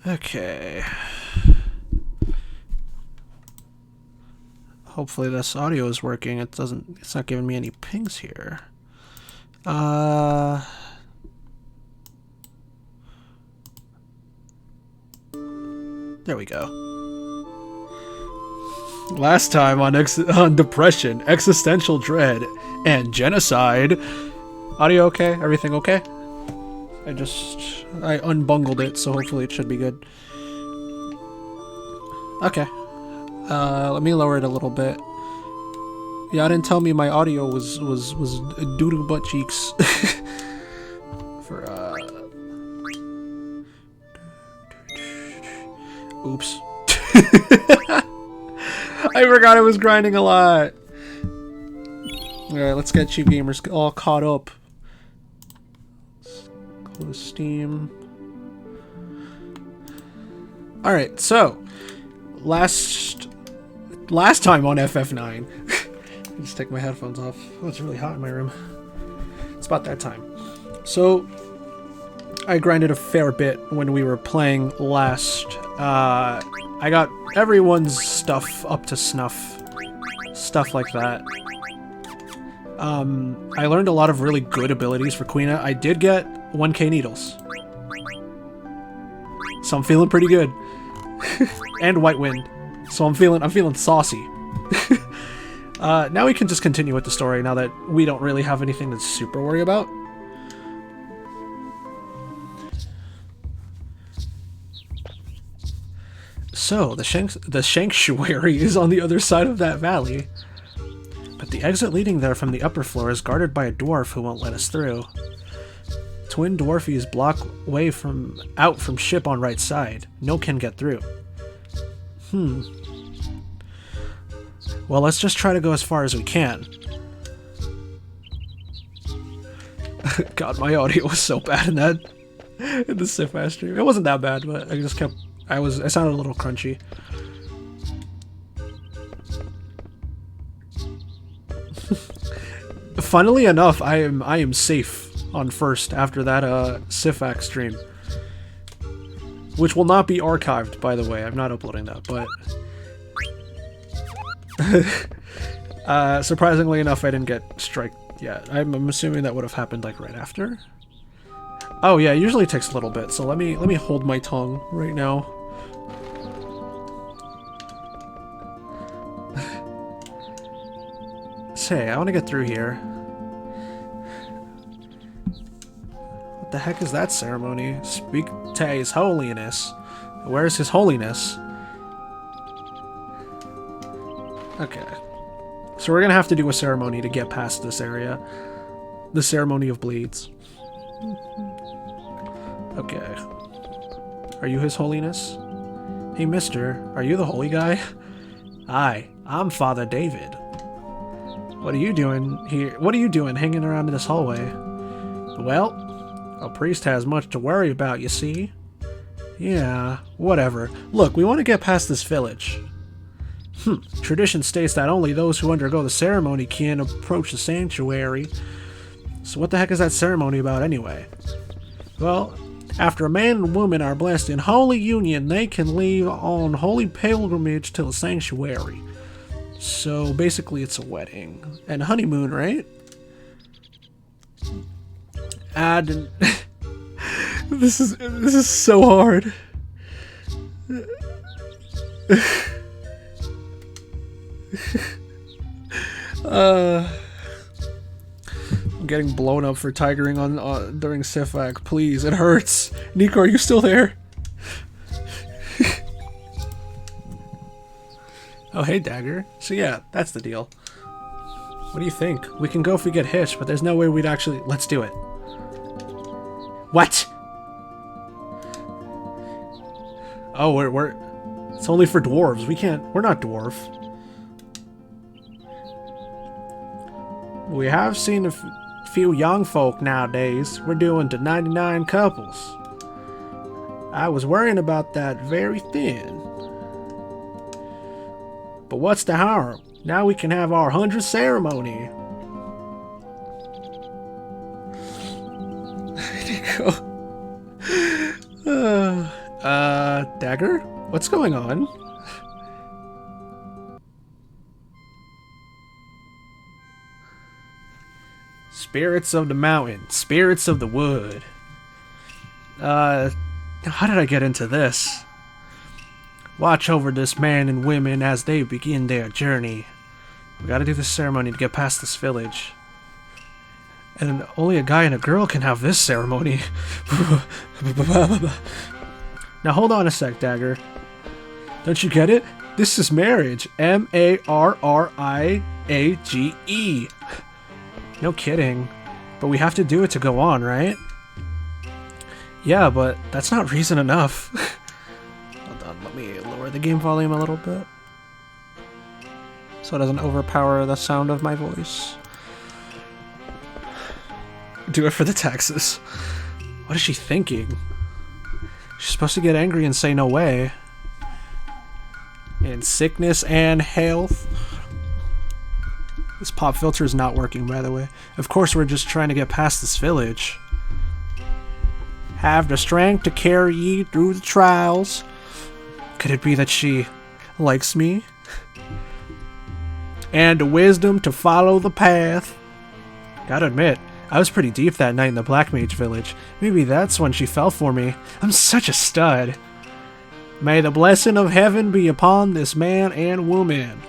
Okay. Hopefully this audio is working. It's not giving me any pings here. There we go. Last time on depression, existential dread, and genocide. Audio okay? Everything okay? I unbungled it, so hopefully it should be good. Okay. Let me lower it a little bit. Yeah, I didn't tell me my audio was doo-doo butt cheeks. For oops. I forgot I was grinding a lot. Alright, let's get Cheap Gamers all caught up. Let's close Steam. Alright, so last time on FF9. Just take my headphones off. Oh, it's really hot in my room. It's about that time. So I grinded a fair bit when we were playing last. I got everyone's stuff up to snuff. Stuff like that. I learned a lot of really good abilities for Quina. I did get 1k needles. So I'm feeling pretty good. And White Wind. So I'm feeling saucy. Now we can just continue with the story now that we don't really have anything to super worry about. So, the sanctuary is on the other side of that valley. But the exit leading there from the upper floor is guarded by a dwarf who won't let us through. Twin dwarfies block way out from ship on right side. No can get through. Well, let's just try to go as far as we can. God, my audio was so bad in the Sifas stream. It wasn't that bad, but I just kept... I sounded a little crunchy. Funnily enough, I am safe on first after that FFIX stream. Which will not be archived, by the way. I'm not uploading that, but surprisingly enough, I didn't get striked yet. I'm assuming that would have happened like right after. Oh yeah, it usually takes a little bit, so let me hold my tongue right now. Say, I want to get through here. What the heck is that ceremony? Speak to His Holiness. Where's His Holiness? Okay. So we're gonna have to do a ceremony to get past this area. The Ceremony of Bleeds. Okay. Are you His Holiness? Hey, mister, are you the holy guy? Aye, I'm Father David. What are you doing here? What are you doing hanging around in this hallway? Well, a priest has much to worry about, you see. Yeah, whatever. Look, we want to get past this village. Tradition states that only those who undergo the ceremony can approach the sanctuary. So what the heck is that ceremony about anyway? Well, after a man and woman are blessed in holy union, they can leave on holy pilgrimage to the sanctuary. So basically it's a wedding. And honeymoon, right? And this is so hard. I'm getting blown up for tigering on during FFIX. Please, it hurts. Nico, are you still there? Oh, hey, Dagger. So yeah, that's the deal. What do you think? We can go if we get hitched, but there's no way we'd actually... Let's do it. What? Oh, we're... It's only for dwarves. We're not dwarf. We have seen a few young folk nowadays. We're doing to 99 couples. I was worrying about that very thing. But what's the harm? Now we can have our 100th ceremony. Dagger? What's going on? Spirits of the mountain, spirits of the wood. How did I get into this? Watch over this man and women as they begin their journey. We gotta do this ceremony to get past this village. And only a guy and a girl can have this ceremony. Now hold on a sec, Dagger. Don't you get it? This is marriage. M-A-R-R-I-A-G-E. No kidding. But we have to do it to go on, right? Yeah, but that's not reason enough. Hold on, let me lower the game volume a little bit, so it doesn't overpower the sound of my voice. Do it for the taxes. What is she thinking? She's supposed to get angry and say no way. In sickness and health. This pop filter is not working, by the way. Of course, we're just trying to get past this village. Have the strength to carry ye through the trials. Could it be that she likes me? And the wisdom to follow the path. Gotta admit, I was pretty deep that night in the Black Mage Village. Maybe that's when she fell for me. I'm such a stud. May the blessing of heaven be upon this man and woman.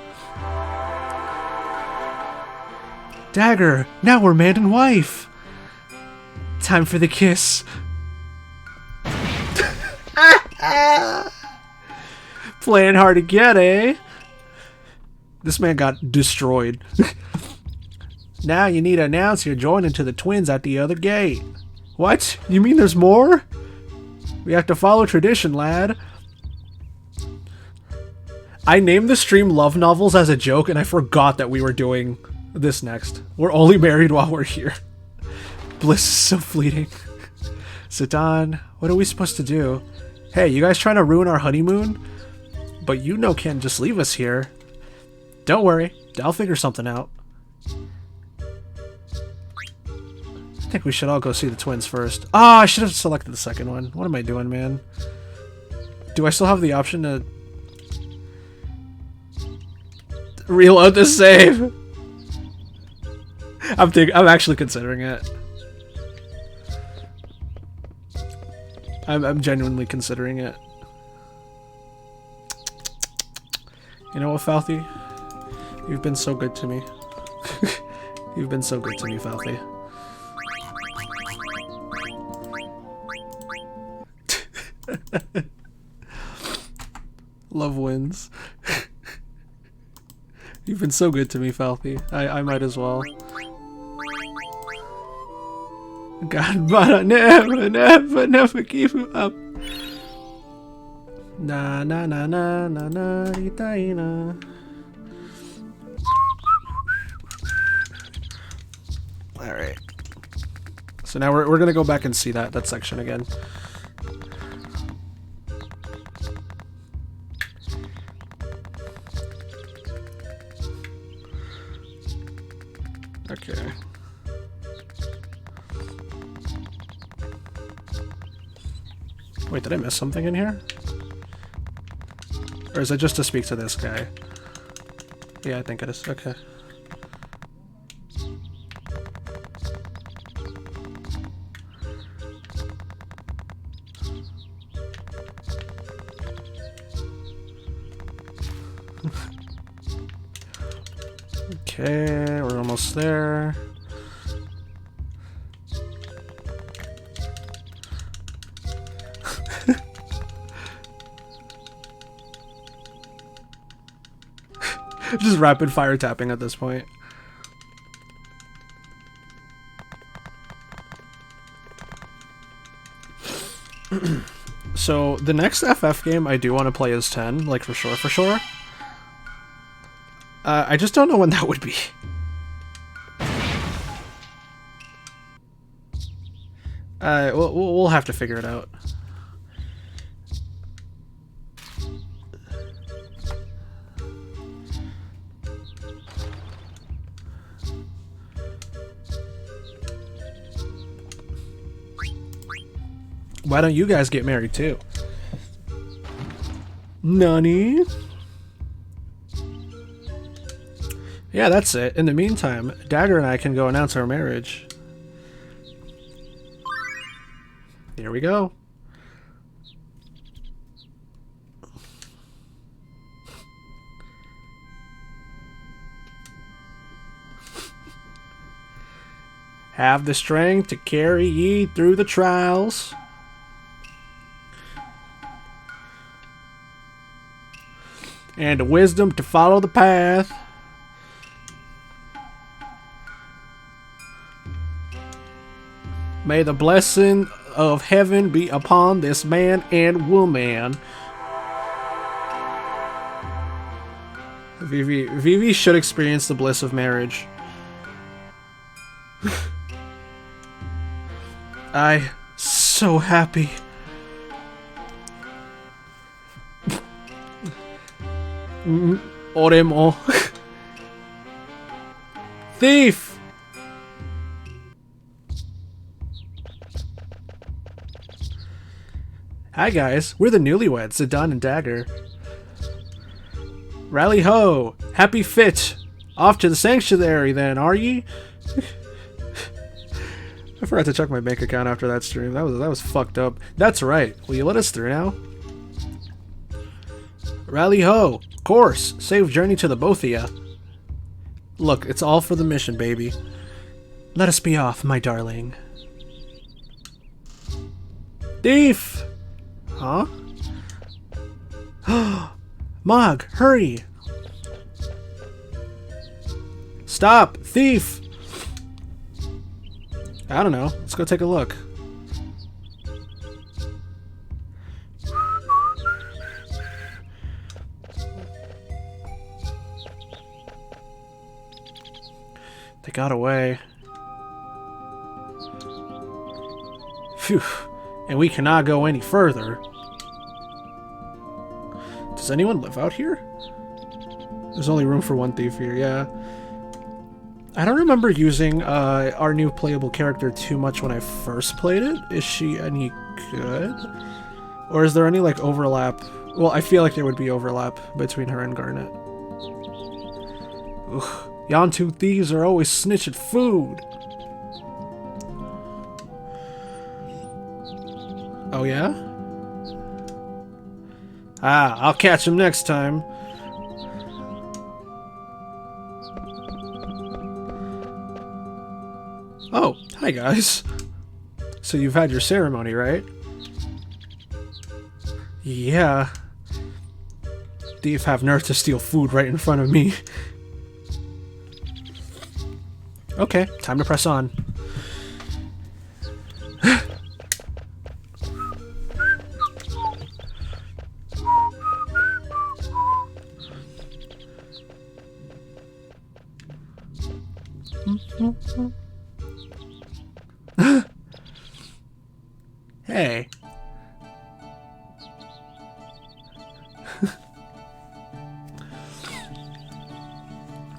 Dagger, now we're man and wife. Time for the kiss. Playing hard to get, eh? This man got destroyed. Now you need to announce you're joining to the twins at the other gate. What? You mean there's more? We have to follow tradition, lad. I named the stream Love Novels as a joke, and I forgot that we were doing this next. We're only married while we're here. Bliss is so fleeting. Zidane, what are we supposed to do? Hey, you guys trying to ruin our honeymoon? But you know can't just leave us here. Don't worry, I'll figure something out. I think we should all go see the twins first. Ah, I should have selected the second one. What am I doing, man? Do I still have the option to reload the save? I'm actually considering it. I'm genuinely considering it. You know what, Falthy? You've been so good to me. You've been so good to me, Falthy. Love wins. You've been so good to me, Falthy. I might as well. God, but I never give you up. Na na na na na na na. All right. So now we're gonna go back and see that section again. Okay. Wait, did I miss something in here? Or is it just to speak to this guy? Yeah, I think it is. Okay. Okay, we're almost there. Just rapid fire tapping at this point. So the next FF game I do want to play is 10, like for sure. I just don't know when that would be. We'll have to figure it out. Why don't you guys get married too? Nani? Yeah, that's it. In the meantime, Dagger and I can go announce our marriage. Here we go. Have the strength to carry ye through the trials. And the wisdom to follow the path. May the blessing of heaven be upon this man and woman. Vivi should experience the bliss of marriage. I so happy. Oremo. Thief! Hi guys, we're the newlyweds, Zidane and Dagger. Rally ho! Happy fit! Off to the sanctuary then, are ye? I forgot to check my bank account after that stream. That was fucked up. That's right. Will you let us through now? Rally ho! Course! Safe journey to the both of ya. Look, it's all for the mission, baby. Let us be off, my darling. Thief! Huh? Mog, hurry! Stop! Thief! I don't know. Let's go take a look. They got away. Phew. And we cannot go any further. Does anyone live out here? There's only room for one thief here, yeah. I don't remember using our new playable character too much when I first played it. Is she any good? Or is there any, like, overlap? Well, I feel like there would be overlap between her and Garnet. Ugh. Yon two thieves are always snitching food. Oh, yeah? Ah, I'll catch him next time. Oh, hi guys. So you've had your ceremony, right? Yeah. Thief have nerve to steal food right in front of me. Okay, time to press on. Hey.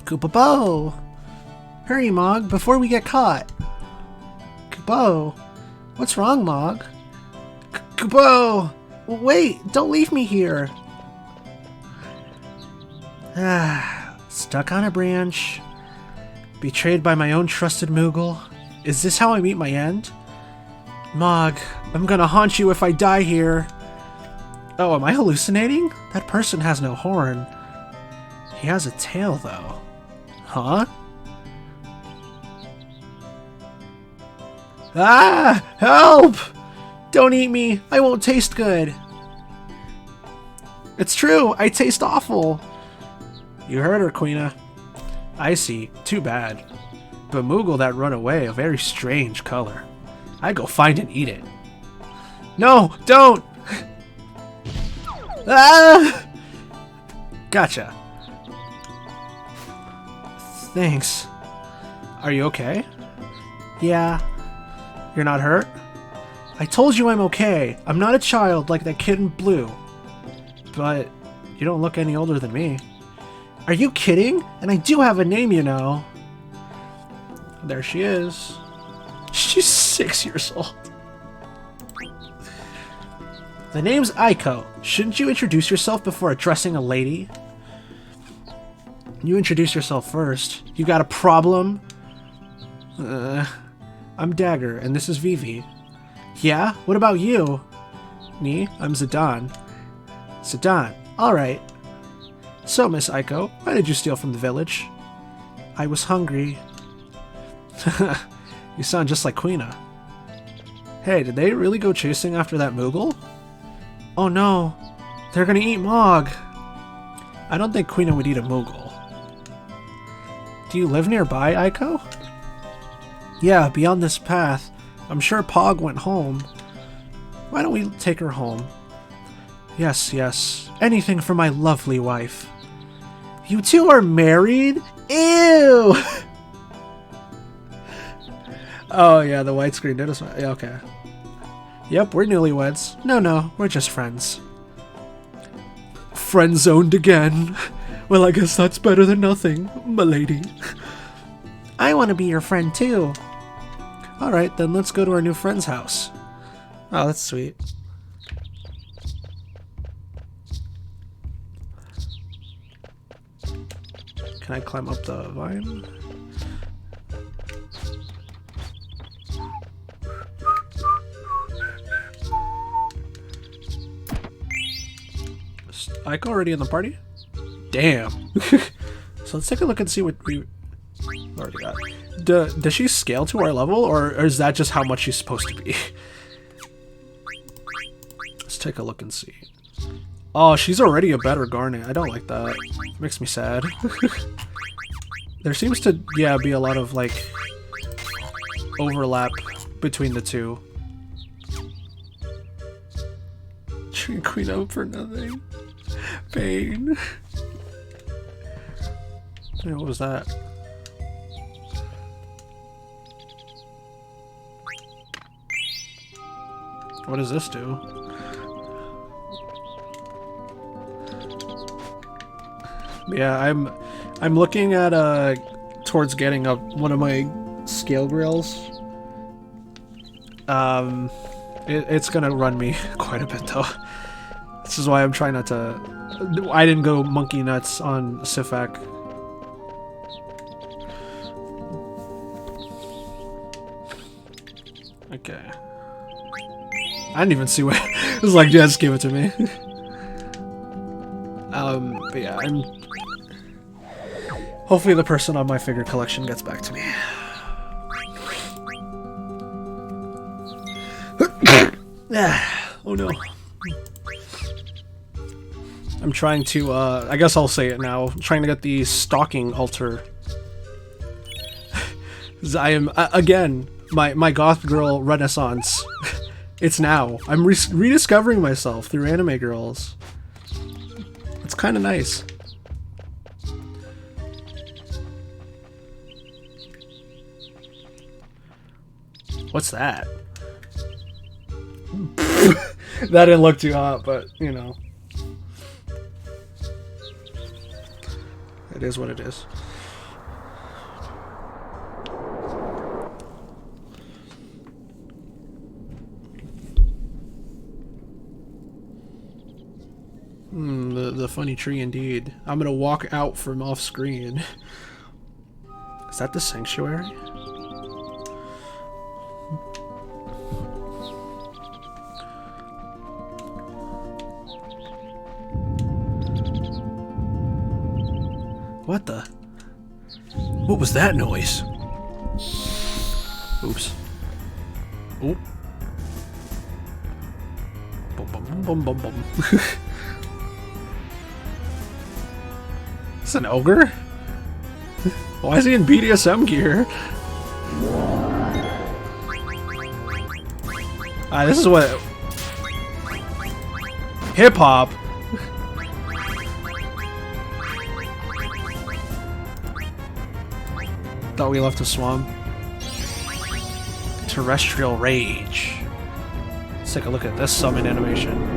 Koopa-bo! Hurry, Mog, before we get caught. Kupo! What's wrong, Mog? Kupo! Wait, don't leave me here! Stuck on a branch. Betrayed by my own trusted Moogle. Is this how I meet my end? Mog, I'm gonna haunt you if I die here. Oh, am I hallucinating? That person has no horn. He has a tail, though. Huh? Ah! Help! Don't eat me! I won't taste good! It's true! I taste awful! You heard her, Queena. I see. Too bad. But Moogle that run away, a very strange color. I go find and eat it. No! Don't! Ah! Gotcha. Thanks. Are you okay? Yeah. You're not hurt? I told you I'm okay. I'm not a child like that kid in blue. But you don't look any older than me. Are you kidding? And I do have a name, you know. There she is. She's 6 years old. The name's Aiko. Shouldn't you introduce yourself before addressing a lady? You introduce yourself first. You got a problem? I'm Dagger, and this is Vivi. Yeah? What about you? Me? I'm Zidane. Zidane. Alright. So, Miss Aiko, why did you steal from the village? I was hungry. You sound just like Queena. Hey, did they really go chasing after that Moogle? Oh no, they're gonna eat Mog. I don't think Queena would eat a Moogle. Do you live nearby, Aiko? Yeah, beyond this path. I'm sure Pog went home. Why don't we take her home? Yes, yes. Anything for my lovely wife. You two are married? Ew! Oh yeah, the widescreen did us. Yeah, okay. Yep, we're newlyweds. No, we're just friends. Friend zoned again. Well, I guess that's better than nothing, m'lady. I want to be your friend too. Alright, then let's go to our new friend's house. Oh, that's sweet. Can I climb up the vine? Is Aiko already in the party? Damn. So let's take a look and see what we already got. Does she scale to our level, or is that just how much she's supposed to be? Let's take a look and see. Oh, she's already a better Garnet. I don't like that. It makes me sad. There seems to, yeah, be a lot of, like, overlap between the two. Treat Queen out for nothing. Pain. Yeah, what was that? What does this do? Yeah, I'm looking at towards getting one of my scale grills. It's gonna run me quite a bit though. This is why I'm trying not to. I didn't go monkey nuts on FFIX. Okay. I didn't even see what it was like. Just give it to me. But yeah, hopefully the person on my figure collection gets back to me. Oh no. I'm trying to, I guess I'll say it now. I'm trying to get the stalking altar. I am, again, my goth girl renaissance. It's now. I'm rediscovering myself through anime girls. It's kind of nice. What's that? That didn't look too hot, but, you know. It is what it is. The funny tree indeed. I'm gonna walk out from off screen. Is that the sanctuary? What the? What was that noise? Oops. Oh. Bum bum bum bum bum. Is this an ogre? Why is he in BDSM gear? This is what hip hop. Thought we left a swamp. Terrestrial Rage. Let's take a look at this summon animation.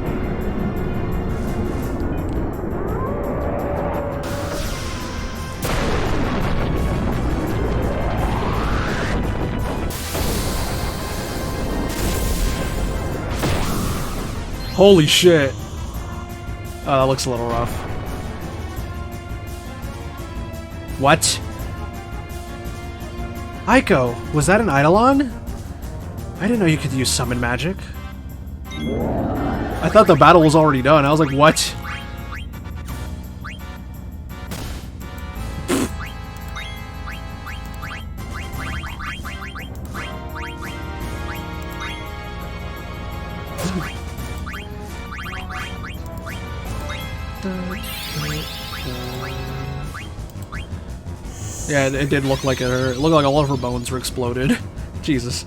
Holy shit. Oh, that looks a little rough. What? Aiko, was that an Eidolon? I didn't know you could use summon magic. I thought the battle was already done. I was like, what? Yeah, it did look like it hurt. It looked like all of her bones were exploded. Jesus.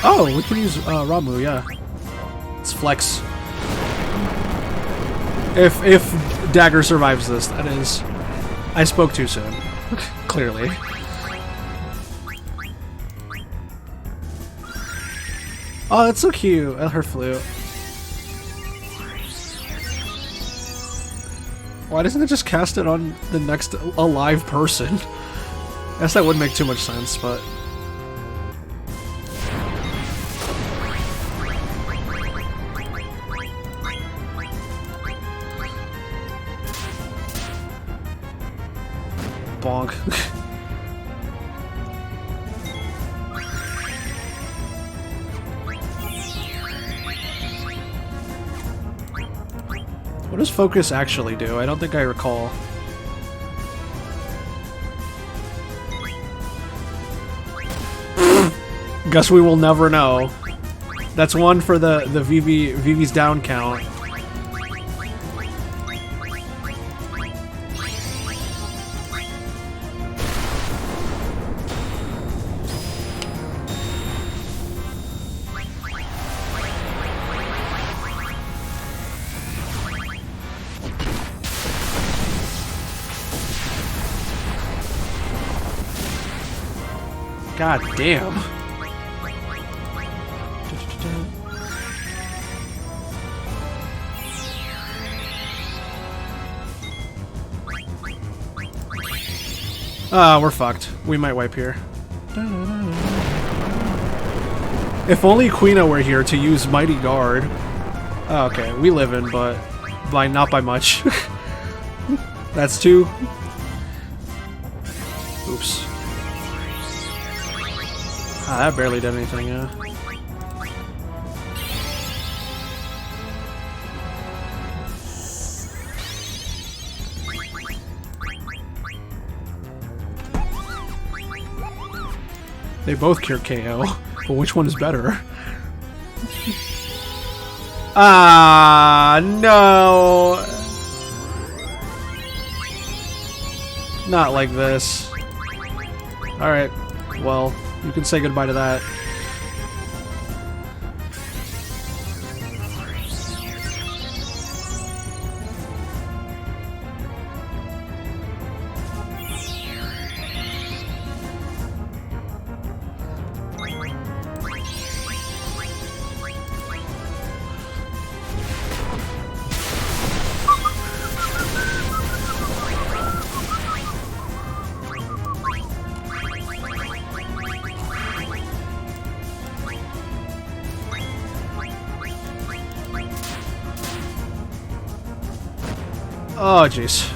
Oh, we can use Ramu, yeah. It's flex. If Dagger survives this, that is. I spoke too soon. Clearly. Oh, that's so cute. Her flute. Why doesn't it just cast it on the next alive person? I guess that wouldn't make too much sense, but... Bonk. What does focus actually do? I don't think I recall. Guess we will never know. That's one for the Vivi's down count. God damn. Ah, we're fucked. We might wipe here. If only Quina were here to use Mighty Guard. Oh, okay, we live in, but not by much. That's two. Oops. Ah, that barely did anything, yeah. They both cure KO, but which one is better? Ah, no! Not like this. Alright, well, you can say goodbye to that. Oh, jeez.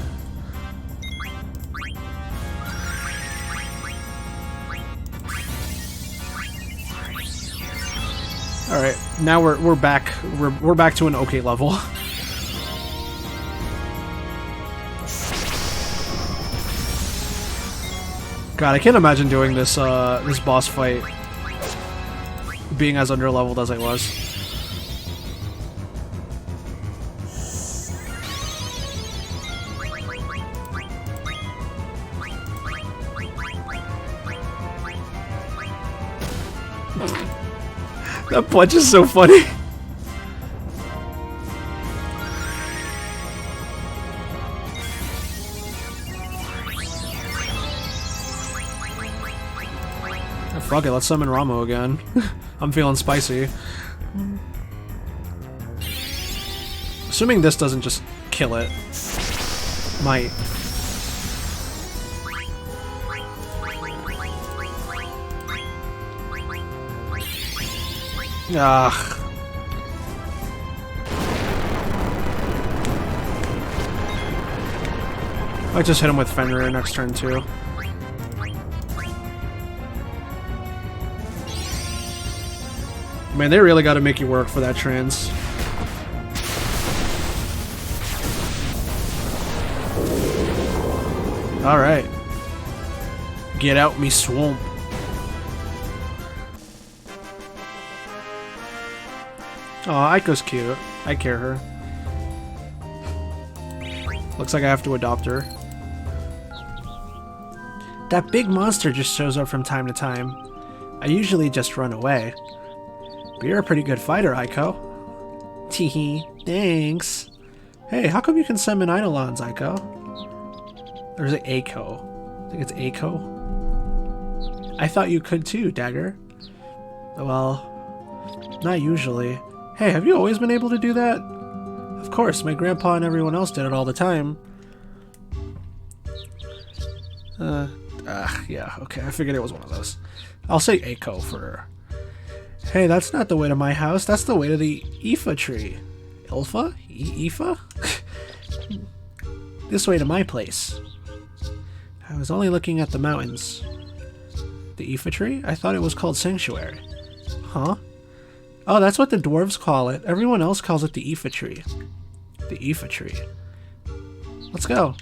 All right, now we're back. We're back to an okay level. God, I can't imagine doing this this boss fight being as underleveled as I was. That punch is so funny. Oh, fuck it, let's summon Ramo again. I'm feeling spicy. Assuming this doesn't just kill it. Might. Ugh. I just hit him with Fenrir next turn too. Man, they really got to make you work for that trans. All right. Get out me swamp. Oh, Aiko's cute. I care her. Looks like I have to adopt her. That big monster just shows up from time to time. I usually just run away. But you're a pretty good fighter, Aiko. Teehee, thanks. Hey, how come you can summon Eidolons, Aiko? Or is it Aiko? I think it's Aiko. I thought you could too, Dagger. Well, not usually. Hey, have you always been able to do that? Of course, my grandpa and everyone else did it all the time. Yeah, okay, I figured it was one of those. I'll say Aiko for her. Hey, that's not the way to my house, that's the way to the Ifa tree. Ilfa? Ifa? This way to my place. I was only looking at the mountains. The Ifa tree? I thought it was called Sanctuary. Huh? Oh, that's what the dwarves call it. Everyone else calls it the Ifa tree. The Ifa tree. Let's go.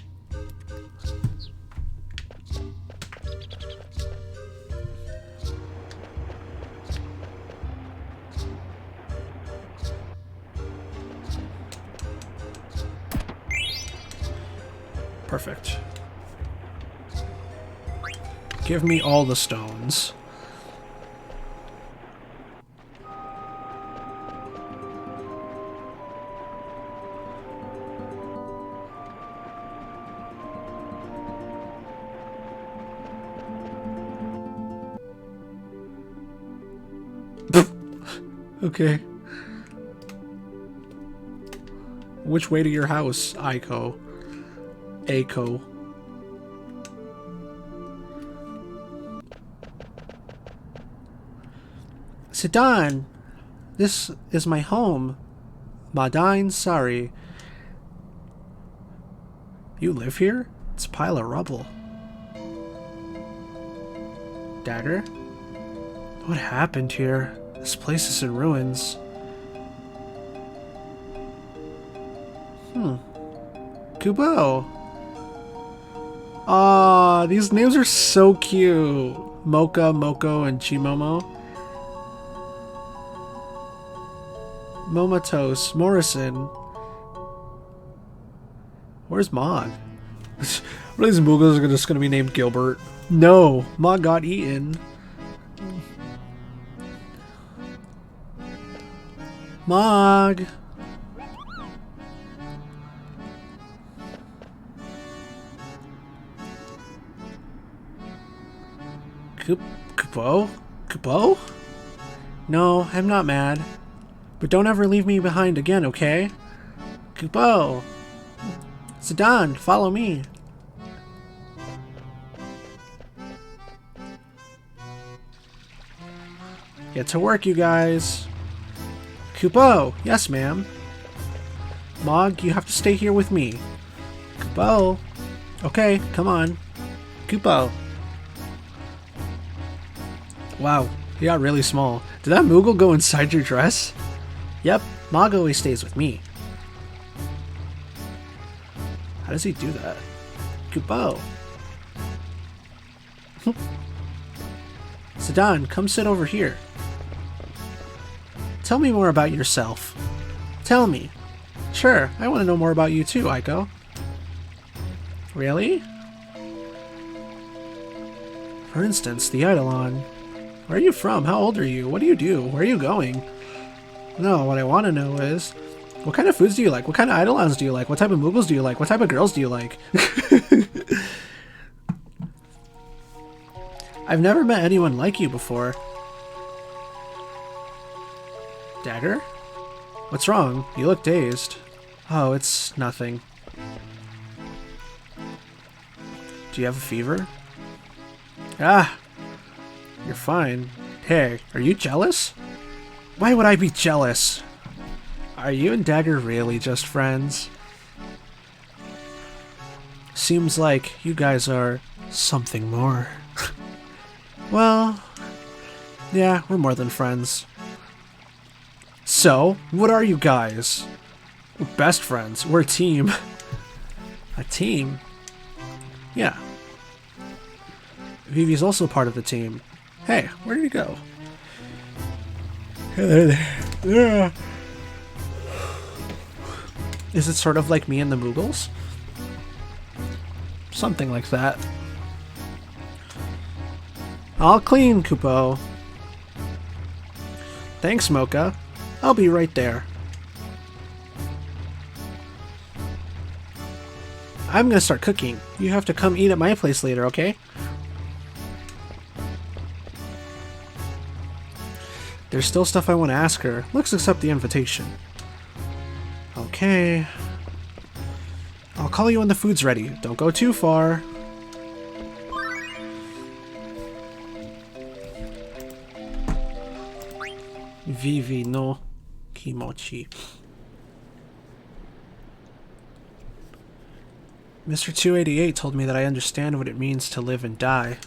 Perfect. Give me all the stones. Okay. Which way to your house, Aiko? Aiko. Sidon! This is my home. Madine, sorry. You live here? It's a pile of rubble. Dagger? What happened here? This place is in ruins. Kubo! Aw, these names are so cute. Mocha, Moko, and Chimomo. Momatos, Morrison. Where's Mog? What are these Moogles are just gonna be named Gilbert? No, Mog got eaten. Mog! Kupo? Kupo? No, I'm not mad. But don't ever leave me behind again, okay? Kupo! Sidon, follow me. Get to work, you guys. Kupo! Yes, ma'am. Mog, you have to stay here with me. Kupo! Okay, come on. Kupo! Wow, he got really small. Did that Moogle go inside your dress? Yep, Mog always stays with me. How does he do that? Kupo! Sidon, come sit over here. Tell me more about yourself. Tell me. Sure, I want to know more about you too, Aiko. Really? For instance, the Eidolon. Where are you from? How old are you? What do you do? Where are you going? No, what I want to know is, what kind of foods do you like? What kind of Eidolons do you like? What type of Moogles do you like? What type of girls do you like? I've never met anyone like you before. Dagger? What's wrong? You look dazed. Oh, it's nothing. Do you have a fever? Ah! You're fine. Hey, are you jealous? Why would I be jealous? Are you and Dagger really just friends? Seems like you guys are something more. Well, yeah, we're more than friends. So, what are you guys? We're best friends. We're a team. A team? Yeah. Vivi's also part of the team. Hey, where did he go? There. Is it sort of like me and the Moogles? Something like that. All clean, Kupo. Thanks, Mocha. I'll be right there. I'm gonna start cooking. You have to come eat at my place later, okay? There's still stuff I want to ask her. Let's accept the invitation. Okay. I'll call you when the food's ready. Don't go too far. Vivi no Kimochi. Mr. 288 told me that I understand what it means to live and die.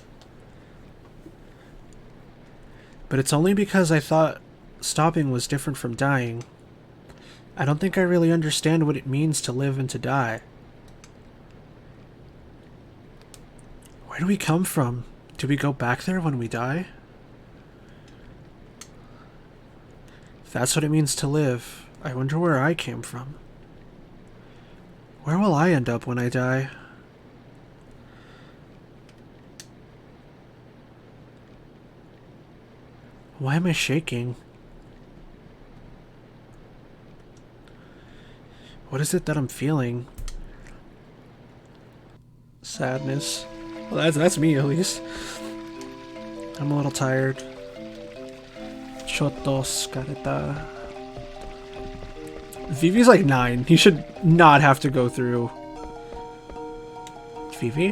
But it's only because I thought stopping was different from dying. I don't think I really understand what it means to live and to die. Where do we come from? Do we go back there when we die? If that's what it means to live, I wonder where I came from. Where will I end up when I die? Why am I shaking? What is it that I'm feeling? Sadness. Well, that's me at least. I'm a little tired. Chotto scareta. Vivi's like 9. He should not have to go through. Vivi?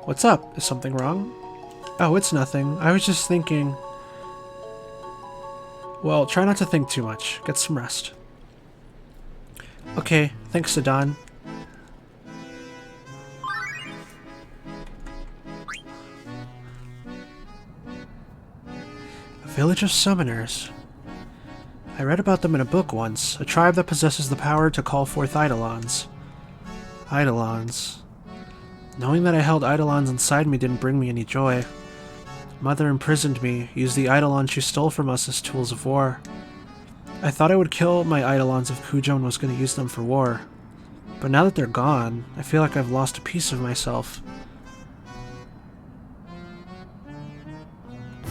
What's up? Is something wrong? Oh, it's nothing. I was just thinking... Well, try not to think too much. Get some rest. Okay, thanks, Zidane. A village of summoners. I read about them in a book once. A tribe that possesses the power to call forth Eidolons. Eidolons. Knowing that I held Eidolons inside me didn't bring me any joy. Mother imprisoned me, used the Eidolons she stole from us as tools of war. I thought I would kill my Eidolons if Kujon was going to use them for war. But now that they're gone, I feel like I've lost a piece of myself.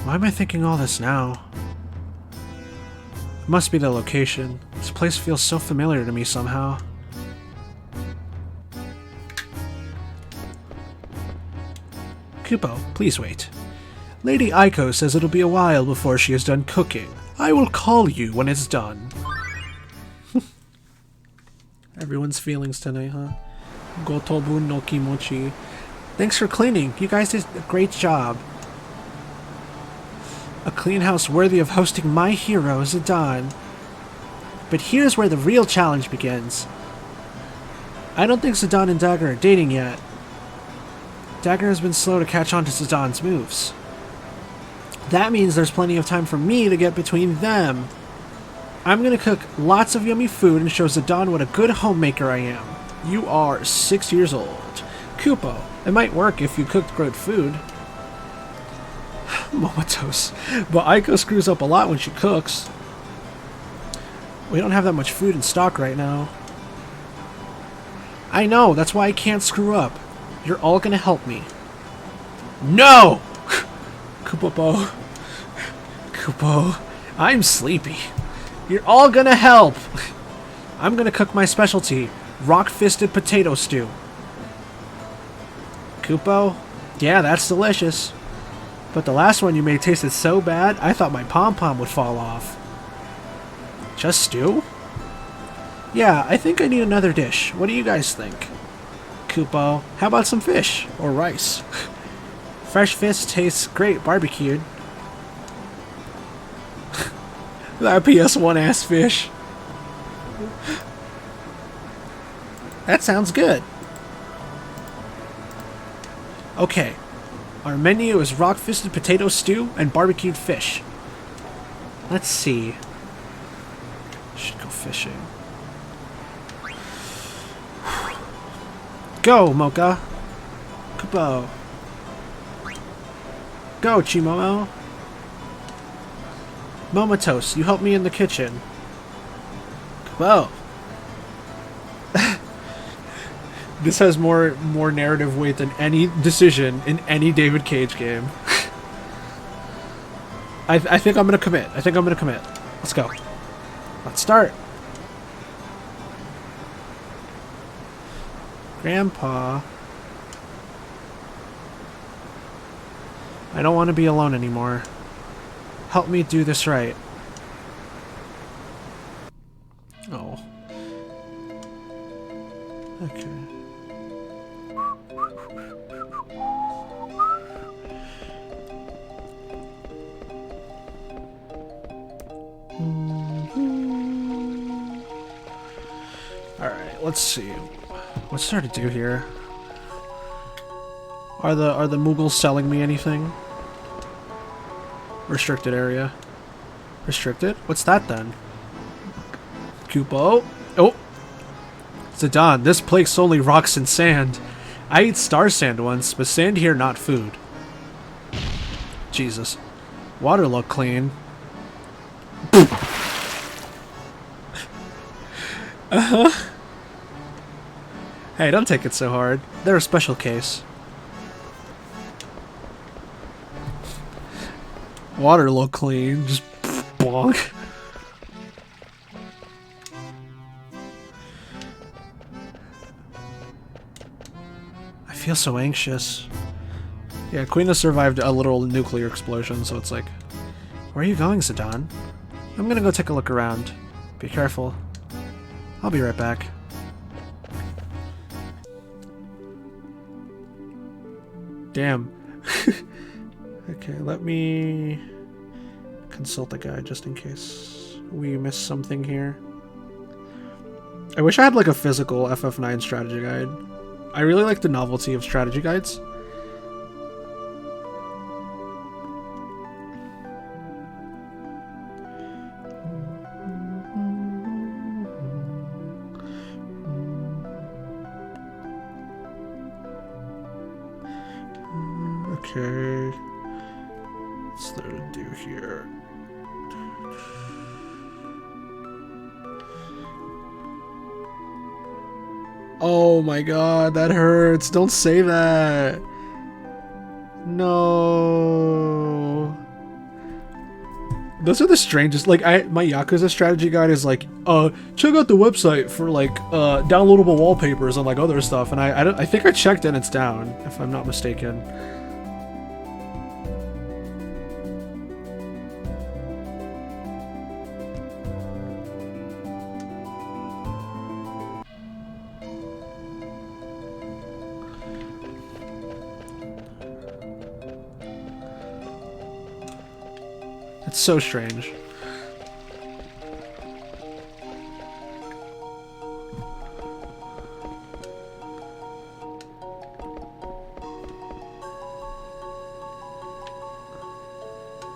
Why am I thinking all this now? It must be the location. This place feels so familiar to me somehow. Kupo, please wait. Lady Aiko says it'll be a while before she is done cooking. I will call you when it's done. Everyone's feelings tonight, huh? Gotobu no kimochi. Thanks for cleaning. You guys did a great job. A clean house worthy of hosting my hero, Zidane. But here's where the real challenge begins. I don't think Zidane and Dagger are dating yet. Dagger has been slow to catch on to Zidane's moves. That means there's plenty of time for me to get between them. I'm gonna cook lots of yummy food and show Zidane what a good homemaker I am. You are 6 years old. Kupo, it might work if you cooked good food. Momotos. But Aiko screws up a lot when she cooks. We don't have that much food in stock right now. I know, that's why I can't screw up. You're all gonna help me. No! Kupo. Kupo. I'm sleepy. You're all gonna help. I'm gonna cook my specialty. Rock-fisted potato stew. Kupo? Yeah, that's delicious. But the last one you made tasted so bad, I thought my pom-pom would fall off. Just stew? Yeah, I think I need another dish. What do you guys think? Kupo, how about some fish? Or rice? Fresh fish tastes great barbecued. That PS1 ass fish. That sounds good. Okay. Our menu is rock-fisted potato stew and barbecued fish. Let's see. Should go fishing. Go, Mocha. Kupo. Go, Chimomo. Momatos, you help me in the kitchen. Kupo. This has more narrative weight than any decision in any David Cage game. I think I'm gonna commit. Let's go. Let's start. Grandpa. I don't want to be alone anymore. Help me do this right. Oh. Okay. Alright, let's see. What's there to do here? Are the Mughals selling me anything? Restricted area. Restricted? What's that then? Kupo? Oh! Zidane, this place only rocks and sand. I ate star sand once, but sand here not food. Jesus. Water look clean. Uh-huh. Hey, don't take it so hard. They're a special case. Water look clean. Just bonk. I feel so anxious. Yeah, Queen has survived a little nuclear explosion, so it's like... Where are you going, Zidane? I'm gonna go take a look around. Be careful. I'll be right back. Damn. Okay, let me consult the guide just in case we miss something here. I wish I had like a physical FF9 strategy guide. I really like the novelty of strategy guides. Okay. What's there to do here? Oh my god, that hurts. Don't say that. No. Those are the strangest. Like, my Yakuza strategy guide is like, check out the website for like downloadable wallpapers and like other stuff. And I think I checked and it's down, if I'm not mistaken. It's so strange.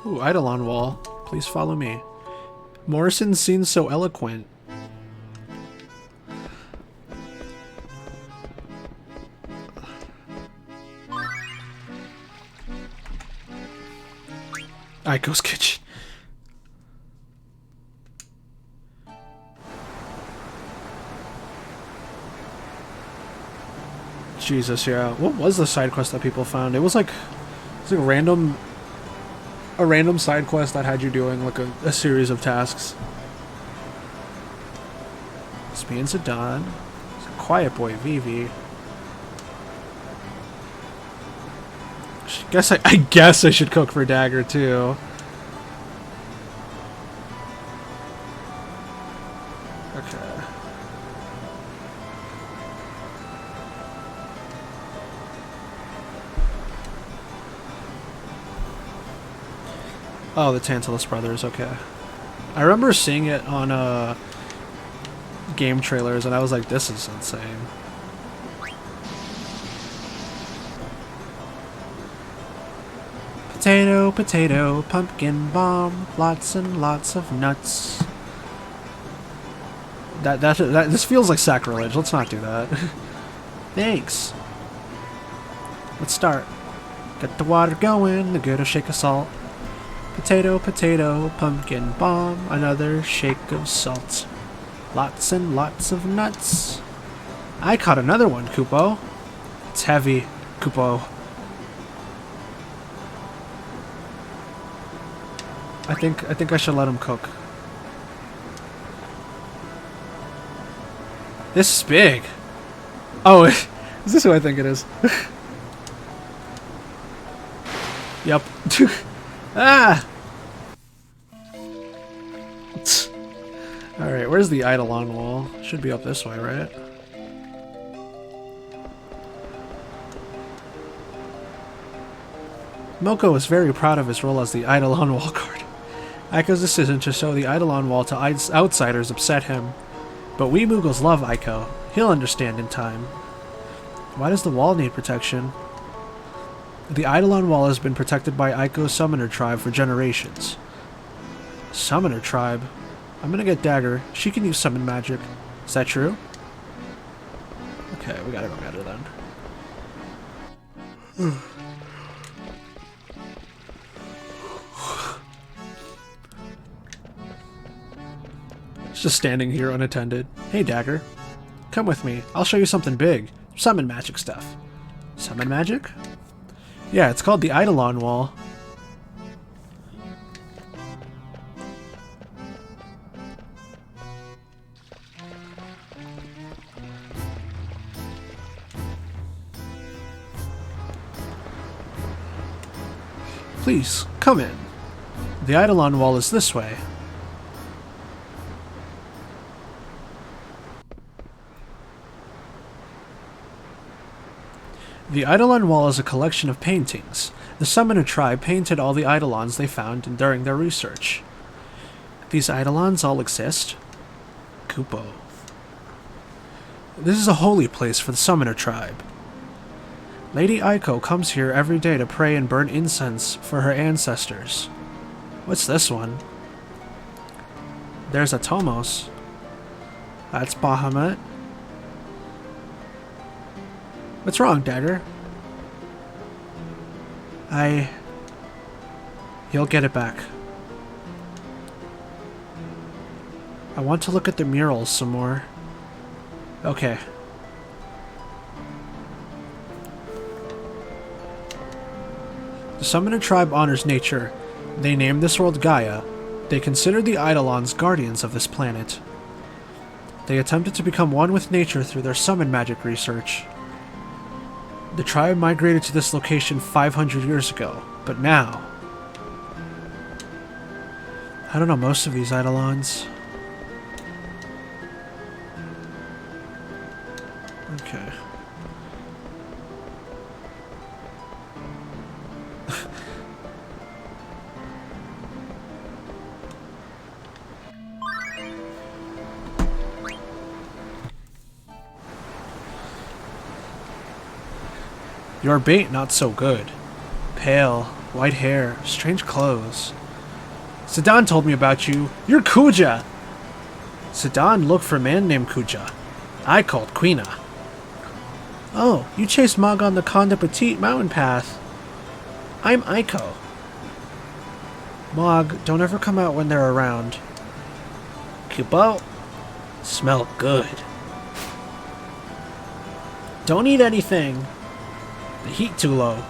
Ooh, Eidolon wall. Please follow me. Morrison seems so eloquent. Aiko's kitchen. Jesus, yeah. What was the side quest that people found? It was like a random side quest that had you doing like a series of tasks. It's me and Zidane. It's a quiet boy, Vivi. I guess I should cook for Dagger too. Okay. Oh, the Tantalus brothers, okay. I remember seeing it on game trailers, and I was like, this is insane. Potato, potato, pumpkin bomb, lots and lots of nuts. This feels like sacrilege. Let's not do that. Thanks. Let's start. Get the water going, a good shake of salt. Potato, potato, pumpkin bomb, another shake of salt. Lots and lots of nuts. I caught another one, Kupo. It's heavy, Kupo. I think I should let him cook. This is big. Oh, is this who I think it is? Yep. Ah! Alright, where's the Eidolon wall? Should be up this way, right? Moko was very proud of his role as the Eidolon wall guard. Aiko's decision to show the Eidolon wall to outsiders upset him. But we Moogles love Aiko. He'll understand in time. Why does the wall need protection? The Eidolon wall has been protected by Aiko's summoner tribe for generations. Summoner tribe? I'm gonna get Dagger. She can use summon magic. Is that true? Okay, we gotta go get her then. It's just standing here unattended. Hey, Dagger. Come with me. I'll show you something big. Summon magic stuff. Summon magic? Yeah, it's called the Eidolon wall. Please, come in. The Eidolon wall is this way. The Eidolon wall is a collection of paintings. The Summoner tribe painted all the Eidolons they found during their research. These Eidolons all exist? Kupo. This is a holy place for the Summoner tribe. Lady Aiko comes here every day to pray and burn incense for her ancestors. What's this one? There's a Tomos. That's Bahamut. What's wrong, Dagger? You'll get it back. I want to look at the murals some more. Okay. The Summoner tribe honors nature. They named this world Gaia. They considered the Eidolons guardians of this planet. They attempted to become one with nature through their summon magic research. The tribe migrated to this location 500 years ago, but now... I don't know most of these Eidolons. Okay. Your bait not so good. Pale, white hair, strange clothes. Sedan told me about you. You're Kuja! Sedan looked for a man named Kuja. I called Quina. Oh, you chased Mog on the Conde Petit mountain path. I'm Aiko. Mog, don't ever come out when they're around. Kupo? Smell good. Don't eat anything. The heat too low.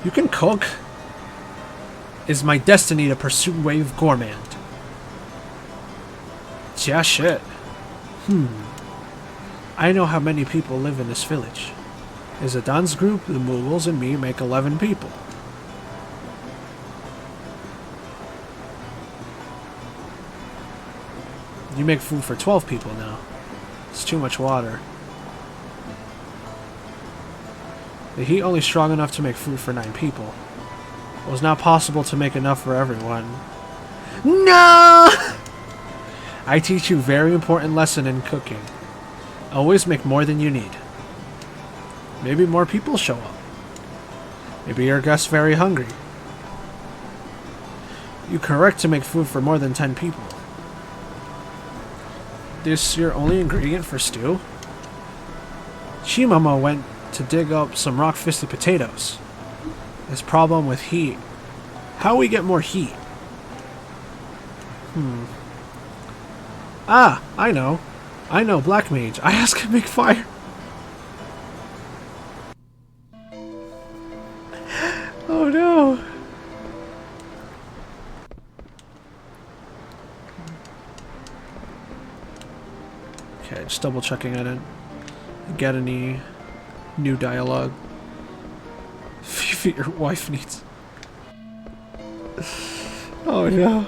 You can cook. It's my destiny to pursue Wave Gourmand. Yeah, shit. I know how many people live in this village. As a dance group, the Moogles and me make 11 people. You make food for 12 people now. It's too much water. The heat only strong enough to make food for 9 people. It was not possible to make enough for everyone. No! I teach you very important lesson in cooking. Always make more than you need. Maybe more people show up. Maybe your guest's very hungry. You correct to make food for more than 10 people. This your only ingredient for stew? Chimama went to dig up some rock-fisted potatoes. This problem with heat. How we get more heat? Ah, I know. I know, Black Mage. I ask him to make fire. Oh no. Okay, just double checking I didn't get any new dialogue. Your wife needs. Oh no.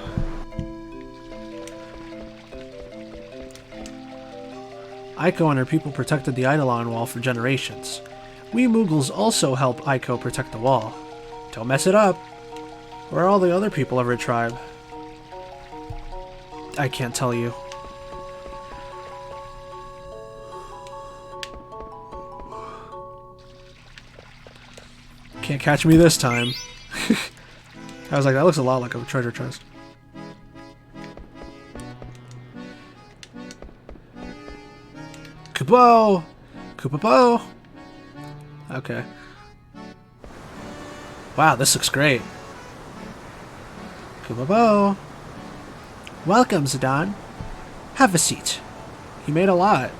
Aiko and her people protected the Eidolon wall for generations. We Moogles also help Aiko protect the wall. Don't mess it up. Where are all the other people of her tribe? I can't tell you. Can't catch me this time. I was like, that looks a lot like a treasure chest. Kupo! Kupo! Okay. Wow, this looks great. Kupo! Welcome, Zidane. Have a seat. He made a lot.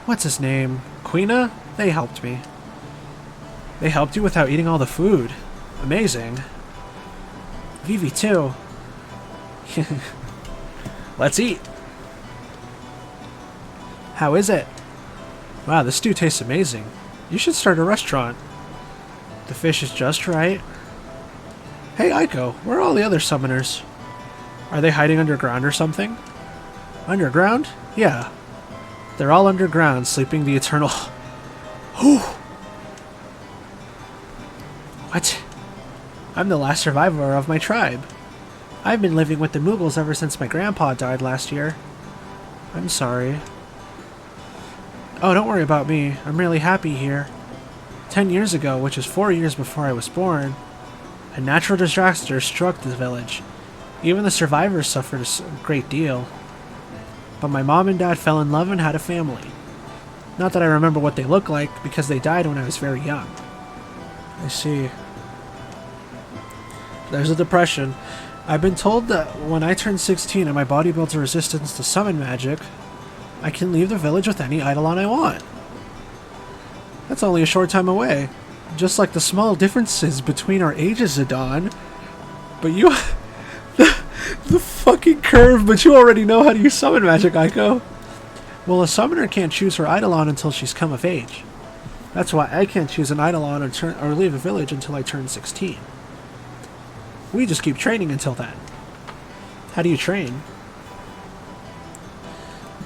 What's his name? Quina? They helped me. They helped you without eating all the food. Amazing. Vivi too. Let's eat. How is it? Wow, this stew tastes amazing. You should start a restaurant. The fish is just right. Hey Aiko, where are all the other summoners? Are they hiding underground or something? Underground? Yeah. They're all underground, sleeping the eternal... Whew! What? I'm the last survivor of my tribe. I've been living with the Moogles ever since my grandpa died last year. I'm sorry. Oh, don't worry about me. I'm really happy here. 10 years ago, which is 4 years before I was born, a natural disaster struck the village. Even the survivors suffered a great deal. But my mom and dad fell in love and had a family. Not that I remember what they looked like, because they died when I was very young. I see. There's a depression. I've been told that when I turn 16 and my body builds a resistance to summon magic, I can leave the village with any Eidolon I want. That's only a short time away. Just like the small differences between our ages, Zidane. But you... the fucking curve, but you already know how to use summon magic, Aiko. Well, a summoner can't choose her Eidolon until she's come of age. That's why I can't choose an Eidolon or leave a village until I turn 16. We just keep training until then. How do you train?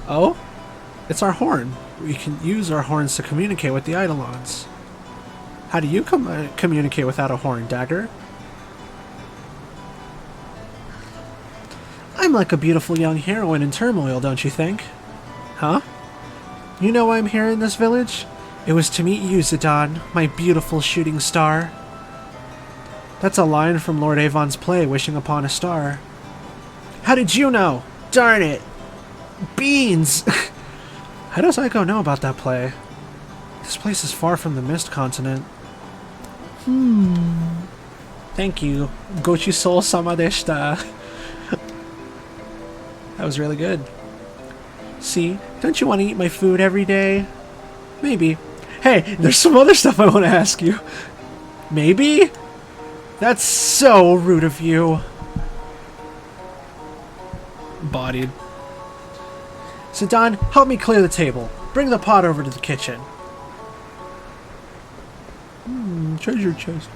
Oh? It's our horn. We can use our horns to communicate with the Eidolons. How do you communicate without a horn, Dagger? I'm like a beautiful young heroine in turmoil, don't you think? Huh? You know why I'm here in this village? It was to meet you, Zidane, my beautiful shooting star. That's a line from Lord Avon's play, Wishing Upon a Star. How did you know? Darn it! Beans! How does Aiko know about that play? This place is far from the Mist Continent. Thank you. Gochi Soul Sama deshita. That was really good. See, don't you want to eat my food every day? Maybe. Hey, there's some other stuff I want to ask you. Maybe? That's so rude of you. Bodied. Zidane, help me clear the table. Bring the pot over to the kitchen. Treasure chest.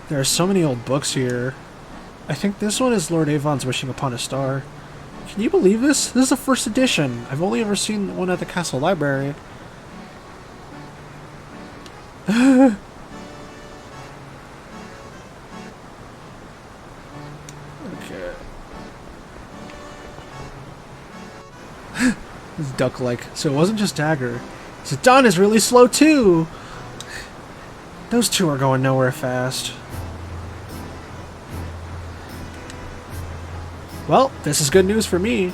There are so many old books here. I think this one is Lord Avon's Wishing Upon a Star. Can you believe this? This is the first edition. I've only ever seen one at the castle library. duck-like, so it wasn't just Dagger. Zidane is really slow too! Those two are going nowhere fast. Well, this is good news for me.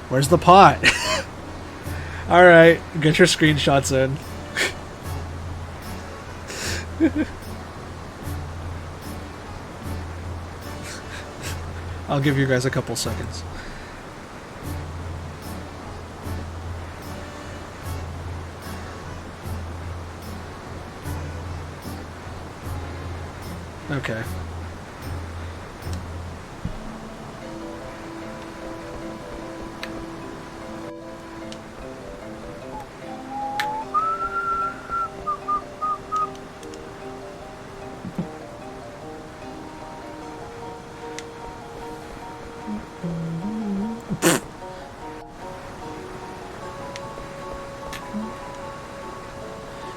Where's the pot? Alright, get your screenshots in. I'll give you guys a couple seconds. Okay.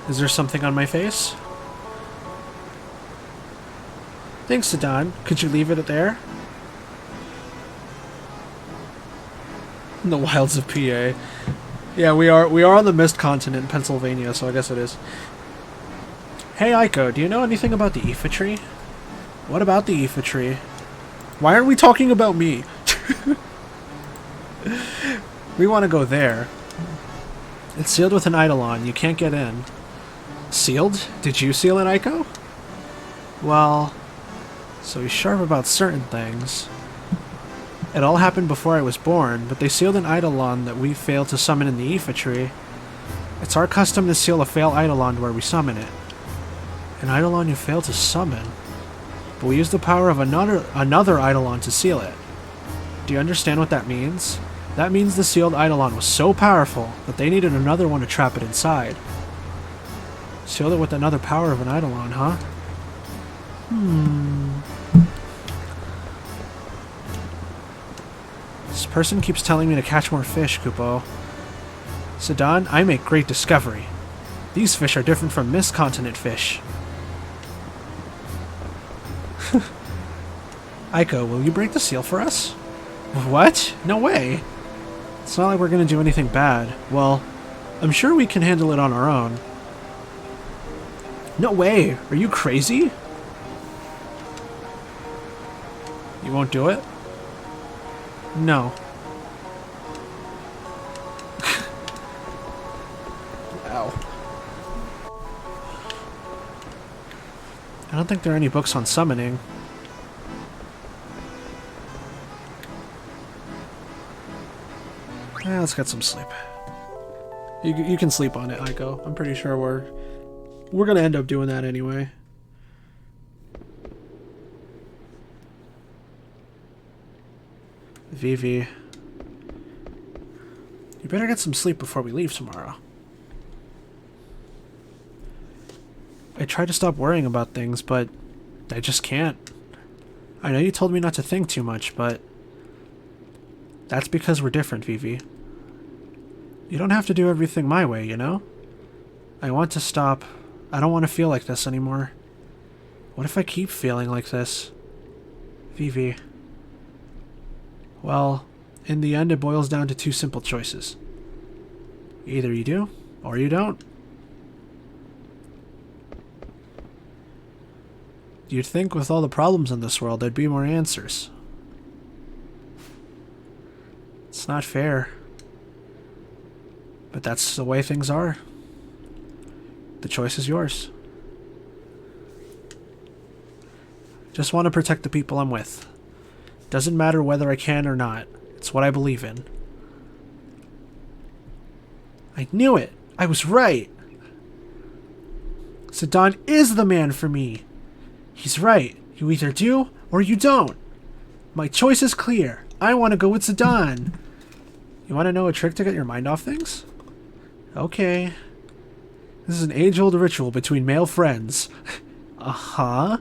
Is there something on my face? Thanks, Zidane. Could you leave it there? In the wilds of PA. Yeah, we are on the Mist continent in Pennsylvania, so I guess it is. Hey, Aiko, do you know anything about the Aoife tree? What about the Aoife tree? Why aren't we talking about me? We want to go there. It's sealed with an eidolon. You can't get in. Sealed? Did you seal it, Aiko? Well, so he's sharp about certain things. It all happened before I was born, but they sealed an eidolon that we failed to summon in the Aoife tree. It's our custom to seal a failed eidolon where we summon it. An eidolon you failed to summon? But we used the power of another eidolon to seal it. Do you understand what that means? That means the sealed eidolon was so powerful that they needed another one to trap it inside. Sealed it with another power of an eidolon, huh? This person keeps telling me to catch more fish, Kupo. Zidane, I make great discovery. These fish are different from Mist Continent fish. Aiko, will you break the seal for us? What? No way. It's not like we're gonna do anything bad. Well, I'm sure we can handle it on our own. No way! Are you crazy? You won't do it? No. Ow. I don't think there are any books on summoning. Let's get some sleep. You can sleep on it, Aiko. I'm pretty sure we're gonna end up doing that anyway. Vivi. You better get some sleep before we leave tomorrow. I try to stop worrying about things, but I just can't. I know you told me not to think too much, but that's because we're different, Vivi. You don't have to do everything my way, you know? I want to stop. I don't want to feel like this anymore. What if I keep feeling like this? Vivi. Well, in the end it boils down to two simple choices. Either you do, or you don't. You'd think with all the problems in this world there'd be more answers. It's not fair. But that's the way things are. The choice is yours. Just want to protect the people I'm with. Doesn't matter whether I can or not. It's what I believe in. I knew it! I was right! Zidane is the man for me! He's right. You either do, or you don't. My choice is clear. I want to go with Zidane. You want to know a trick to get your mind off things? Okay. This is an age-old ritual between male friends. Uh-huh.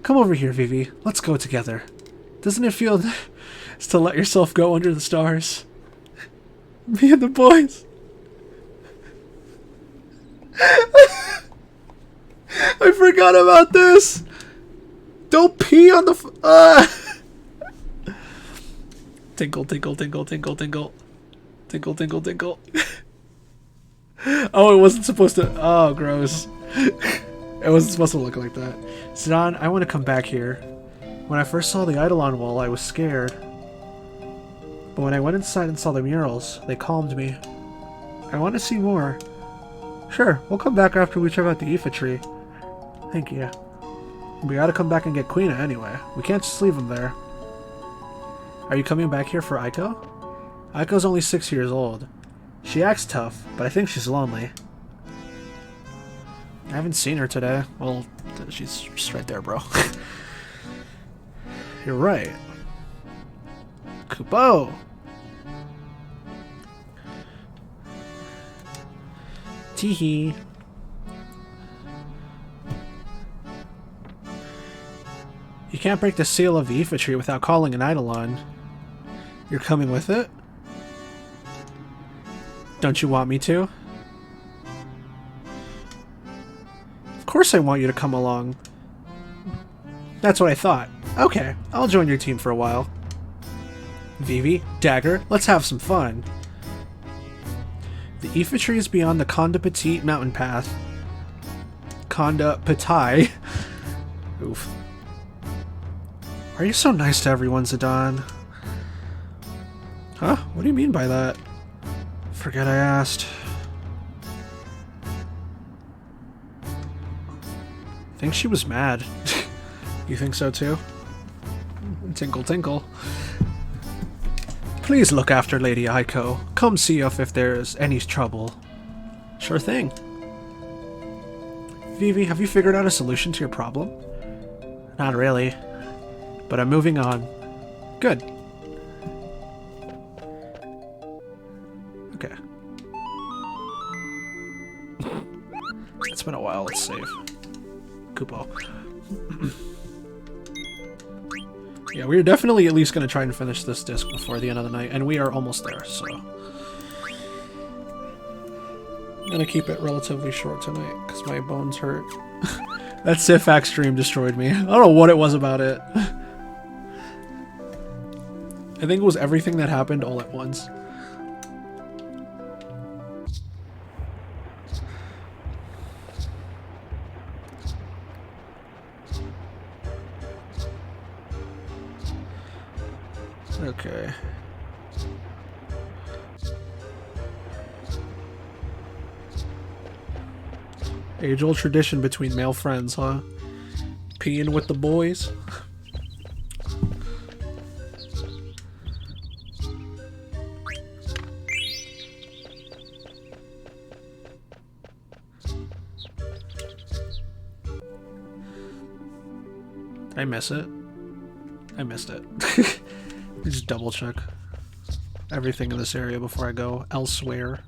Come over here, Vivi. Let's go together. Doesn't it feel nice to let yourself go under the stars? Me and the boys. I forgot about this. Don't pee on the Tinkle, tinkle, tinkle, tinkle, tinkle. Tinkle, tinkle, tinkle. Oh, it wasn't supposed to... Oh, gross. It wasn't supposed to look like that. Zidane, I want to come back here. When I first saw the Eidolon wall, I was scared. But when I went inside and saw the murals, they calmed me. I want to see more. Sure, we'll come back after we check out the Aoife tree. Thank you. We gotta come back and get Quina anyway. We can't just leave him there. Are you coming back here for Aiko? Aiko's only 6 years old. She acts tough, but I think she's lonely. I haven't seen her today. Well, she's just right there, bro. You're right. Kupo! Teehee. You can't break the seal of the Aoife tree without calling an Eidolon. You're coming with it? Don't you want me to? Of course I want you to come along. That's what I thought. Okay, I'll join your team for a while. Vivi, Dagger, let's have some fun. The Aoife tree is beyond the Conda Petit mountain path. Conda Petit. Oof. Are you so nice to everyone, Zidane? Huh? What do you mean by that? Forget I asked. I think she was mad. You think so too? Tinkle tinkle. Please look after Lady Aiko. Come see us if there's any trouble. Sure thing. Vivi, have you figured out a solution to your problem? Not really. But I'm moving on. Good. Okay. It's been a while. Let's save. Kupo. Yeah, we're definitely at least going to try and finish this disc before the end of the night, and we are almost there, so... I'm going to keep it relatively short tonight, because my bones hurt. That FFIX stream destroyed me. I don't know what it was about it. I think it was everything that happened all at once. Okay. Age-old tradition between male friends, huh? Peeing with the boys? I miss it. I missed it. Just double check everything in this area before I go elsewhere.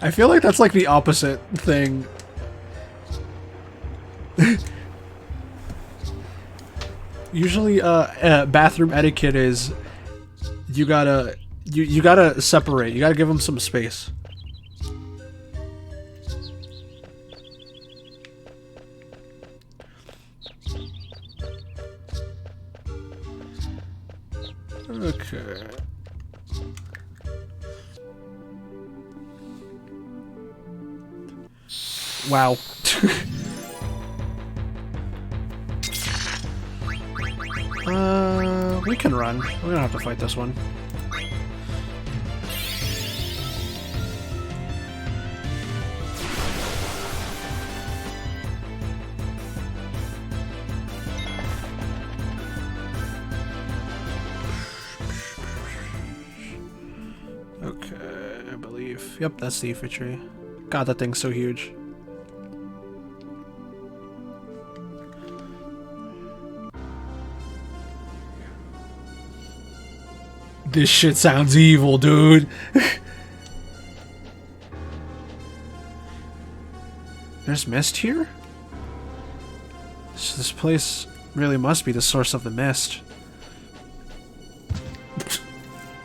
I feel like that's like the opposite thing. Usually, bathroom etiquette is you gotta separate. You gotta give them some space. Okay. Wow. We can run. We don't have to fight this one. Okay, I believe. Yep, that's the Aoife tree. God, that thing's so huge. This shit sounds evil, dude. There's mist here? So this place really must be the source of the mist.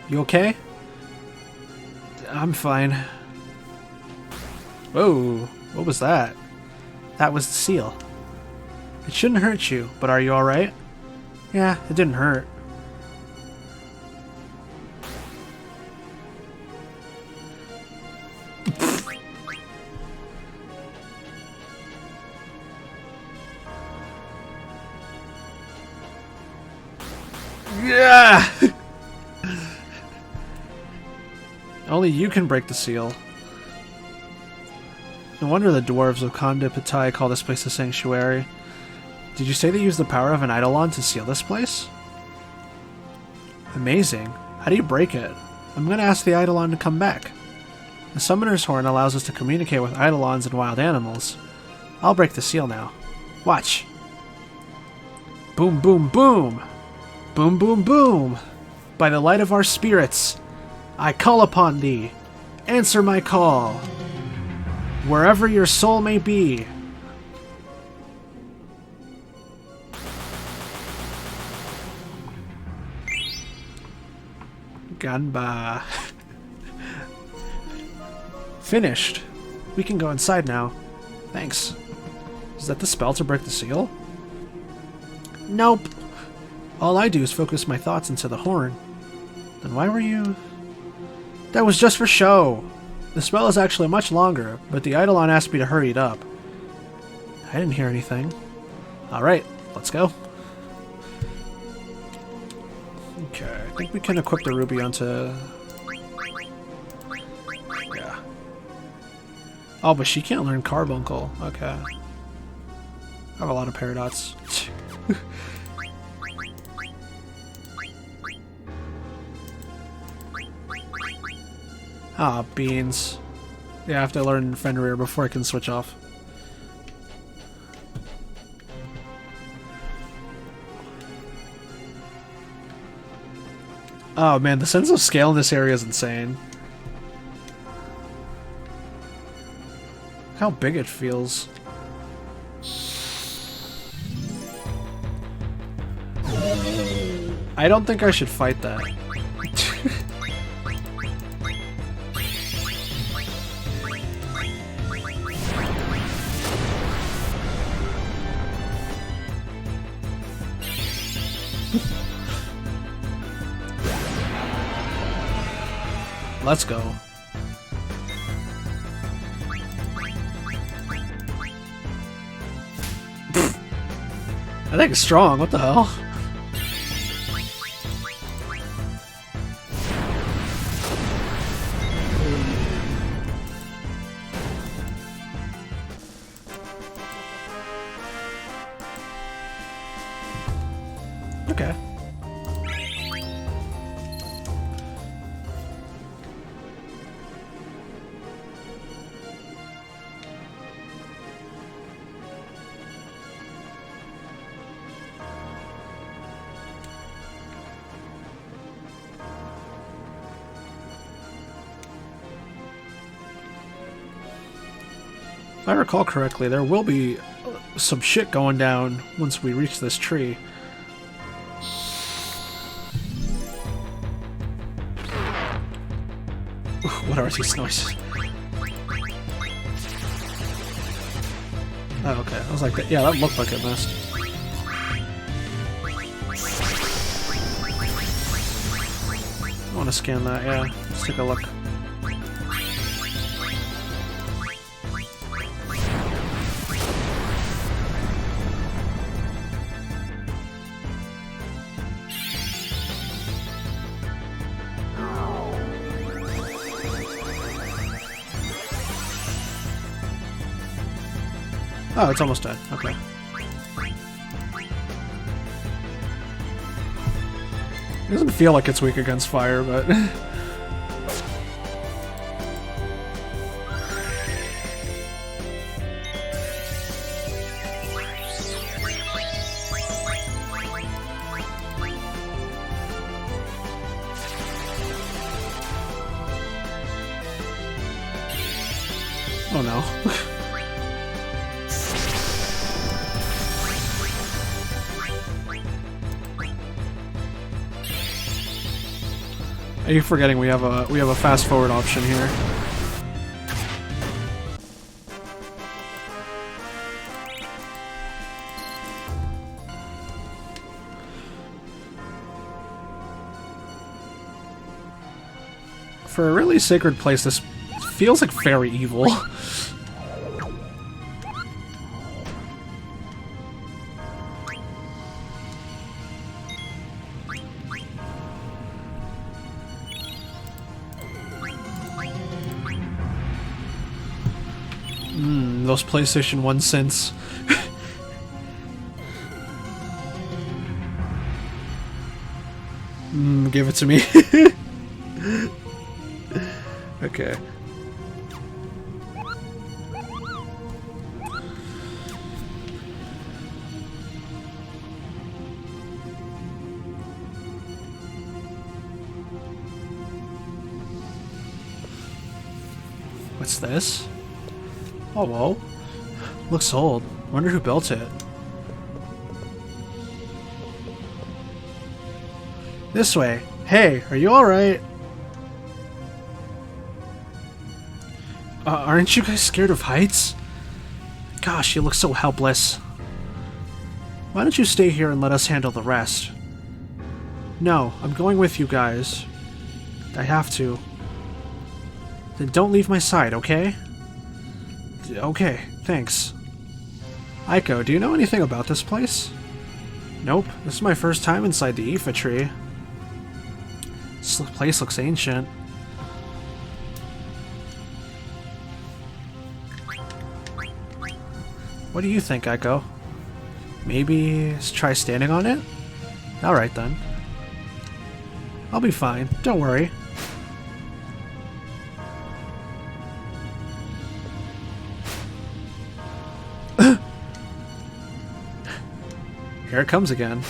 You okay? I'm fine. Whoa, what was that? That was the seal. It shouldn't hurt you, but are you alright? Yeah, it didn't hurt. Yeah! Only you can break the seal. No wonder the dwarves of Conde Pitai call this place a sanctuary. Did you say they use the power of an Eidolon to seal this place? Amazing. How do you break it? I'm gonna ask the Eidolon to come back. The Summoner's Horn allows us to communicate with Eidolons and wild animals. I'll break the seal now. Watch. Boom, boom, boom! Boom, boom, boom! By the light of our spirits, I call upon thee. Answer my call. Wherever your soul may be. Ganba. Finished. We can go inside now. Thanks. Is that the spell to break the seal? Nope. All I do is focus my thoughts into the horn. Then why were you... That was just for show. The spell is actually much longer, but the Eidolon asked me to hurry it up. I didn't hear anything. Alright, let's go. Okay, I think we can equip the ruby onto... Yeah. Oh, but she can't learn Carbuncle. Okay. I have a lot of Paradots. Ah, beans. Yeah, I have to learn Fenrir before I can switch off. Oh man, the sense of scale in this area is insane. How big it feels. I don't think I should fight that. Let's go. I think it's strong. What the hell? Okay. If I recall correctly, there will be some shit going down once we reach this tree. What are these noises? Oh, okay. I was like, yeah, that looked like it missed. I want to scan that, yeah. Let's take a look. Oh, it's almost dead. Okay. It doesn't feel like it's weak against fire, but... Oh no. Are you forgetting we have a fast forward option here? For a really sacred place, this feels like very evil. Those PlayStation 1 cents. Give it to me. Okay. What's this? Oh, whoa. Looks old. Wonder who built it. This way. Hey, are you alright? Aren't you guys scared of heights? Gosh, you look so helpless. Why don't you stay here and let us handle the rest? No, I'm going with you guys. I have to. Then don't leave my side, okay? Okay, thanks. Aiko, do you know anything about this place? Nope, this is my first time inside the Aoife tree. This place looks ancient. What do you think, Aiko? Maybe try standing on it? Alright then. I'll be fine, don't worry. Here it comes again.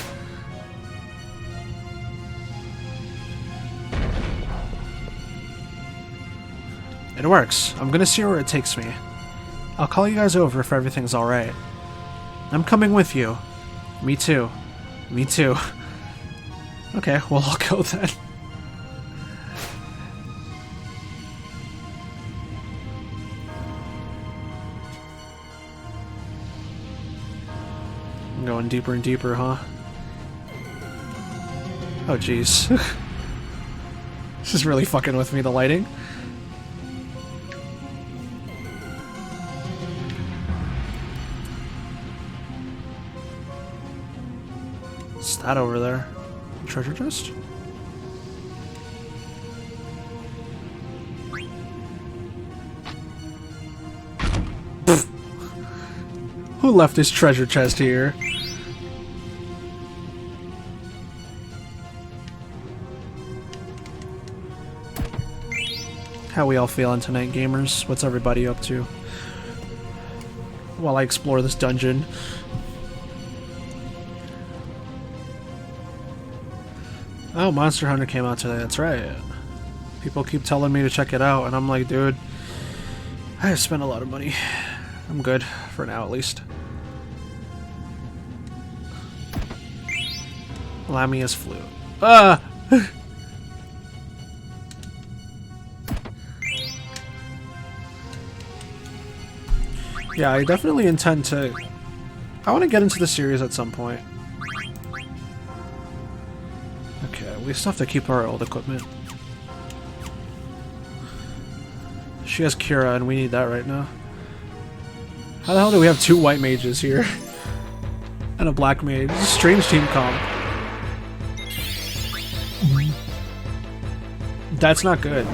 It works. I'm gonna see where it takes me. I'll call you guys over if everything's alright. I'm coming with you. Me too. Me too. Okay, well I'll go then. I'm going deeper and deeper, huh? Oh jeez. This is really fucking with me, the lighting. What's that over there? Treasure chest? Who left his treasure chest here? How we all feeling tonight, gamers? What's everybody up to? While I explore this dungeon. Oh, Monster Hunter came out today, that's right. People keep telling me to check it out, and I'm like, dude, I have spent a lot of money. I'm good, for now at least. Lamia's flute. Ah! Yeah, I definitely intend to... I want to get into the series at some point. Okay, we still have to keep our old equipment. She has Kira, and we need that right now. How the hell do we have two white mages here? And a black mage? Strange team comp. That's not good.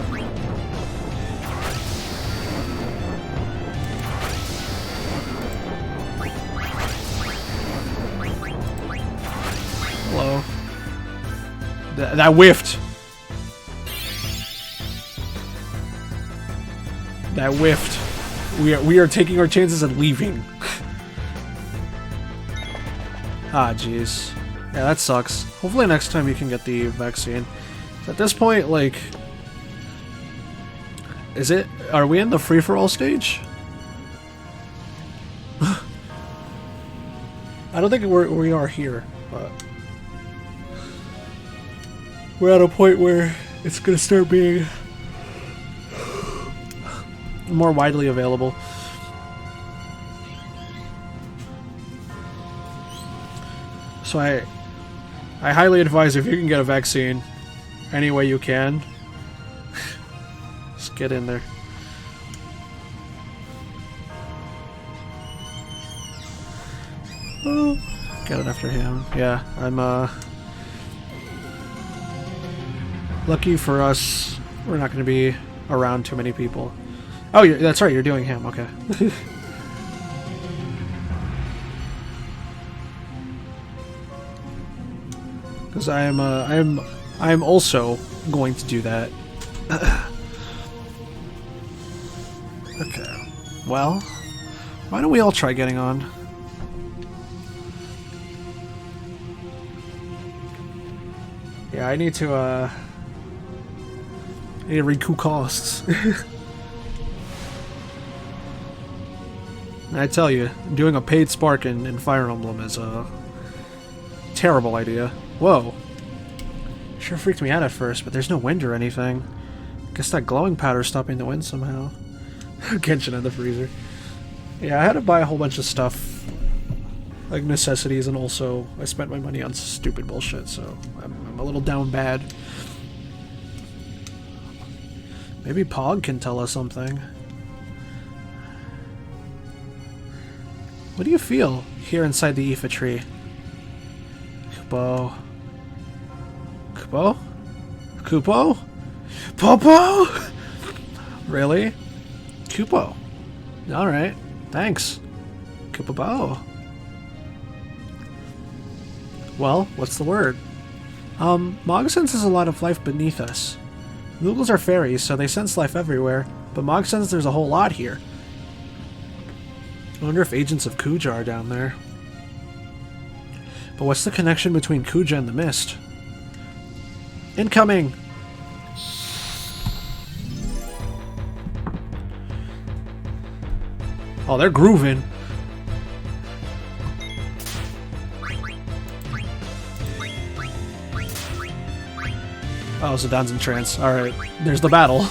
Hello. That whiffed. That whiffed. We are taking our chances and leaving. Ah, jeez. Yeah, that sucks. Hopefully next time you can get the vaccine. At this point, like... Is it... Are we in the free-for-all stage? I don't think we are here, but... We're at a point where it's gonna start being... more widely available. So I highly advise if you can get a vaccine any way you can, Get in there. Oh, get it after him. Yeah, I'm, lucky for us, we're not going to be around too many people. Oh, that's right, you're doing him, okay. Because I'm also going to do that. Okay. Well, why don't we all try getting on? Yeah, I need to recoup costs. And I tell you, doing a paid spark in Fire Emblem is a terrible idea. Whoa. Sure freaked me out at first, but there's no wind or anything. Guess that glowing powder's stopping the wind somehow. Genshin in the freezer. Yeah, I had to buy a whole bunch of stuff, like necessities, and also I spent my money on stupid bullshit, so I'm a little down bad. Maybe Pog can tell us something. What do you feel here inside the Aoife tree? Kupo? Kupo? Kupo? Popo? Really? Kupo. Alright. Thanks. Kupo. Well, what's the word? Mog senses a lot of life beneath us. Moogles are fairies, so they sense life everywhere, but Mog senses there's a whole lot here. I wonder if agents of Kuja are down there. But what's the connection between Kuja and the mist? Incoming! Oh, they're grooving. Oh, Zidana's in trance. Alright, there's the battle.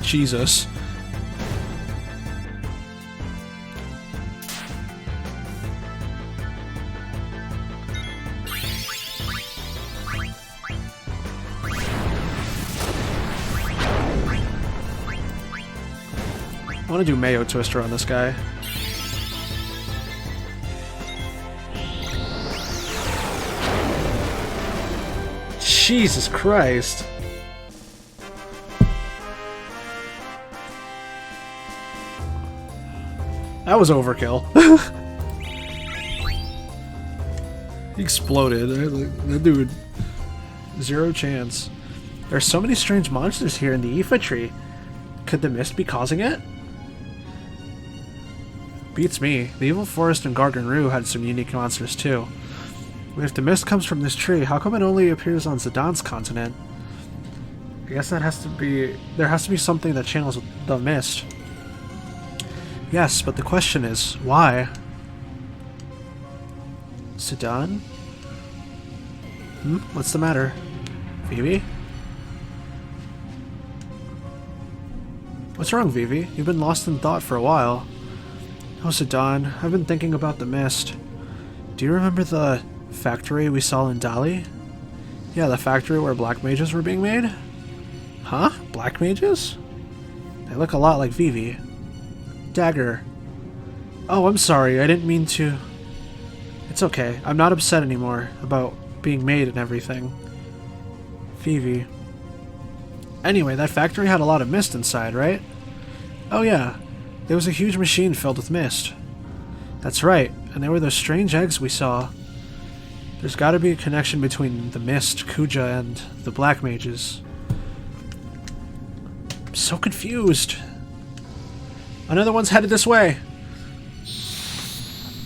Jesus. I want to do Mayo Twister on this guy. Jesus Christ. That was overkill. He exploded. That dude. Zero chance. There are so many strange monsters here in the Aoife tree. Could the mist be causing it? Beats me. The Evil Forest and Garganroo had some unique monsters too. If the mist comes from this tree, how come it only appears on Zidana's continent? I guess that has to be... There has to be something that channels the mist. Yes, but the question is, why? Zidane? What's the matter? Vivi? What's wrong, Vivi? You've been lost in thought for a while. Oh, Zidane, I've been thinking about the mist. Do you remember the factory we saw in Dali? Yeah, the factory where black mages were being made? Huh? Black mages? They look a lot like Vivi. Dagger. Oh, I'm sorry, I didn't mean to... It's okay, I'm not upset anymore about being made and everything. Vivi. Anyway, that factory had a lot of mist inside, right? Oh yeah, there was a huge machine filled with mist. That's right, and there were those strange eggs we saw. There's gotta be a connection between the mist, Kuja, and the black mages. I'm so confused. Another one's headed this way. This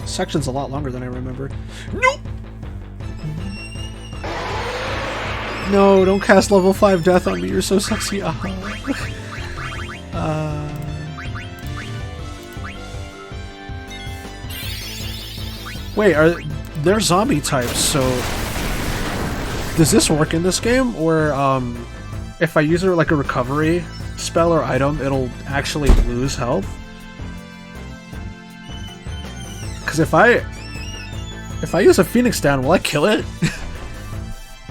section's a lot longer than I remember. Nope! No, don't cast level 5 death on me, you're so sexy. Wait, they're zombie types, so... Does this work in this game? Or, if I use like a recovery spell or item, it'll actually lose health? Because Because if I use a Phoenix down, will I kill it?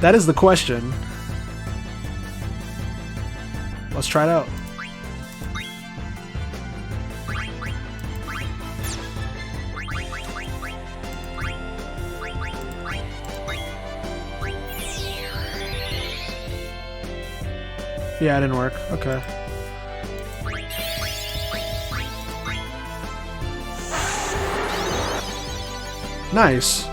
That is the question. Let's try it out. Yeah, it didn't work. Okay. Nice.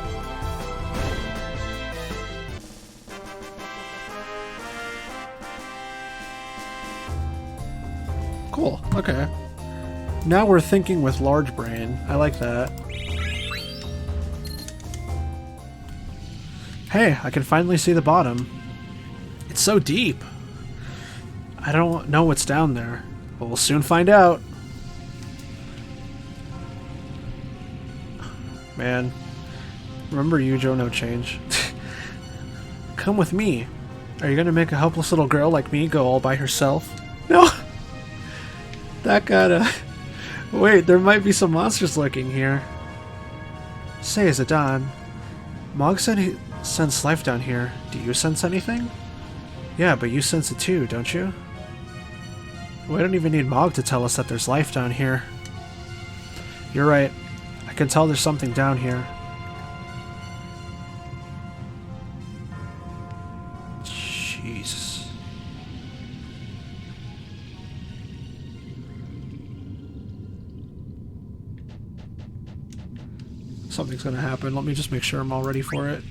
Cool. Okay. Now we're thinking with large brain. I like that. Hey, I can finally see the bottom. It's so deep. I don't know what's down there, but we'll soon find out. Man, remember Yujo, no change. Come with me. Are you gonna make a helpless little girl like me go all by herself? No! That gotta... Wait, there might be some monsters lurking here. Say, Zidane, Mog said he sensed life down here. Do you sense anything? Yeah, but you sense it too, don't you? We don't even need Mog to tell us that there's life down here. You're right. I can tell there's something down here. Jesus. Something's gonna happen. Let me just make sure I'm all ready for it.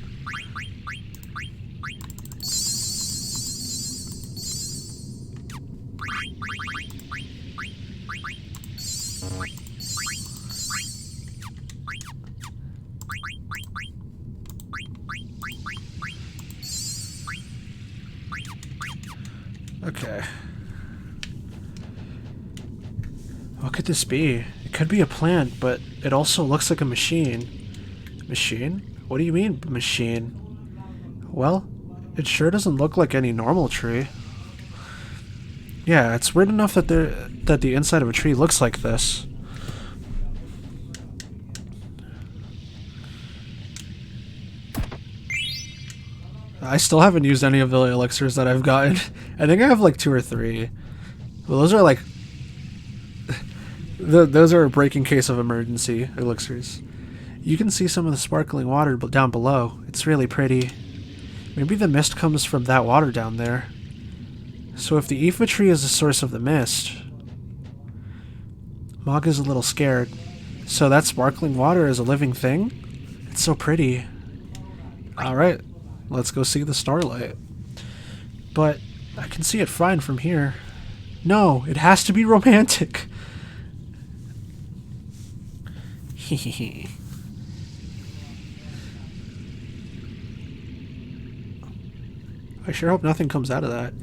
Okay. What could this be? It could be a plant, but it also looks like a machine. Machine? What do you mean, machine? Well, it sure doesn't look like any normal tree. Yeah, it's weird enough that the inside of a tree looks like this. I still haven't used any of the elixirs that I've gotten. I think I have like 2 or 3. Well, those are like... those are a breaking case of emergency elixirs. You can see some of the sparkling water down below. It's really pretty. Maybe the mist comes from that water down there. So if the Aoife tree is the source of the mist... Mog is a little scared. So that sparkling water is a living thing? It's so pretty. Alright. Let's go see the starlight. But I can see it fine from here. No, it has to be romantic. Hehehe. I sure hope nothing comes out of that.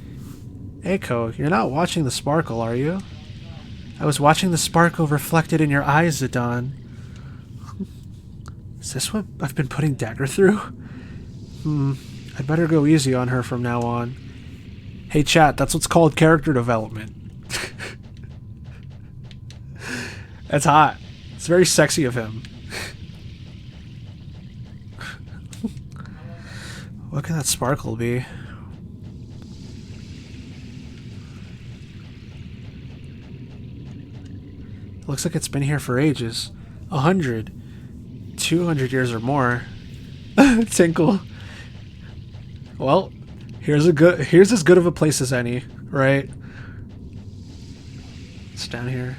Eiko, you're not watching the sparkle, are you? I was watching the sparkle reflected in your eyes, Zidane. Is this what I've been putting Dagger through? I'd better go easy on her from now on. Hey chat, that's what's called character development. That's hot. It's very sexy of him. What can that sparkle be? Looks like it's been here for ages. 100. 200 years or more. Tinkle. Well, here's as good of a place as any, right? It's down here.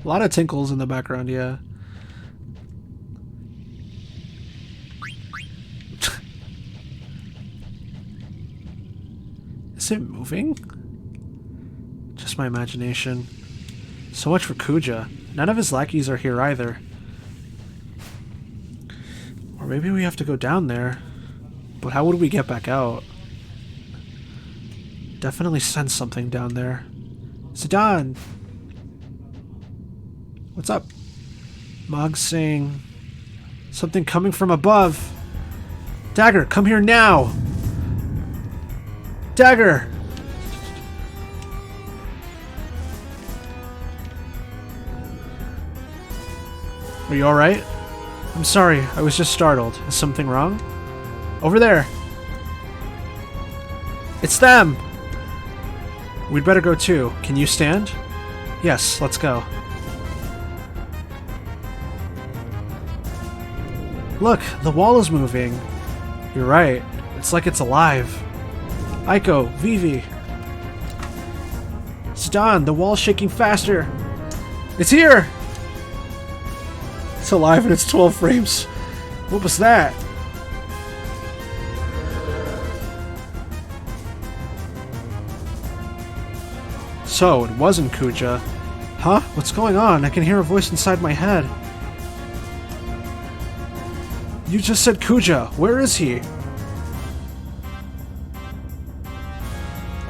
A lot of tinkles in the background, yeah. Is it moving? Just my imagination. So much for Kuja. None of his lackeys are here either. Or maybe we have to go down there. But how would we get back out? Definitely sense something down there. Zidane! What's up? Mog's saying... something coming from above. Dagger, come here now! Dagger! Are you alright? I'm sorry, I was just startled. Is something wrong? Over there! It's them! We'd better go too. Can you stand? Yes, let's go. Look, the wall is moving. You're right. It's like it's alive. Aiko, Vivi. Zidane, the wall's shaking faster. It's here! It's alive and it's 12 frames. What was that? So, it wasn't Kuja. Huh? What's going on? I can hear a voice inside my head. You just said Kuja. Where is he?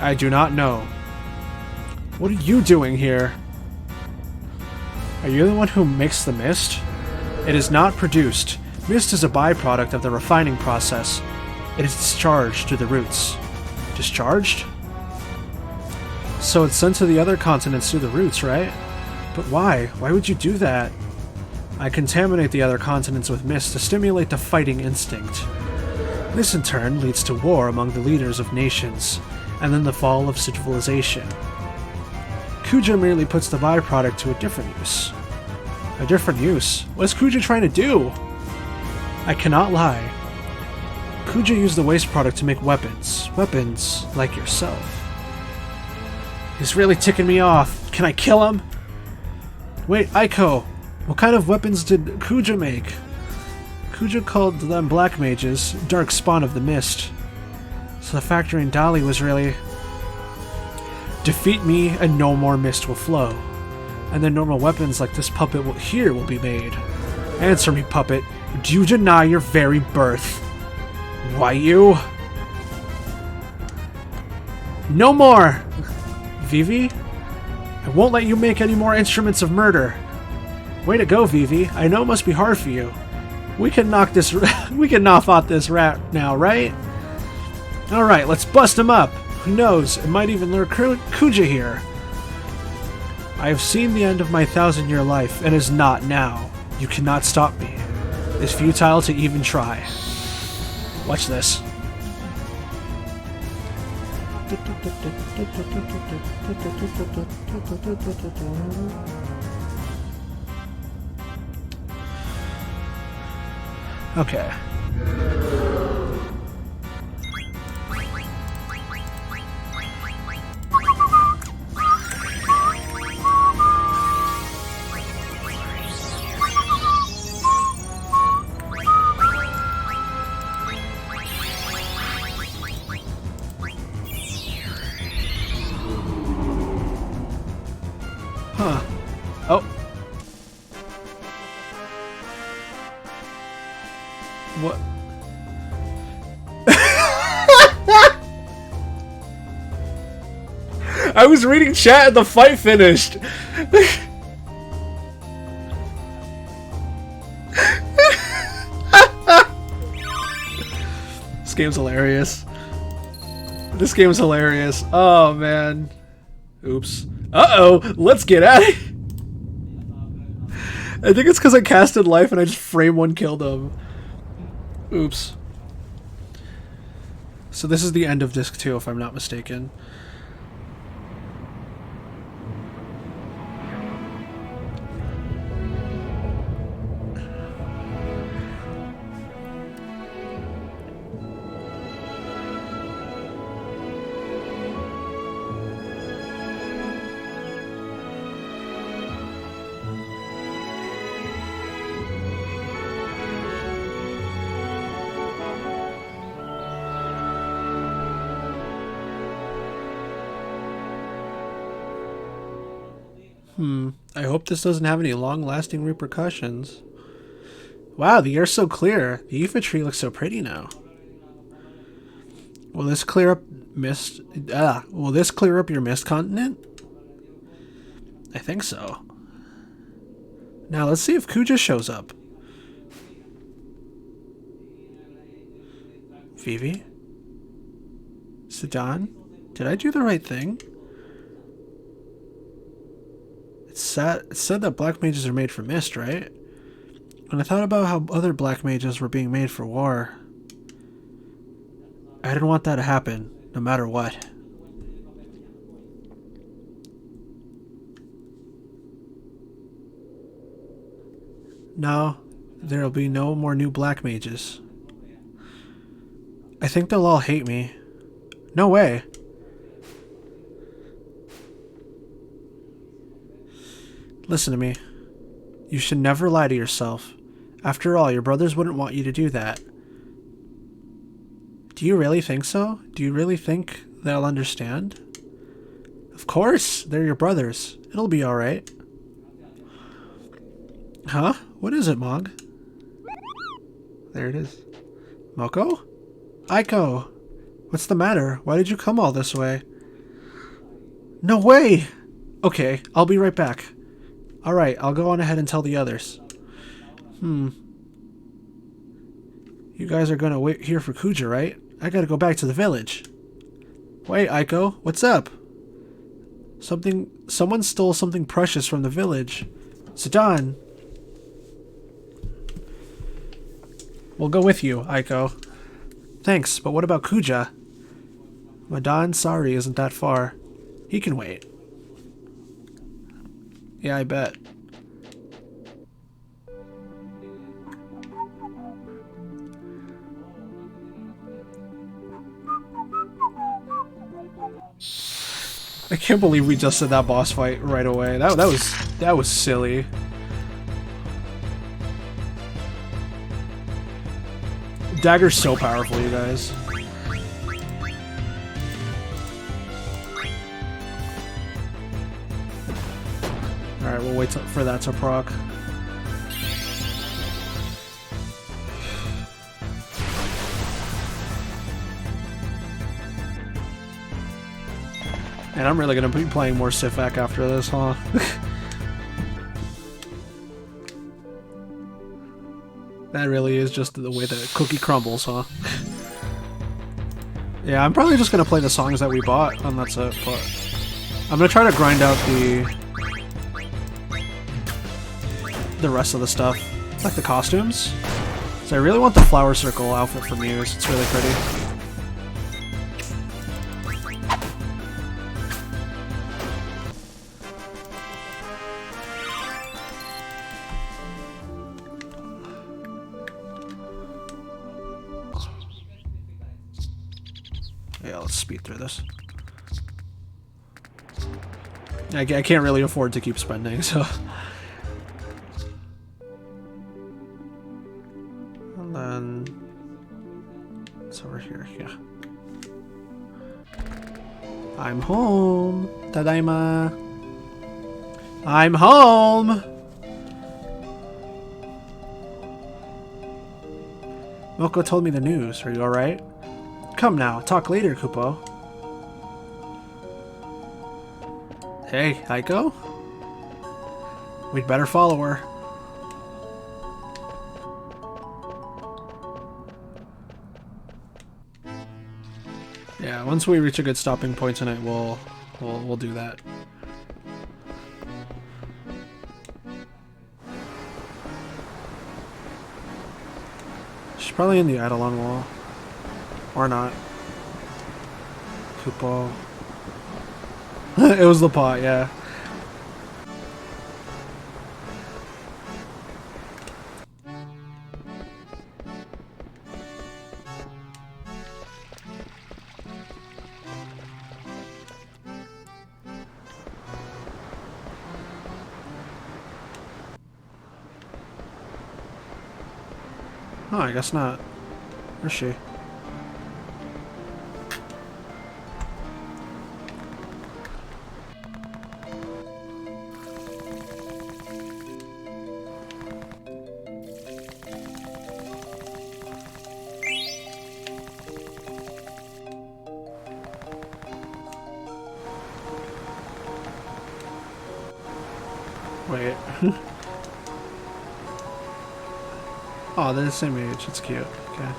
I do not know. What are you doing here? Are you the one who makes the mist? It is not produced. Mist is a byproduct of the refining process. It is discharged to the roots. Discharged? So it's sent to the other continents through the roots, right? But why? Why would you do that? I contaminate the other continents with mist to stimulate the fighting instinct. This in turn leads to war among the leaders of nations, and then the fall of civilization. Kuja merely puts the byproduct to a different use. A different use? What is Kuja trying to do? I cannot lie. Kuja used the waste product to make weapons. Weapons like yourself. He's really ticking me off. Can I kill him? Wait, Aiko. What kind of weapons did Kuja make? Kuja called them black mages, dark spawn of the mist. So the factory in Dali was really... Defeat me and no more mist will flow. And then normal weapons like this puppet here will be made. Answer me, puppet. Do you deny your very birth? Why you? No more! Vivi? I won't let you make any more instruments of murder. Way to go, Vivi. I know it must be hard for you. We can knock out this rat now, right? Alright, let's bust him up. Who knows, it might even lure Kuja here. I have seen the end of my 1,000-year life, and is not now. You cannot stop me. It's futile to even try. Watch this. Okay. Huh. Oh. What? I was reading chat and the fight finished. This game's hilarious. This game's hilarious. Oh man. Oops. Uh-oh, let's get at it. I think it's because I casted life and I just frame one killed him. Oops. So this is the end of disc 2 if I'm not mistaken. I hope this doesn't have any long-lasting repercussions. Wow, the air's so clear. The Aoife tree looks so pretty now. Will this clear up mist? Will this clear up your mist continent? I think so. Now let's see if Kuja shows up. Vivi? Zidane? Did I do the right thing? It said that black mages are made from mist, right? When I thought about how other black mages were being made for war, I didn't want that to happen, no matter what. No, there'll be no more new black mages. I think they'll all hate me. No way. Listen to me. You should never lie to yourself. After all, your brothers wouldn't want you to do that. Do you really think so? Do you really think they'll understand? Of course, they're your brothers. It'll be alright. Huh? What is it, Mog? There it is. Moko? Aiko! What's the matter? Why did you come all this way? No way! Okay, I'll be right back. Alright, I'll go on ahead and tell the others. You guys are gonna wait here for Kuja, right? I gotta go back to the village. Wait, Aiko, what's up? Someone stole something precious from the village. Sudan! We'll go with you, Aiko. Thanks, but what about Kuja? Madan Sari isn't that far. He can wait. Yeah, I bet. I can't believe we just did that boss fight right away. That was silly. Dagger's so powerful, you guys. Alright, we'll wait for that to proc. And I'm really gonna be playing more Sifak after this, huh? That really is just the way the cookie crumbles, huh? Yeah, I'm probably just gonna play the songs that we bought, and that's it, but I'm gonna try to grind out the rest of the stuff, like the costumes. So I really want the Flower Circle outfit from Muse, it's really pretty. Yeah, let's speed through this. I can't really afford to keep spending, so... And then... It's over here, yeah. I'm home! Tadaima! I'm home! Moko told me the news. Are you alright? Come now, talk later, Kupo. Hey, Aiko? We'd better follow her. Yeah, once we reach a good stopping point tonight, we'll do that. She's probably in the Eidolon wall. Or not. Kupo. It was the pot, yeah. Oh, I guess not. Where's she? Wait. Oh, they're the same age. It's cute. Okay.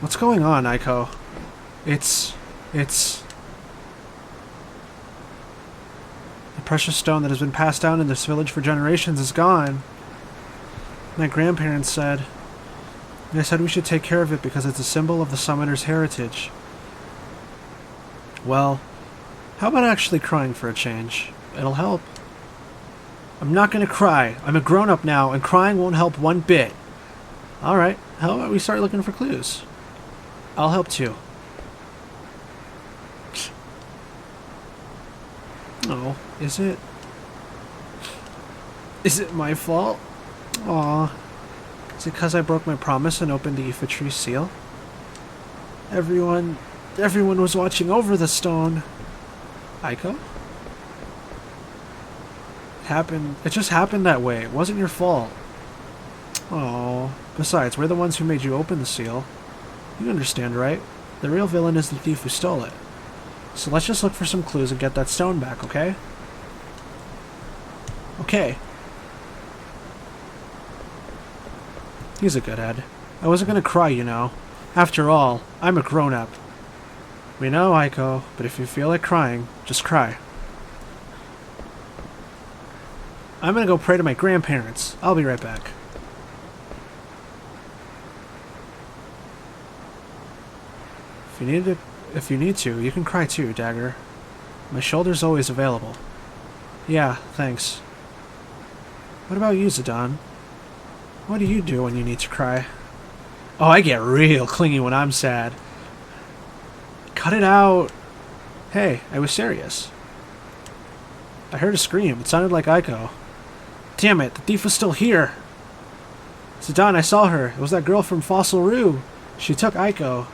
What's going on, Aiko? It precious stone that has been passed down in this village for generations is gone. My grandparents said. They said we should take care of it because it's a symbol of the summoner's heritage. Well, how about actually crying for a change? It'll help. I'm not gonna cry. I'm a grown-up now, and crying won't help one bit. Alright, how about we start looking for clues? I'll help too. Oh, is it? Is it my fault? Aw. Is it because I broke my promise and opened the FFIX seal? Everyone was watching over the stone. Aiko? It just happened that way. It wasn't your fault. Oh. Besides, we're the ones who made you open the seal. You understand, right? The real villain is the thief who stole it. So let's just look for some clues and get that stone back, okay? Okay. He's a good head. I wasn't gonna cry, you know. After all, I'm a grown-up. We know, Aiko, but if you feel like crying, just cry. I'm gonna go pray to my grandparents. I'll be right back. If you need to, you can cry too, Dagger. My shoulder's always available. Yeah, thanks. What about you, Zidane? What do you do when you need to cry? Oh, I get real clingy when I'm sad. Cut it out. Hey, I was serious. I heard a scream. It sounded like Aiko. Damn it, the thief was still here. Zidane, I saw her. It was that girl from Fossil Rue. She took Aiko.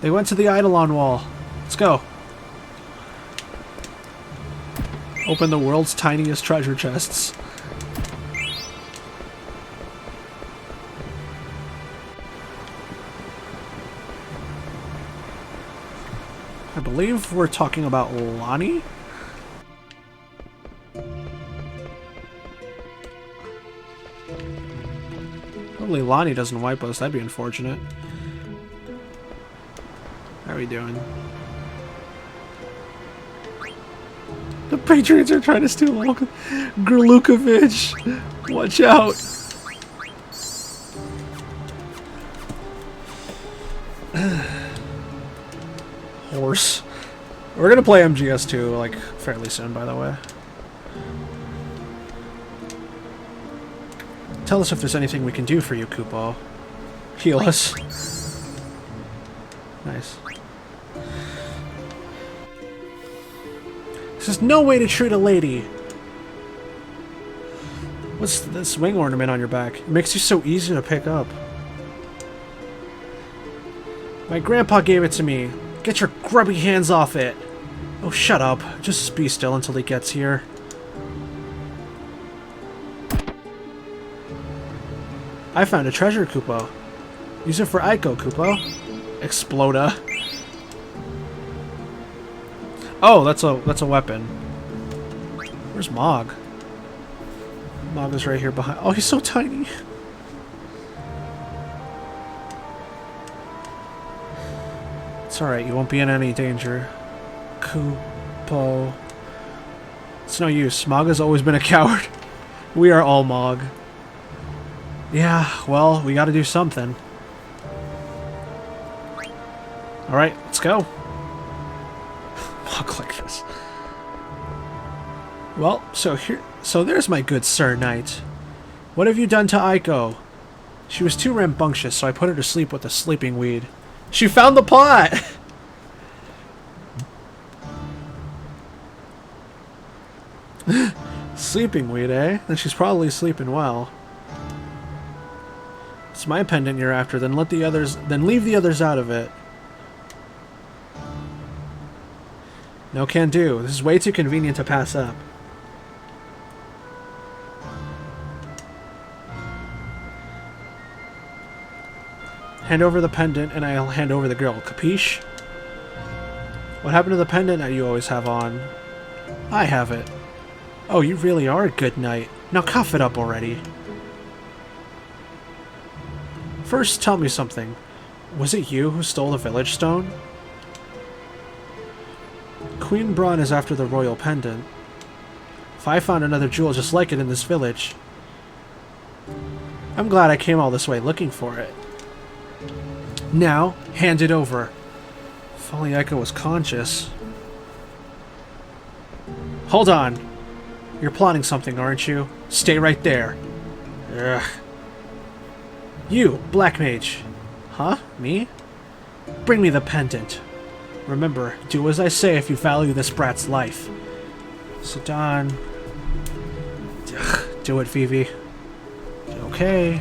They went to the Eidolon wall. Let's go. Open the world's tiniest treasure chests. I believe we're talking about Lonnie? Hopefully Lonnie doesn't wipe us. That'd be unfortunate. How are we doing? The Patriots are trying to steal Grlukovic. Watch out. Horse. We're gonna play MGS2 like fairly soon, by the way. Tell us if there's anything we can do for you, Kupo. Heal us. Nice. This is no way to treat a lady. What's this wing ornament on your back? It makes you so easy to pick up. My grandpa gave it to me. Get your grubby hands off it. Oh, shut up. Just be still until he gets here. I found a treasure, Kupo. Use it for Aiko, Kupo. Exploda. Oh, that's a weapon. Where's Mog? Mog is right here behind. Oh, he's so tiny. It's alright, you won't be in any danger. Kupo. It's no use. Mog has always been a coward. We are all Mog. Yeah, well, we gotta do something. Alright, let's go. Mog like this. Well, so there's my good Sir Knight. What have you done to Aiko? She was too rambunctious, so I put her to sleep with the sleeping weed. She found the pot! Sleeping weed, eh? Then she's probably sleeping well. It's my pendant you're after, then leave the others out of it. No can do. This is way too convenient to pass up. Hand over the pendant and I'll hand over the girl. Capiche? What happened to the pendant that you always have on? I have it. Oh, you really are a good knight. Now cough it up already. First, tell me something. Was it you who stole the village stone? Queen Braun is after the royal pendant. if I found another jewel just like it in this village. I'm glad I came all this way looking for it. Now, hand it over. If only Echo was conscious. Hold on. You're plotting something, aren't you? Stay right there. Ugh. You, Black Mage. Huh? Me? Bring me the pendant. Remember, do as I say if you value this brat's life. Zidane. Do it, Vivi. Okay.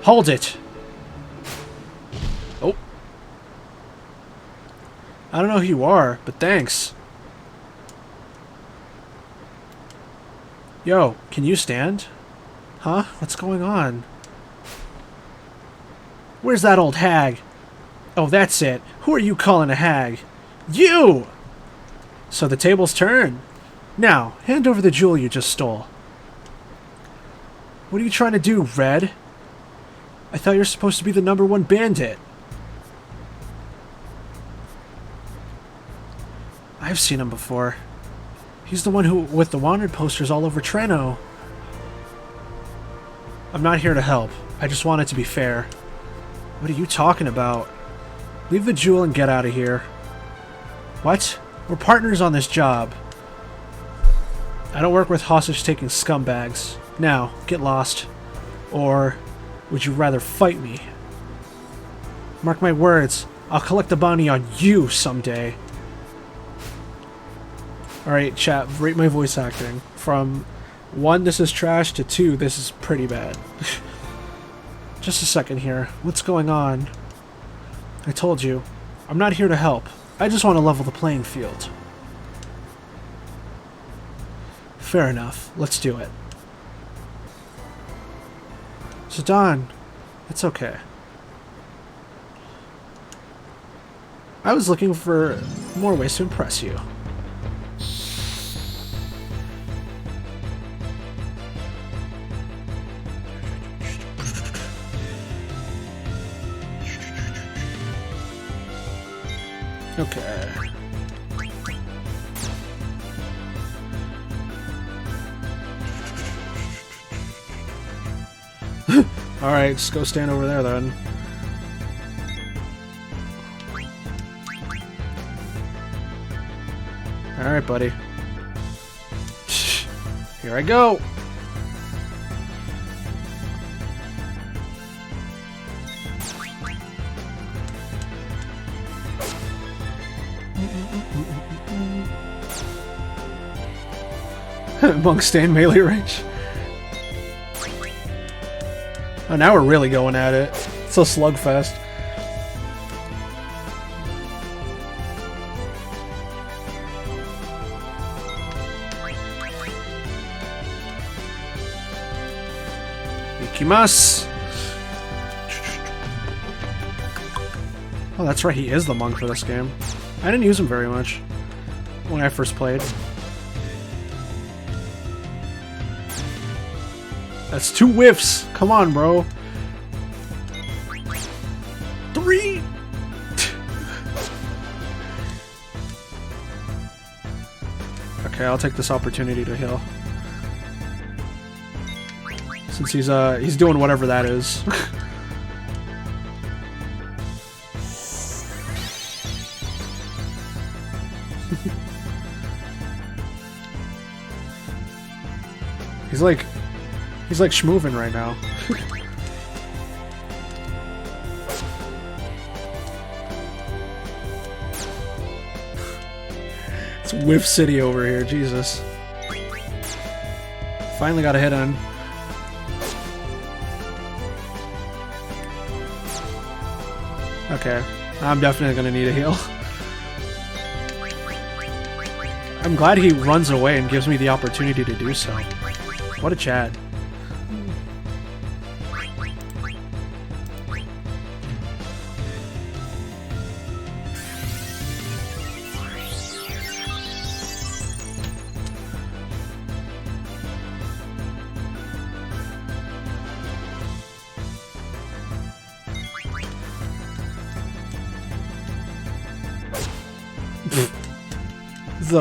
Hold it! Oh. I don't know who you are, but thanks. Yo, can you stand? Huh? What's going on? Where's that old hag? Oh, that's it. Who are you calling a hag? You! So the tables turn. Now, hand over the jewel you just stole. What are you trying to do, Red? I thought you were supposed to be the #1 bandit. I've seen him before. He's the one who with the wanted posters all over Treno. I'm not here to help. I just want it to be fair. What are you talking about? Leave the jewel and get out of here. What? We're partners on this job. I don't work with hostage-taking scumbags. Now, get lost. Or would you rather fight me? Mark my words, I'll collect the bounty on you someday. Alright, chat, rate my voice acting. From 1, this is trash, to 2, this is pretty bad. Just a second here. What's going on? I told you, I'm not here to help. I just want to level the playing field. Fair enough. Let's do it. Zidane, it's okay. I was looking for more ways to impress you. Okay. Alright, just go stand over there then. Alright, buddy. Here I go! Monk stay in melee range. Oh, now we're really going at it. It's a slugfest. Ikimasu! Oh, that's right, he is the monk for this game. I didn't use him very much when I first played. That's 2 whiffs! Come on, bro! 3! Okay, I'll take this opportunity to heal. Since he's doing whatever that is. He's like schmoovin' right now. It's Whiff City over here, Jesus. Finally got a hit on. Okay, I'm definitely gonna need a heal. I'm glad he runs away and gives me the opportunity to do so. What a Chad.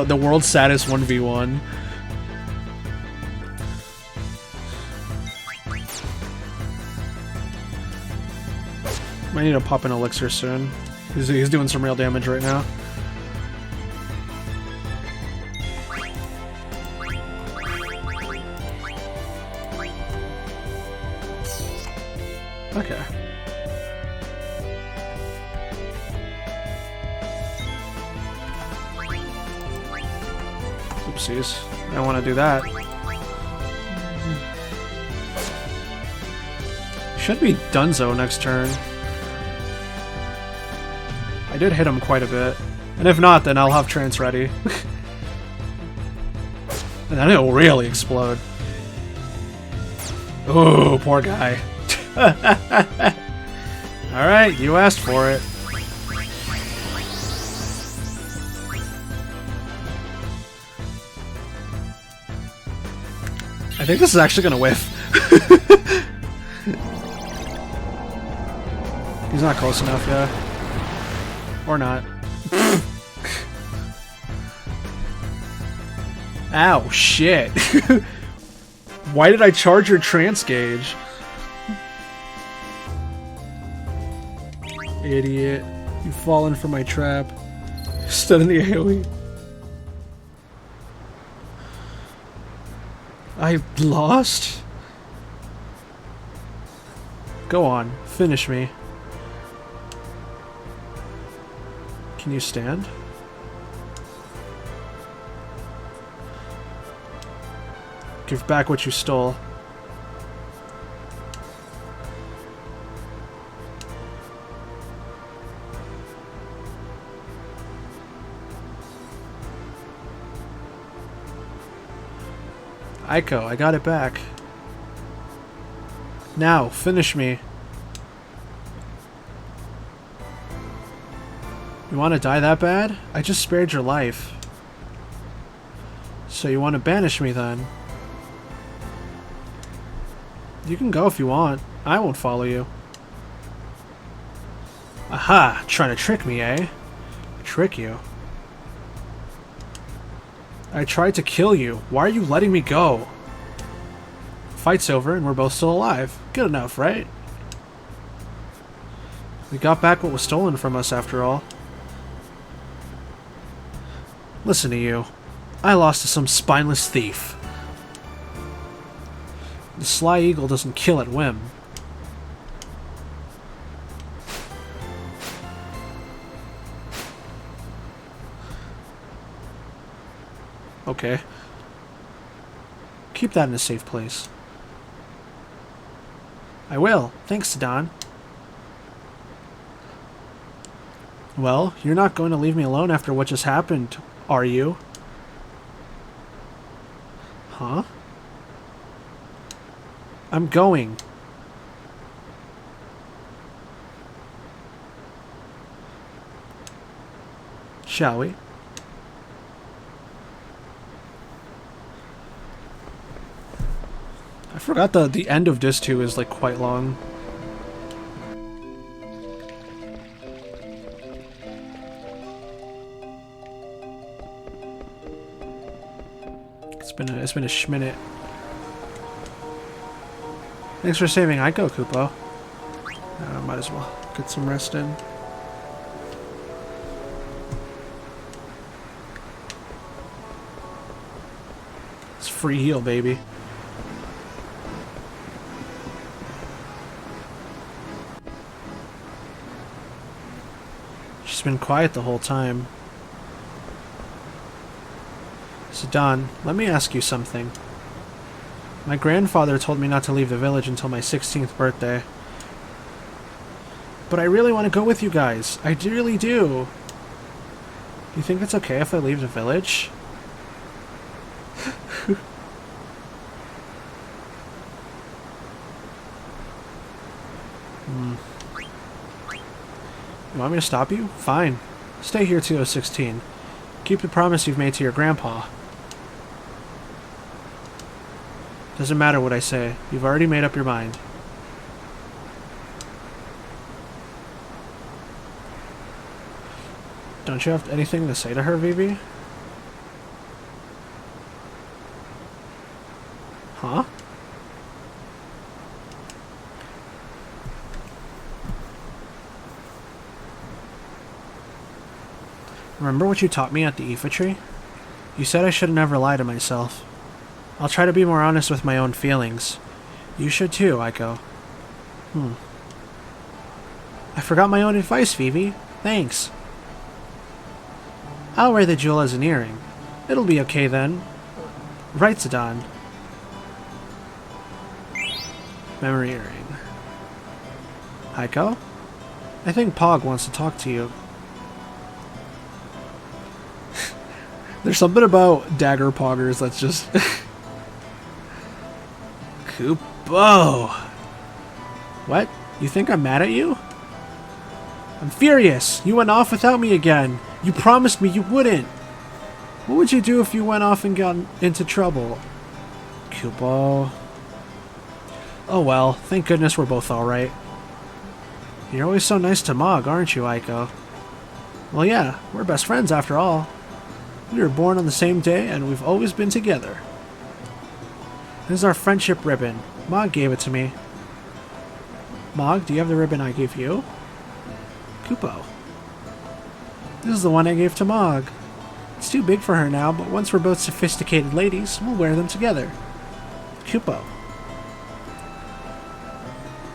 the world's saddest 1v1. I need to pop an elixir soon. He's doing some real damage right now. Okay. Oopsies. I don't want to do that. Should be Dunzo next turn. I did hit him quite a bit. And if not, then I'll have Trance ready. And then it'll really explode. Ooh, poor guy. Alright, you asked for it. I think this is actually gonna whiff. He's not close enough, yeah. Or not. Ow, shit. Why did I charge your trance gauge? Idiot. You've fallen for my trap. Stood in the AoE. I lost? Go on, finish me. Can you stand? Give back what you stole. Aiko, I got it back. Now, finish me. You want to die that bad? I just spared your life. So you want to banish me then? You can go if you want. I won't follow you. Aha! Trying to trick me, eh? Trick you? I tried to kill you. Why are you letting me go? Fight's over and we're both still alive. Good enough, right? We got back what was stolen from us after all. Listen to you. I lost to some spineless thief. The sly eagle doesn't kill at whim. Okay. Keep that in a safe place. I will. Thanks, Don. Well, you're not going to leave me alone after what just happened, are you? Huh? I'm going. Shall we? I forgot the end of Disc 2 is like quite long. It's been a schminute. Thanks for saving Aiko, Kupo. Might as well get some rest in. It's free heal, baby. She's been quiet the whole time. So Don, let me ask you something. My grandfather told me not to leave the village until my 16th birthday. But I really want to go with you guys. I really do. You think it's okay if I leave the village? You want me to stop you? Fine. Stay here till you're 16. Keep the promise you've made to your grandpa. Doesn't matter what I say. You've already made up your mind. Don't you have anything to say to her, Vivi? Remember what you taught me at the FFIX? You said I should never lie to myself. I'll try to be more honest with my own feelings. You should too, Aiko. I forgot my own advice, Vivi. Thanks. I'll wear the jewel as an earring. It'll be okay then. Right, Zidane. Memory earring. Aiko? I think Pog wants to talk to you. There's something about dagger poggers that's just... Kupo! What? You think I'm mad at you? I'm furious! You went off without me again! You promised me you wouldn't! What would you do if you went off and got into trouble? Kupo... Oh well, thank goodness we're both alright. You're always so nice to Mog, aren't you, Aiko? Well yeah, we're best friends after all. We were born on the same day, and we've always been together. This is our friendship ribbon. Mog gave it to me. Mog, do you have the ribbon I gave you? Kupo. This is the one I gave to Mog. It's too big for her now, but once we're both sophisticated ladies, we'll wear them together. Kupo.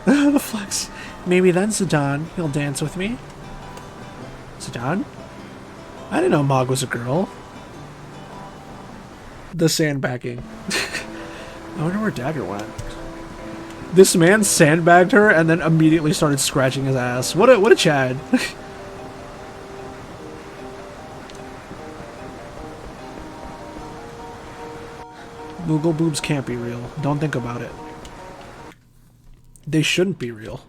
The flex. Maybe then, Zidane, you'll dance with me. Zidane? I didn't know Mog was a girl. The sandbagging. I wonder where Dagger went. This man sandbagged her and then immediately started scratching his ass. What a Chad. Moogle boobs can't be real. Don't think about it. They shouldn't be real.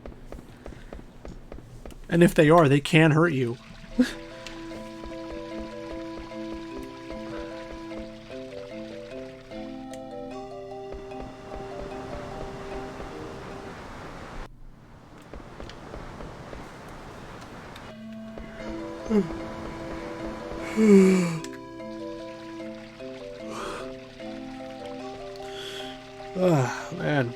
And if they are, they can hurt you. Ah, man.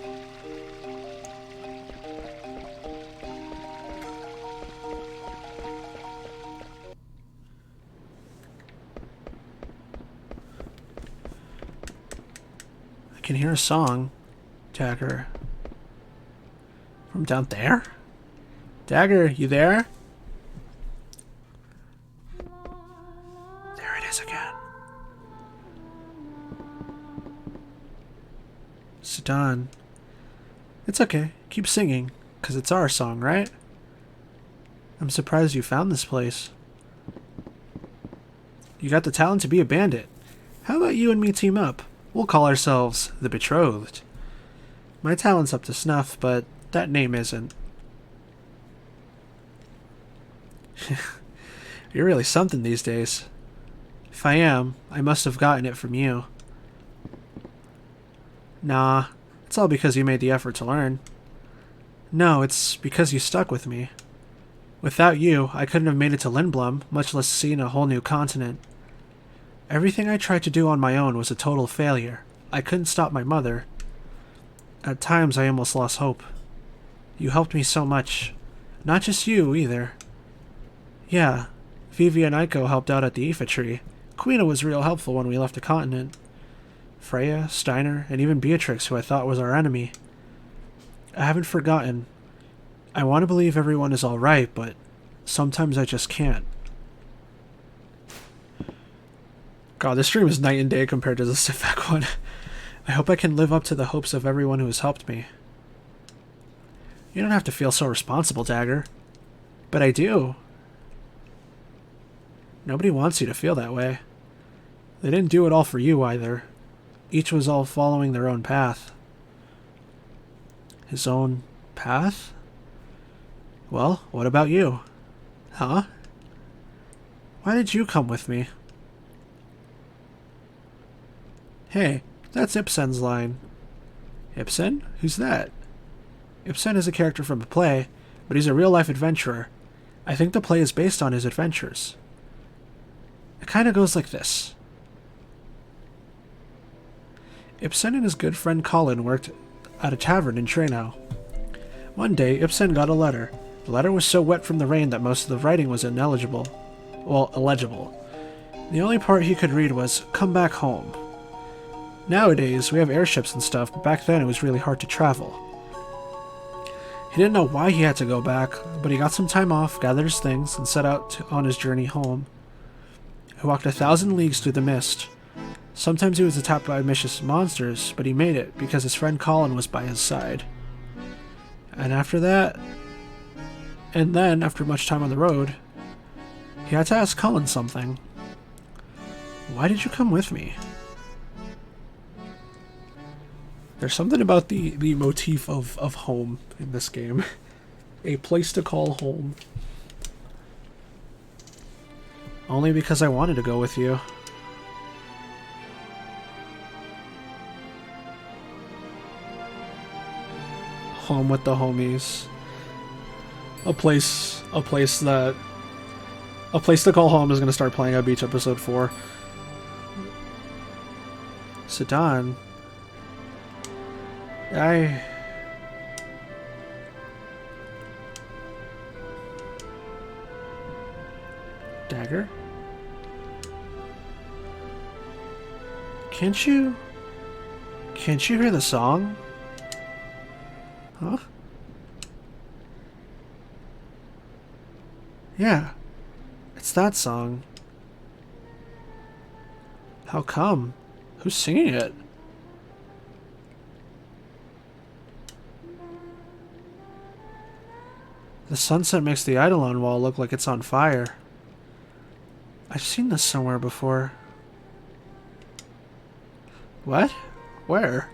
I can hear a song. Dagger. From down there? Dagger, you there? There it is again. Zidane. It's okay. Keep singing, 'cause it's our song, right? I'm surprised you found this place. You got the talent to be a bandit. How about you and me team up? We'll call ourselves the Betrothed. My talent's up to snuff, but that name isn't. You're really something these days. If I am, I must have gotten it from you. Nah, it's all because you made the effort to learn. No, it's because you stuck with me. Without you, I couldn't have made it to Lindblum, much less seen a whole new continent. Everything I tried to do on my own was a total failure. I couldn't stop my mother. At times, I almost lost hope. You helped me so much. Not just you, either. Yeah, Vivi and Aiko helped out at the FFIX. Quina was real helpful when we left the continent. Freya, Steiner, and even Beatrix, who I thought was our enemy. I haven't forgotten. I want to believe everyone is alright, but sometimes I just can't. God, this stream is night and day compared to the FFIX one. I hope I can live up to the hopes of everyone who has helped me. You don't have to feel so responsible, Dagger. But I do. Nobody wants you to feel that way. They didn't do it all for you, either. Each was all following their own path. His own path? Well, what about you? Huh? Why did you come with me? Hey, that's Ibsen's line. Ibsen? Who's that? Ibsen is a character from a play, but he's a real-life adventurer. I think the play is based on his adventures. It kind of goes like this. Ibsen and his good friend Colin worked at a tavern in Treno. One day, Ibsen got a letter. The letter was so wet from the rain that most of the writing was illegible. Well, illegible. The only part he could read was, "Come back home." Nowadays, we have airships and stuff, but back then it was really hard to travel. He didn't know why he had to go back, but he got some time off, gathered his things, and set out on his journey home. He walked 1,000 leagues through the mist. Sometimes he was attacked by vicious monsters, but he made it because his friend Colin was by his side. And then, after much time on the road, he had to ask Colin something. "Why did you come with me?" There's something about the motif of home in this game. A place to call home. "Only because I wanted to go with you." Home with the homies. A place to call home is gonna start playing at Beach Episode 4. Sedan. Dagger? Can't you hear the song? Huh? Yeah. It's that song. How come? Who's singing it? The sunset makes the Eidolon wall look like it's on fire. I've seen this somewhere before. What? Where?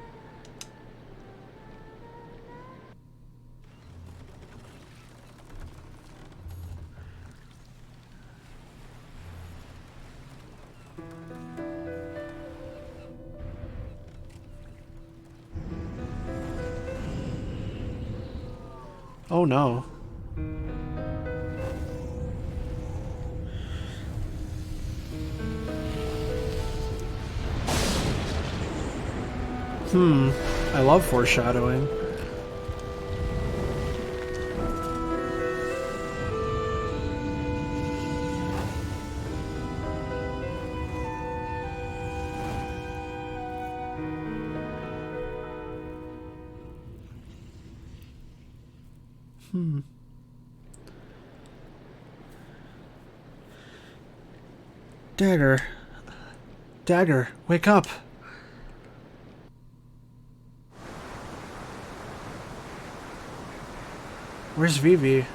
Oh no. I love foreshadowing. Dagger. Dagger, wake up. Where's Vivi?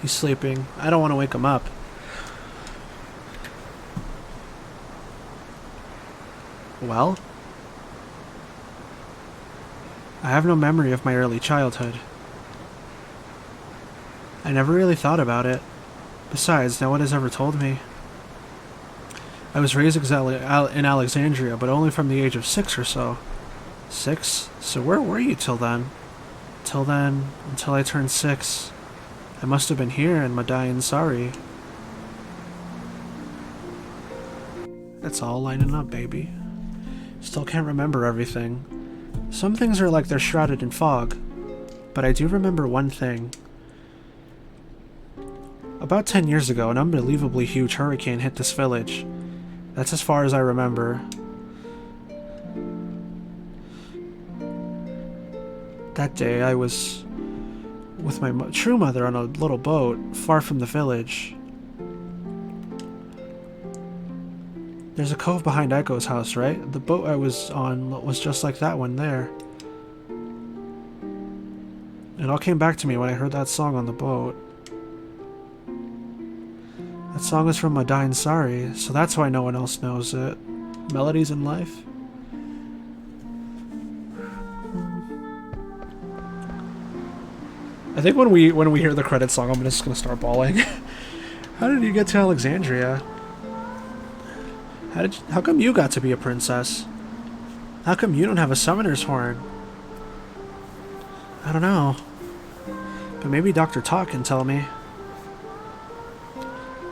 He's sleeping. I don't want to wake him up. Well? I have no memory of my early childhood. I never really thought about it. Besides, no one has ever told me. I was raised in Alexandria, but only from the age of 6 or so. 6? So where were you till then? Until I turned 6. I must have been here in Madain Sari. It's all lining up, baby. Still can't remember everything. Some things are like they're shrouded in fog, but I do remember one thing. About 10 years ago, an unbelievably huge hurricane hit this village. That's as far as I remember. That day, I was with my true mother on a little boat far from the village. There's a cove behind Echo's house, right? The boat I was on was just like that one there. It all came back to me when I heard that song on the boat. That song is from Madain Sari, so that's why no one else knows it. Melodies in life. I think when we hear the credits song, I'm just gonna start bawling. How did you get to Alexandria? How come you got to be a princess? How come you don't have a summoner's horn? I don't know. But maybe Dr. Talk can tell me.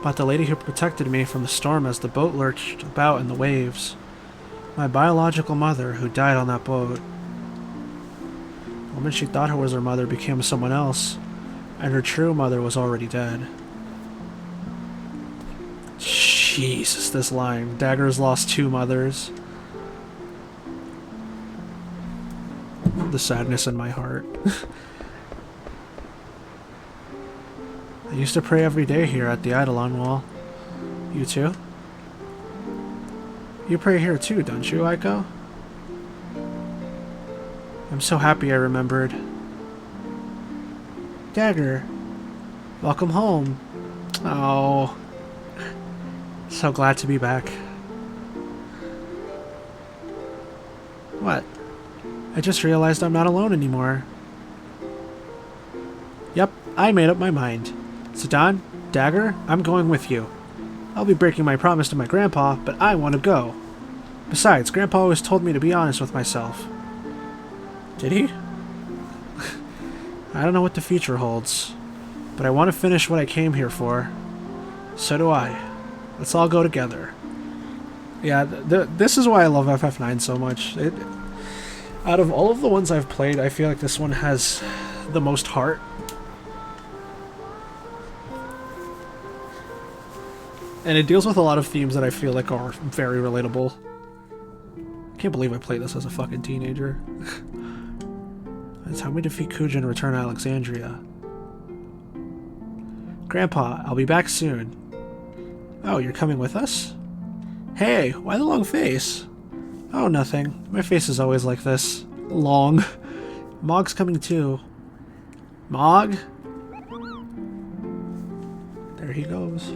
About the lady who protected me from the storm as the boat lurched about in the waves. My biological mother who died on that boat. The woman she thought was her mother became someone else. and her true mother was already dead. Jesus, this line. Dagger's lost 2 mothers. The sadness in my heart. I used to pray every day here at the Eidolon Wall. You too? You pray here too, don't you, Aiko? I'm so happy I remembered. Dagger, welcome home. Oh, so glad to be back. What? I just realized I'm not alone anymore. Yep, I made up my mind. Zidane, Dagger, I'm going with you. I'll be breaking my promise to my grandpa, but I want to go. Besides, Grandpa always told me to be honest with myself. Did he? I don't know what the future holds, but I want to finish what I came here for. So do I. Let's all go together. Yeah, this is why I love FF9 so much. Out of all of the ones I've played, I feel like this one has the most heart. And it deals with a lot of themes that I feel like are very relatable. I can't believe I played this as a fucking teenager. That's how we defeat Kuja and return to Alexandria. Grandpa, I'll be back soon. Oh, you're coming with us? Hey, why the long face? Oh, nothing. My face is always like this. Long. Mog's coming too. Mog? There he goes.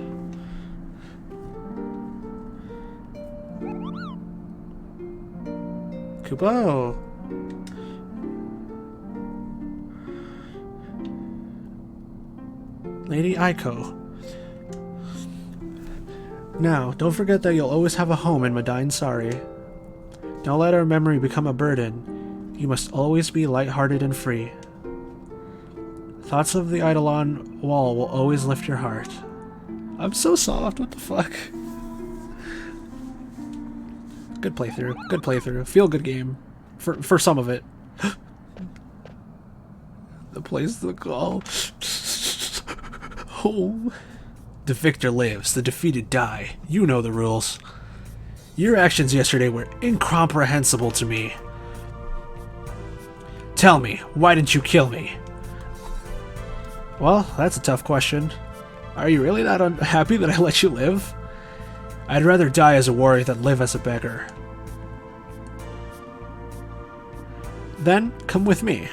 Kubo! Lady Aiko. Now, don't forget that you'll always have a home in Medine Sari. Don't let our memory become a burden. You must always be lighthearted and free. Thoughts of the Eidolon Wall will always lift your heart. I'm so soft, what the fuck? Good playthrough. Good playthrough. Feel good game. For some of it. The place to call home. The victor lives, the defeated die. You know the rules. Your actions yesterday were incomprehensible to me. Tell me, why didn't you kill me? Well, that's a tough question. Are you really that unhappy that I let you live? I'd rather die as a warrior than live as a beggar. Then, come with me.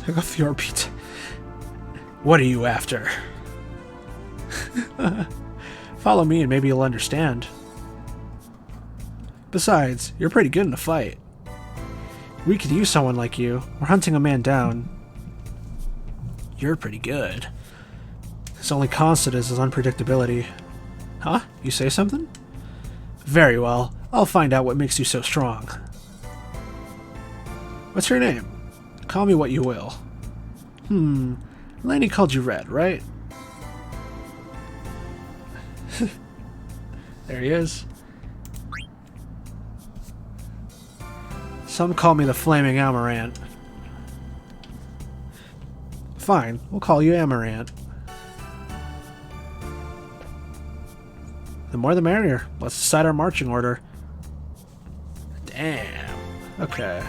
Take off your beat. What are you after? Follow me and maybe you'll understand. Besides, you're pretty good in a fight. We could use someone like you. We're hunting a man down. You're pretty good. His only constant is his unpredictability. Huh? You say something? Very well. I'll find out what makes you so strong. What's your name? Call me what you will. Lanny called you Red, right? There he is. Some call me the Flaming Amaranth. Fine, we'll call you Amaranth. The more the merrier. Let's decide our marching order. Damn. Okay.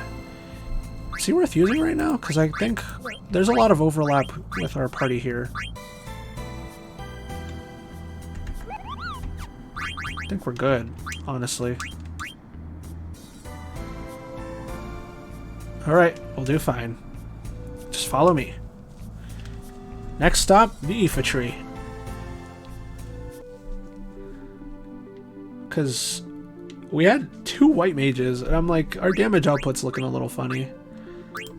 Is he worth using right now? Because I think there's a lot of overlap with our party here. I think we're good, honestly. Alright, we'll do fine. Just follow me. Next stop, the Aoife tree. Because we had 2 white mages, and I'm like, our damage output's looking a little funny.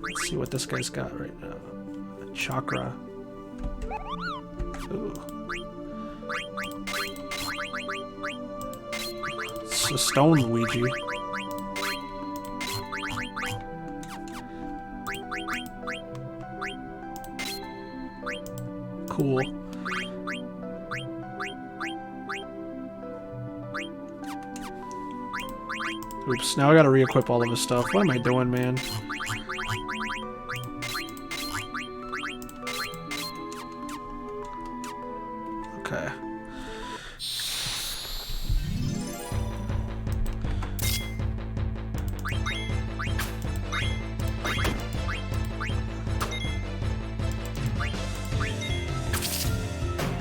Let's see what this guy's got right now. Chakra. Ooh. It's a stone Luigi. Cool. Oops, now I gotta re-equip all of his stuff. What am I doing, man? Okay.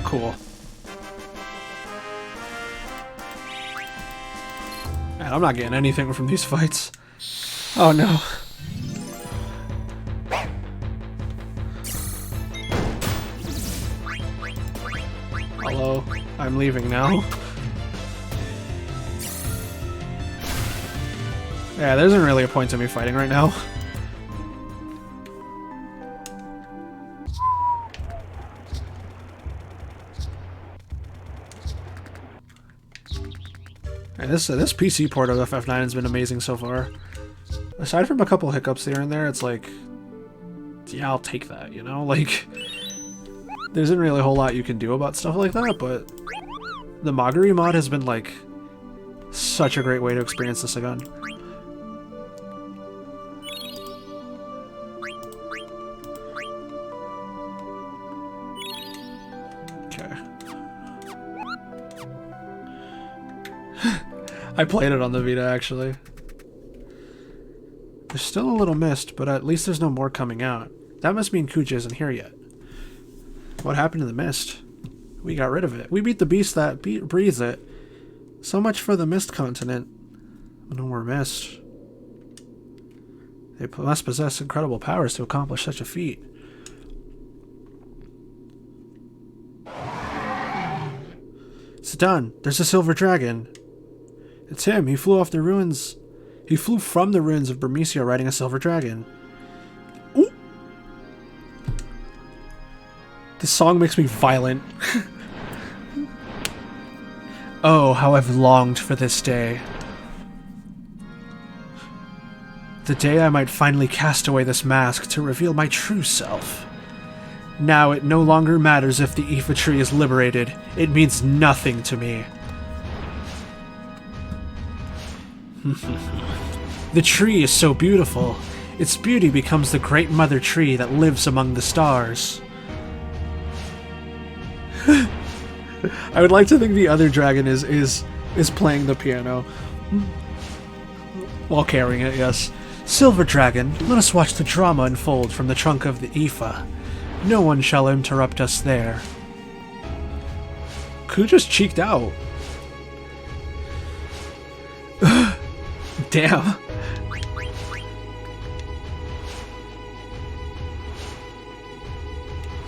Cool. Man, I'm not getting anything from these fights. Oh no. Hello. I'm leaving now. Yeah, there isn't really a point to me fighting right now. And this PC port of FF9 has been amazing so far. Aside from a couple hiccups here and there, it's like, yeah, I'll take that, you know? Like, there isn't really a whole lot you can do about stuff like that, but the Maguri mod has been, like, such a great way to experience this again. Okay. I played it on the Vita, actually. There's still a little mist, but at least there's no more coming out. That must mean Kuja isn't here yet. What happened to the mist? We got rid of it. We beat the beast that breathes it. So much for the mist continent. No more mist. They must possess incredible powers to accomplish such a feat. It's done. There's a silver dragon. It's him. He flew off the ruins. He flew from the ruins of Burmecia riding a silver dragon. Ooh! This song makes me violent. Oh, how I've longed for this day. The day I might finally cast away this mask to reveal my true self. Now it no longer matters if the Aoife tree is liberated. It means nothing to me. The tree is so beautiful. Its beauty becomes the great mother tree that lives among the stars. I would like to think the other dragon is playing the piano. While carrying it, yes. Silver dragon, let us watch the drama unfold from the trunk of the Aoife. No one shall interrupt us there. Kuja's cheeked out. Damn.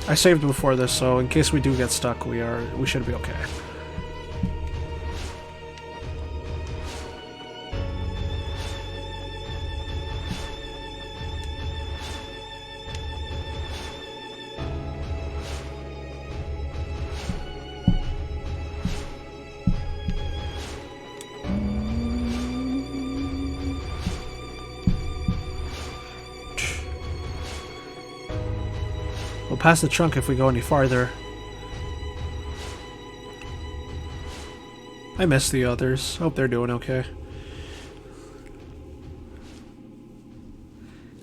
I saved before this, so in case we do get stuck, we should be okay. We'll pass the trunk if we go any farther. I miss the others. Hope they're doing okay.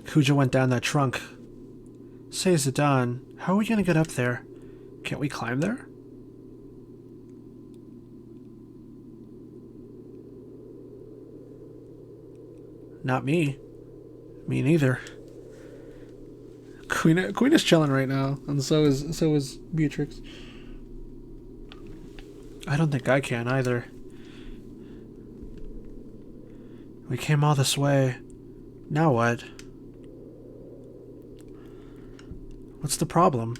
Kuja went down that trunk. Say, Zidane, how are we gonna get up there? Can't we climb there? Not me. Me neither. Queen is chilling right now, and so is Beatrix. I don't think I can either. We came all this way. Now what? What's the problem?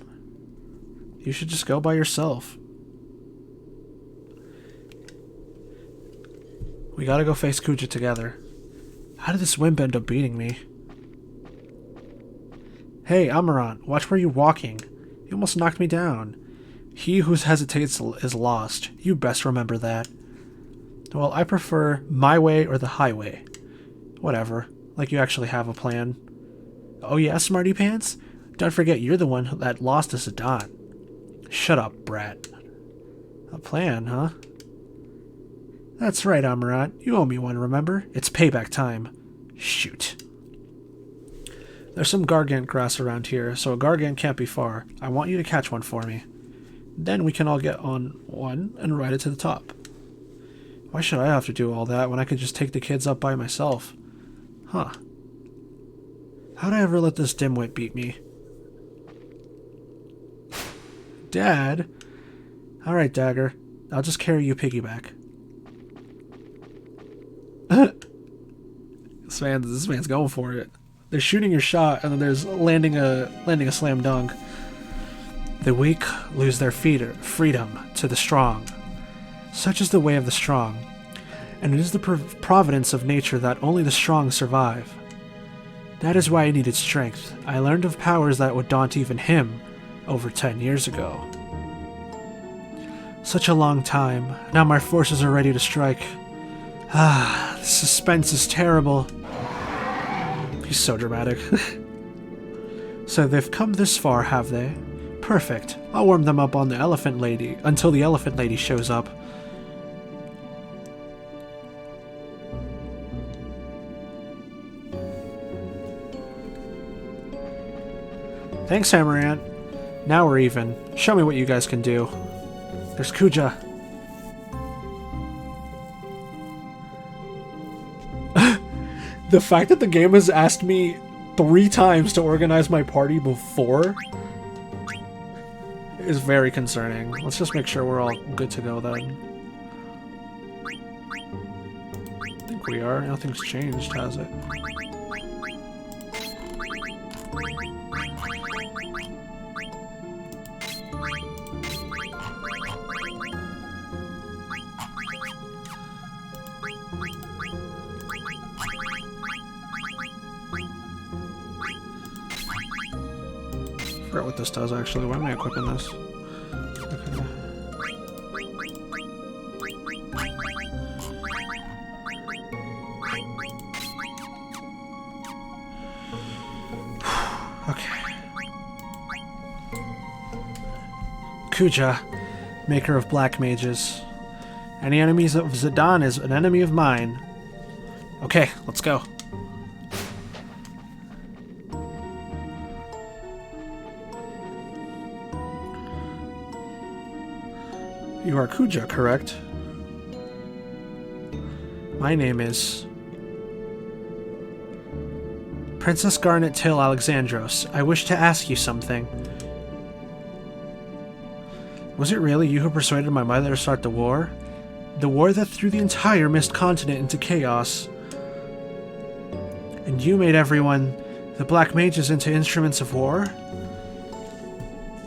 You should just go by yourself. We gotta go face Kuja together. How did this wimp end up beating me? Hey, Amarant, watch where you're walking. You almost knocked me down. He who hesitates is lost. You best remember that. Well, I prefer my way or the highway. Whatever. Like you actually have a plan. Oh yeah, Smarty Pants? Don't forget you're the one that lost to Zidane. Shut up, brat. A plan, huh? That's right, Amarant. You owe me one, remember? It's payback time. Shoot. There's some Gargant grass around here, so a Gargant can't be far. I want you to catch one for me. Then we can all get on one and ride it to the top. Why should I have to do all that when I could just take the kids up by myself? Huh. How'd I ever let this dimwit beat me? Dad? Alright, Dagger. I'll just carry you piggyback. This man's going for it. There's shooting your shot, and then there's landing a slam dunk. The weak lose their freedom to the strong. Such is the way of the strong, and it is the providence of nature that only the strong survive. That is why I needed strength. I learned of powers that would daunt even him over 10 years ago. Such a long time. Now my forces are ready to strike. Ah, the suspense is terrible. He's so dramatic. So they've come this far, have they? Perfect. I'll warm them up on the elephant lady until the elephant lady shows up. Thanks, Hammerant. Now we're even. Show me what you guys can do. There's Kuja. The fact that the game has asked me 3 times to organize my party before is very concerning. Let's just make sure we're all good to go then. I think we are. Nothing's changed, has it? I forgot what this does actually. Why am I equipping this? Okay. Kuja, maker of black mages. Any enemies of Zidane is an enemy of mine. Okay, let's go. You are Kuja, correct? My name is Princess Garnet Till Alexandros. I wish to ask you something. Was it really you who persuaded my mother to start the war? The war that threw the entire Mist Continent into chaos. And you made everyone, the Black Mages, into instruments of war?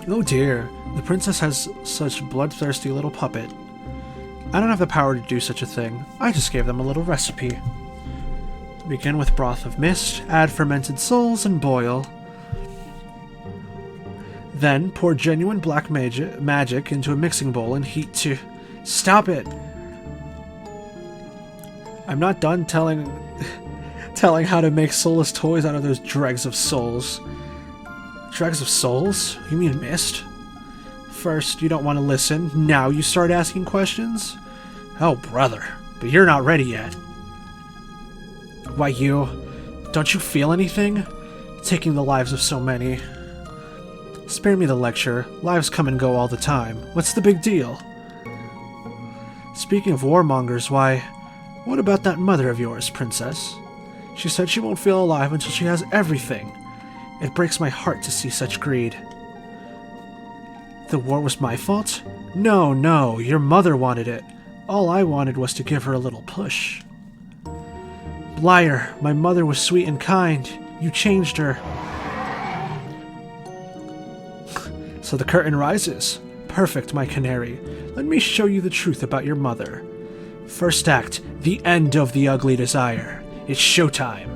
Oh dear, the princess has such bloodthirsty little puppet. I don't have the power to do such a thing. I just gave them a little recipe. Begin with broth of mist, add fermented souls, and boil. Then pour genuine black magic into a mixing bowl and heat to... Stop it! I'm not done telling how to make soulless toys out of those dregs of souls. Dregs of souls? You mean mist? First, you don't want to listen. Now you start asking questions? Oh, brother. But you're not ready yet. Why, you... Don't you feel anything? Taking the lives of so many. Spare me the lecture. Lives come and go all the time. What's the big deal? Speaking of warmongers, why... What about that mother of yours, princess? She said she won't feel alive until she has everything. It breaks my heart to see such greed. The war was my fault? No, no, your mother wanted it. All I wanted was to give her a little push. Liar, my mother was sweet and kind. You changed her. So the curtain rises. Perfect, my canary. Let me show you the truth about your mother. First act, the end of the ugly desire. It's showtime.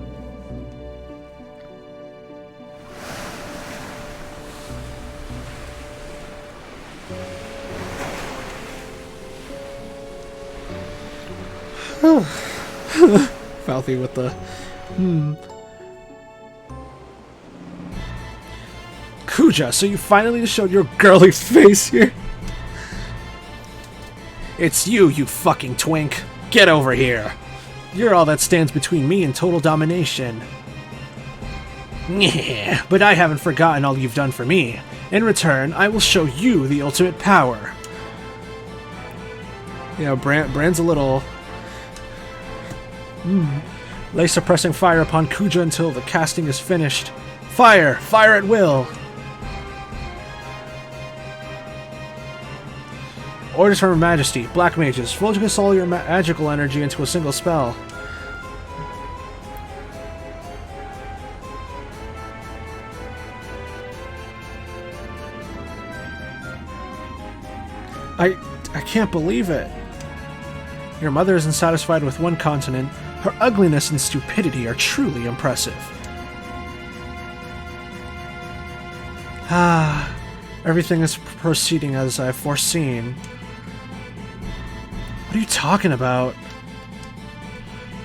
Falthy with the... Kuja, so you finally showed your girly face here? It's you, you fucking twink. Get over here. You're all that stands between me and total domination. Yeah, but I haven't forgotten all you've done for me. In return, I will show you the ultimate power. Yeah, Brand's a little... Lay suppressing fire upon Kuja until the casting is finished. Fire! Fire at will! Orders from Her Majesty. Black mages. Focus all your magical energy into a single spell. I can't believe it. Your mother isn't satisfied with one continent. Her ugliness and stupidity are truly impressive. Everything is proceeding as I've foreseen. What are you talking about?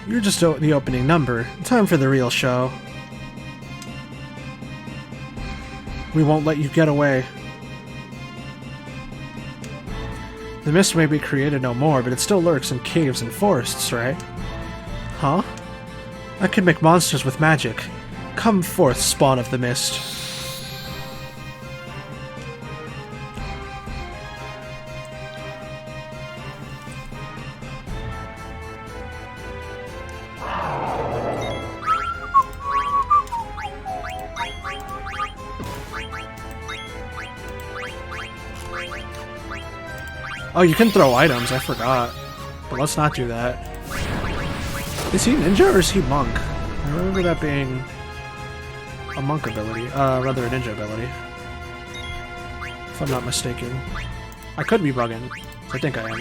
You're just the opening number. Time for the real show. We won't let you get away. The mist may be created no more, but it still lurks in caves and forests, right? Huh? I could make monsters with magic. Come forth, spawn of the mist. Oh, you can throw items, I forgot. But let's not do that. Is he ninja or is he monk? I remember that being a monk ability. Rather a ninja ability. If I'm not mistaken. I could be bugging. I think I am.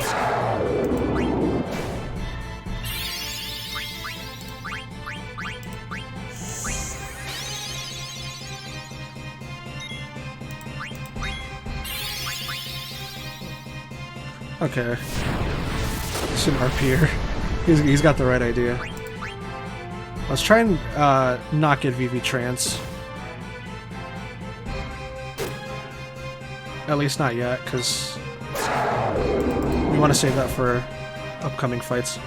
Okay. It's an RPer. He's got the right idea. Let's try and not get VV Trance. At least not yet, because we want to save that for upcoming fights.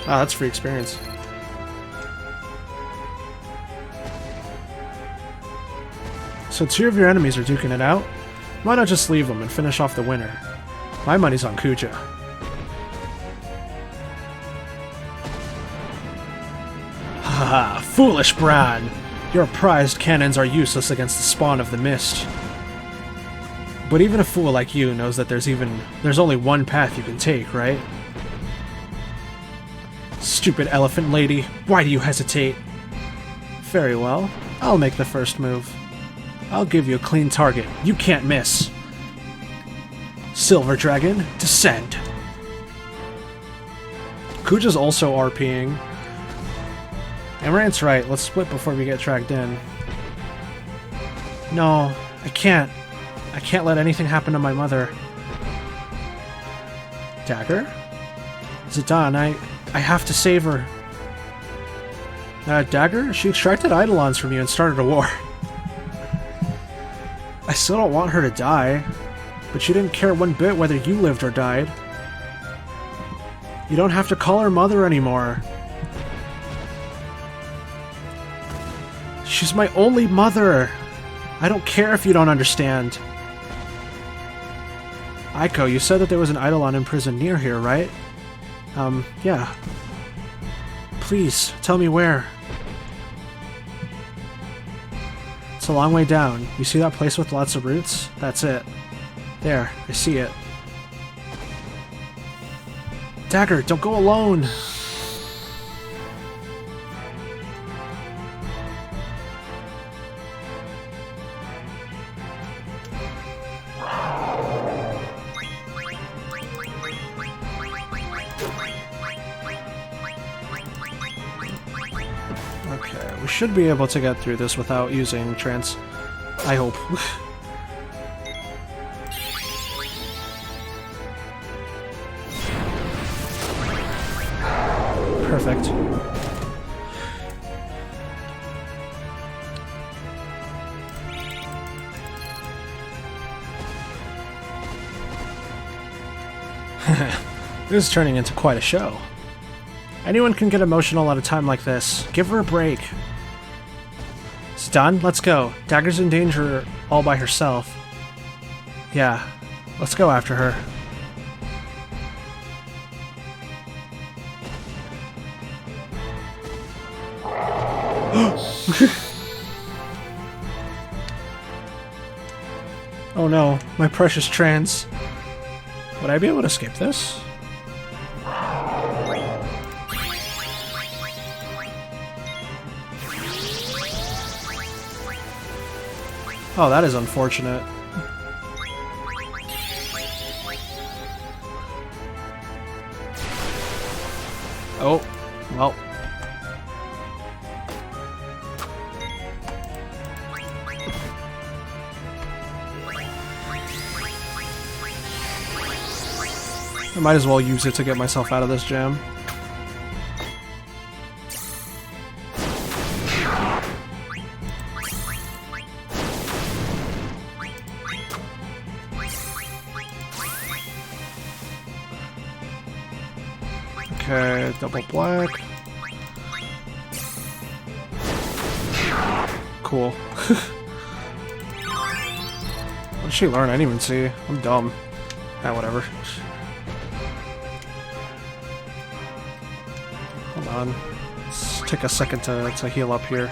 Ah, that's free experience. So 2 of your enemies are duking it out? Why not just leave them and finish off the winner? My money's on Kuja. Haha, foolish Bran! Your prized cannons are useless against the spawn of the mist. But even a fool like you knows that there's only one path you can take, right? Stupid elephant lady, why do you hesitate? Very well, I'll make the first move. I'll give you a clean target. You can't miss. Silver Dragon, descend. Kuja's also RPing. Amaranth's right. Let's split before we get tracked in. No, I can't. I can't let anything happen to my mother. Dagger? Zidane, I have to save her. Dagger? She extracted Eidolons from you and started a war. I still don't want her to die, but she didn't care one bit whether you lived or died. You don't have to call her mother anymore. She's my only mother. I don't care if you don't understand. Aiko, you said that there was an Eidolon in prison near here, right? Yeah. Please, tell me where. It's a long way down. You see that place with lots of roots? That's it. There, I see it. Dagger, don't go alone! Okay, we should be able to get through this without using trance. I hope. Perfect. This is turning into quite a show. Anyone can get emotional at a time like this. Give her a break. It's done? Let's go. Dagger's in danger all by herself. Yeah, let's go after her. Oh no, my precious trans. Would I be able to escape this? Oh, that is unfortunate. Oh, well. I might as well use it to get myself out of this jam. Okay, double black. Cool. What did she learn? I didn't even see. I'm dumb. Ah, whatever. Hold on. Let's take a second to heal up here.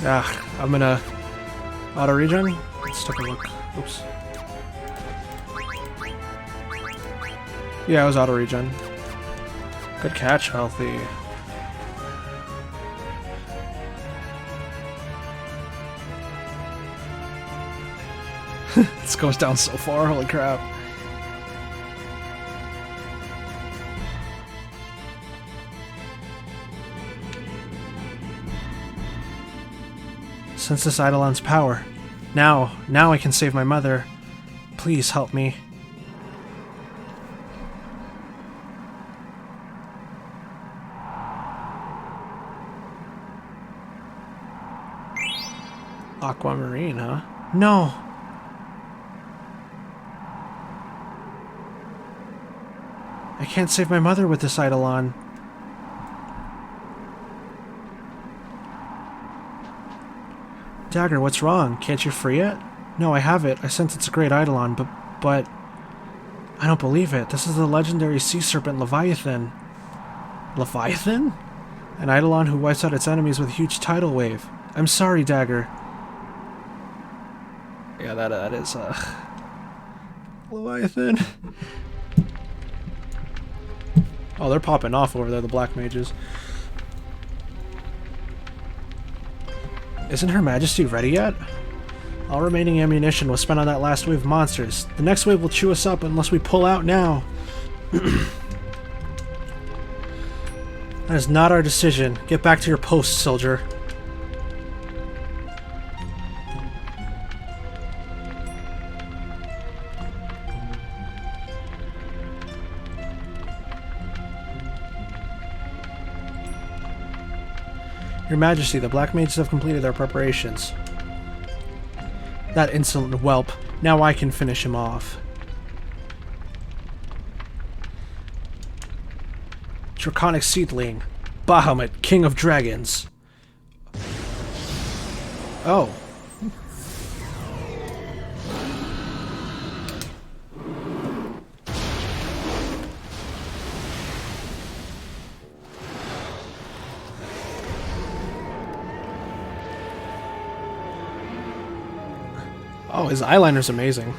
Ah, I'm gonna auto regen. Let's take a look. Oops. Yeah, it was auto regen. Good catch, Healthy. This goes down so far, holy crap. Sense this Eidolon's power. Now I can save my mother. Please help me. Aquamarine, huh? No! I can't save my mother with this Eidolon. Dagger, what's wrong? Can't you free it? No, I have it. I sense it's a great Eidolon, but... I don't believe it. This is the legendary sea serpent Leviathan. Leviathan? An Eidolon who wipes out its enemies with a huge tidal wave. I'm sorry, Dagger. Yeah, that is, Leviathan. Oh, they're popping off over there, the black mages. Isn't Her Majesty ready yet? All remaining ammunition was spent on that last wave of monsters. The next wave will chew us up unless we pull out now. That is not our decision. Get back to your post, soldier. Your Majesty, the Black Mages have completed their preparations. That insolent whelp. Now I can finish him off. Draconic Seedling. Bahamut, King of Dragons. Oh. Oh, his eyeliner's amazing.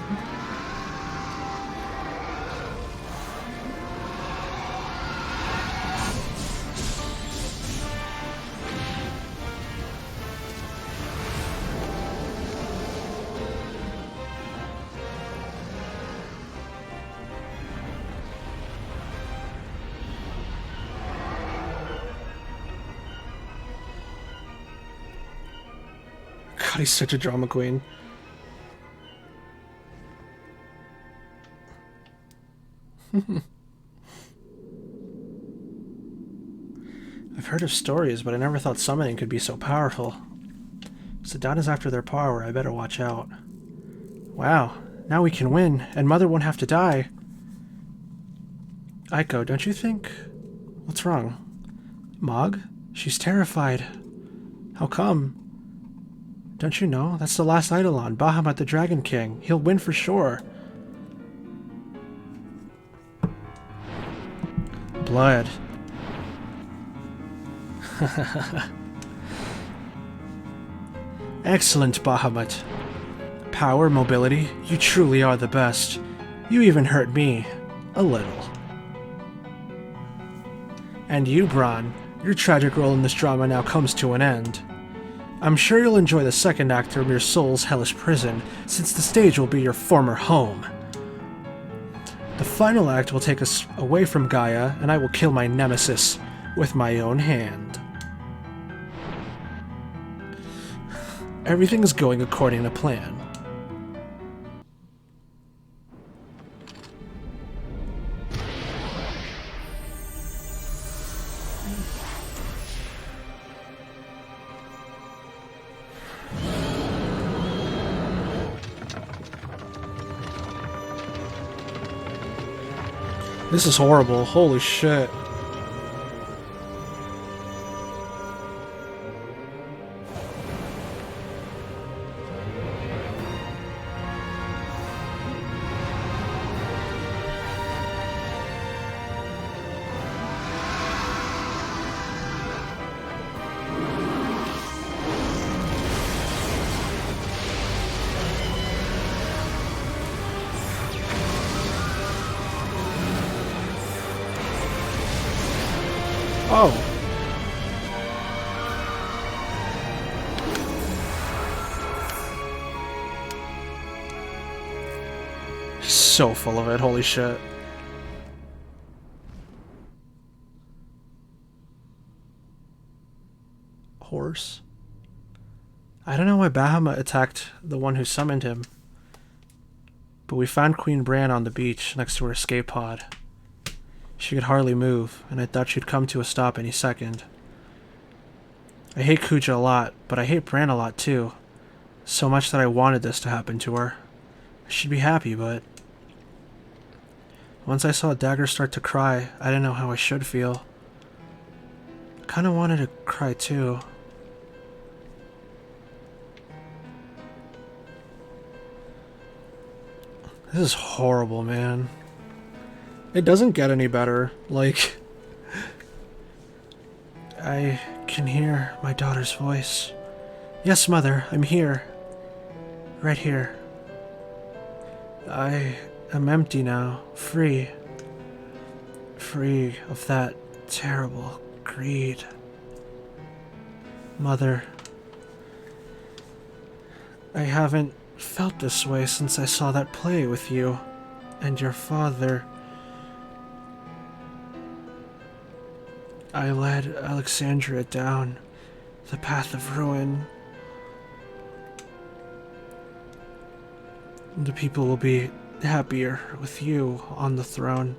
God, he's such a drama queen. I've heard of stories, but I never thought summoning could be so powerful. Zidane is after their power, I better watch out. Wow, now we can win, and Mother won't have to die. Aiko, don't you think... What's wrong? Mog? She's terrified. How come? Don't you know? That's the last Eidolon, Bahamut the Dragon King. He'll win for sure. Blood. Excellent, Bahamut. Power, mobility, you truly are the best. You even hurt me. A little. And you, Bron, your tragic role in this drama now comes to an end. I'm sure you'll enjoy the second act from your soul's hellish prison, since the stage will be your former home. The final act will take us away from Gaia, and I will kill my nemesis with my own hand. Everything is going according to plan. This is horrible. Holy shit. Oh. So full of it, holy shit. Horse? I don't know why Bahamut attacked the one who summoned him. But we found Queen Bran on the beach next to her escape pod. She could hardly move, and I thought she'd come to a stop any second. I hate Kuja a lot, but I hate Bran a lot too. So much that I wanted this to happen to her. She'd be happy, but... Once I saw Dagger start to cry, I didn't know how I should feel. I kinda wanted to cry too. This is horrible, man. It doesn't get any better. Like, I can hear my daughter's voice. Yes, Mother, I'm here. Right here. I am empty now, free. Free of that terrible greed. Mother, I haven't felt this way since I saw that play with you and your father. I led Alexandria down the path of ruin. The people will be happier with you on the throne.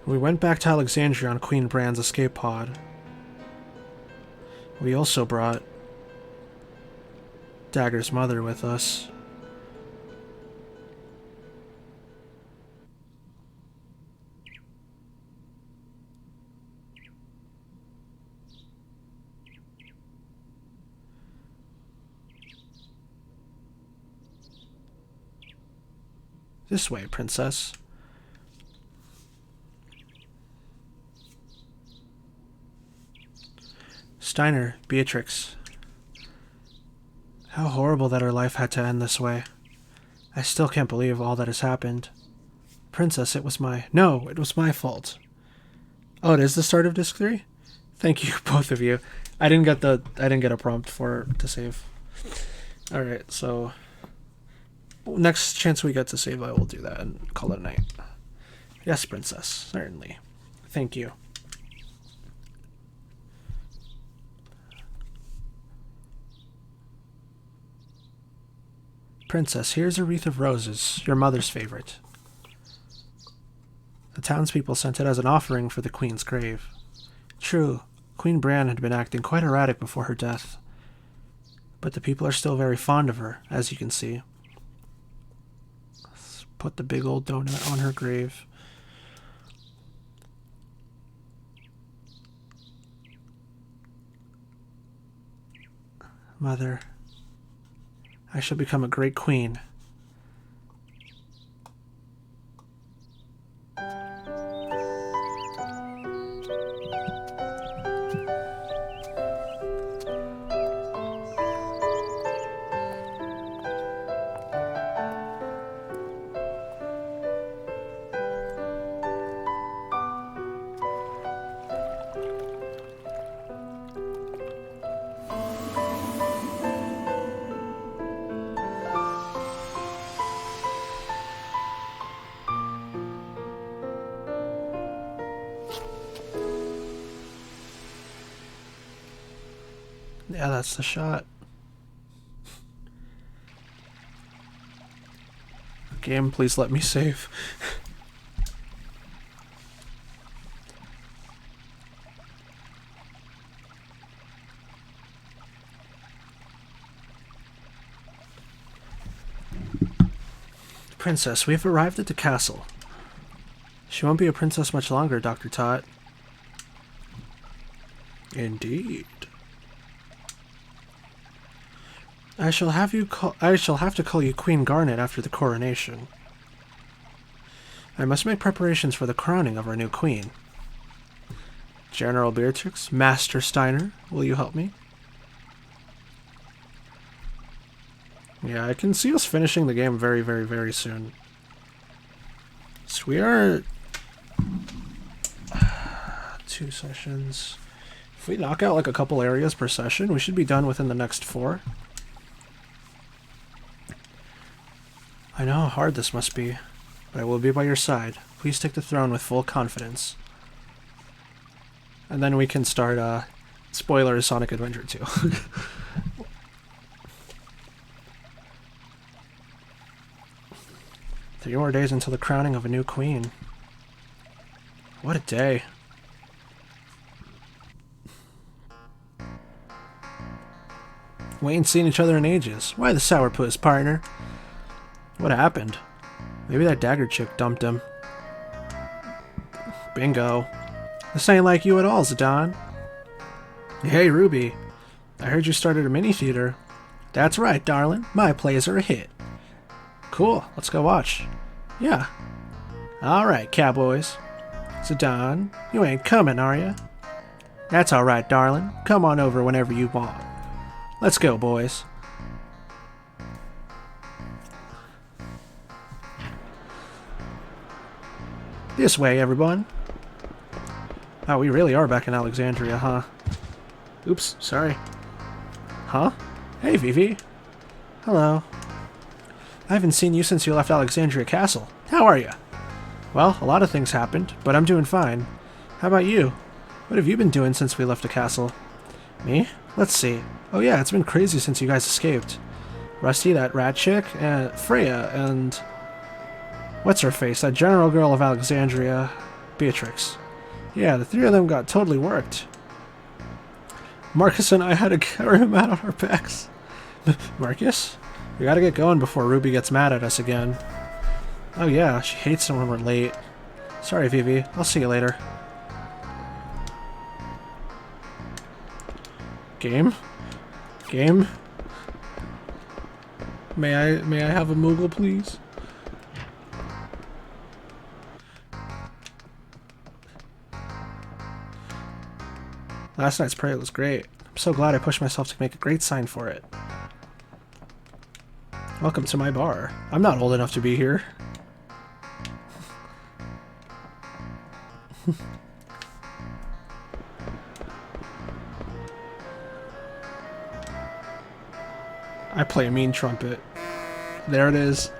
We went back to Alexandria on Queen Bran's escape pod. We also brought Dagger's mother with us. This way, princess. Steiner, Beatrix. How horrible that her life had to end this way. I still can't believe all that has happened. Princess, it was my... No, it was my fault. Oh, it is the start of Disc 3? Thank you, both of you. I didn't get a prompt to save. Alright, so... Next chance we get to save, I will do that and call it a night. Yes, princess, certainly. Thank you. Princess, here's a wreath of roses, your mother's favorite. The townspeople sent it as an offering for the queen's grave. True, Queen Bran had been acting quite erratic before her death. But the people are still very fond of her, as you can see. Let's put the big old donut on her grave. Mother, I shall become a great queen. Yeah, that's the shot. Game, please let me save. Princess, we have arrived at the castle. She won't be a princess much longer, Dr. Tot. Indeed. I shall have to call you Queen Garnet after the coronation. I must make preparations for the crowning of our new queen. General Beatrix, Master Steiner, will you help me? Yeah, I can see us finishing the game very, very, very soon. So we are 2 sessions. If we knock out like a couple areas per session, we should be done within the next 4. I know how hard this must be, but I will be by your side. Please take the throne with full confidence. And then we can start, spoilers, Sonic Adventure 2. 3 more days until the crowning of a new queen. What a day. We ain't seen each other in ages. Why the sourpuss, partner? What happened? Maybe that dagger chick dumped him. Bingo. This ain't like you at all, Zidane. Hey, Ruby. I heard you started a mini-theater. That's right, darling. My plays are a hit. Cool. Let's go watch. Yeah. Alright, cowboys. Zidane, you ain't coming, are ya? That's alright, darling. Come on over whenever you want. Let's go, boys. This way, everyone. Oh, we really are back in Alexandria, huh? Oops, sorry. Huh? Hey, Vivi. Hello. I haven't seen you since you left Alexandria Castle. How are you? Well, a lot of things happened, but I'm doing fine. How about you? What have you been doing since we left the castle? Me? Let's see. Oh yeah, it's been crazy since you guys escaped. Rusty, that rat chick, and Freya, and... what's-her-face, that general girl of Alexandria, Beatrix. Yeah, the 3 of them got totally worked. Marcus and I had to carry him out on our backs. Marcus? We gotta get going before Ruby gets mad at us again. Oh yeah, she hates it when we're late. Sorry, Vivi. I'll see you later. Game? Game? May I have a Moogle, please? Last night's prayer was great. I'm so glad I pushed myself to make a great sign for it. Welcome to my bar. I'm not old enough to be here. I play a mean trumpet. There it is.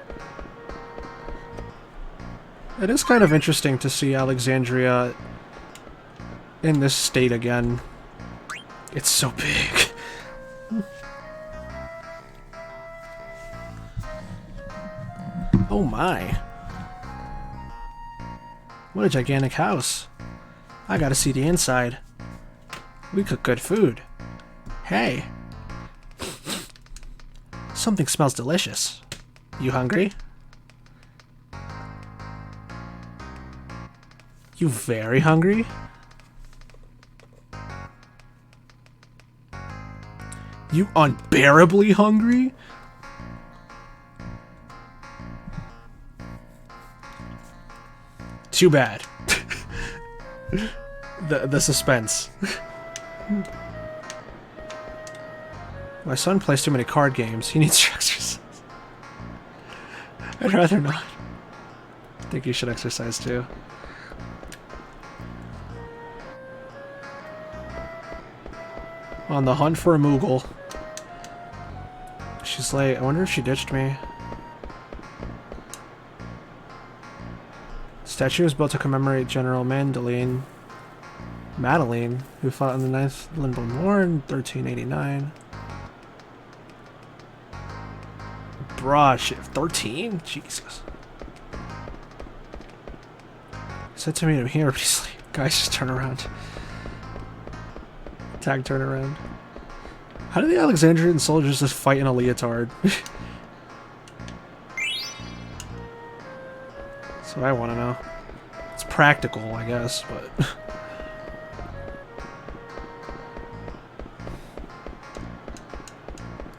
It is kind of interesting to see Alexandria in this state again. It's so big. Oh my. What a gigantic house. I gotta see the inside. We cook good food. Hey. Something smells delicious. You hungry? You very hungry? You unbearably hungry? Too bad. the suspense. My son plays too many card games. He needs to exercise. I'd rather not. I think you should exercise too. On the hunt for a Moogle. She's late. I wonder if she ditched me. Statue was built to commemorate General Madeline, who fought in the 9th Linborn War in 1389. Bruh, shit, 13? Jesus. He said to me to here, but he's like, guys, just turn around. Tag turn around. How do the Alexandrian soldiers just fight in a leotard? That's what I want to know. It's practical, I guess, but...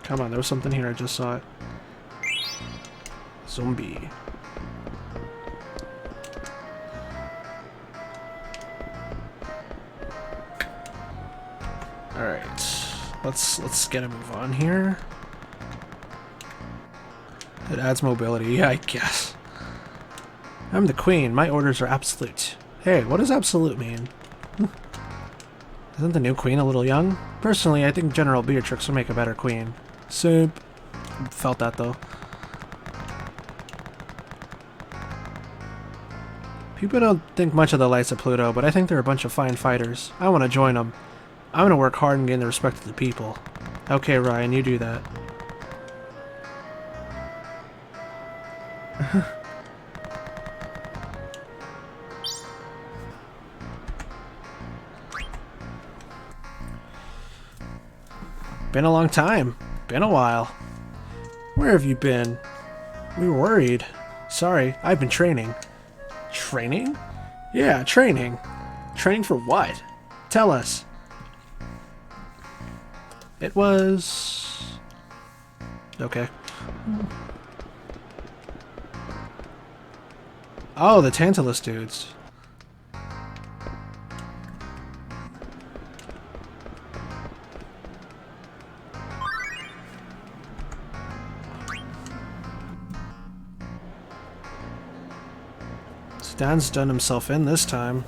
Come on, there was something here, I just saw it. Zombie. Alright. Let's get a move on here. It adds mobility, yeah, I guess. I'm the queen. My orders are absolute. Hey, what does absolute mean? Isn't the new queen a little young? Personally, I think General Beatrix would make a better queen. Soup. Felt that, though. People don't think much of the Lights of Pluto, but I think they're a bunch of fine fighters. I want to join them. I'm going to work hard and gain the respect of the people. Okay, Ryan, you do that. Been a long time. Been a while. Where have you been? We were worried. Sorry, I've been training. Training? Yeah, training. Training for what? Tell us. It was... Okay. Oh, the Tantalus dudes. Stan's done himself in this time.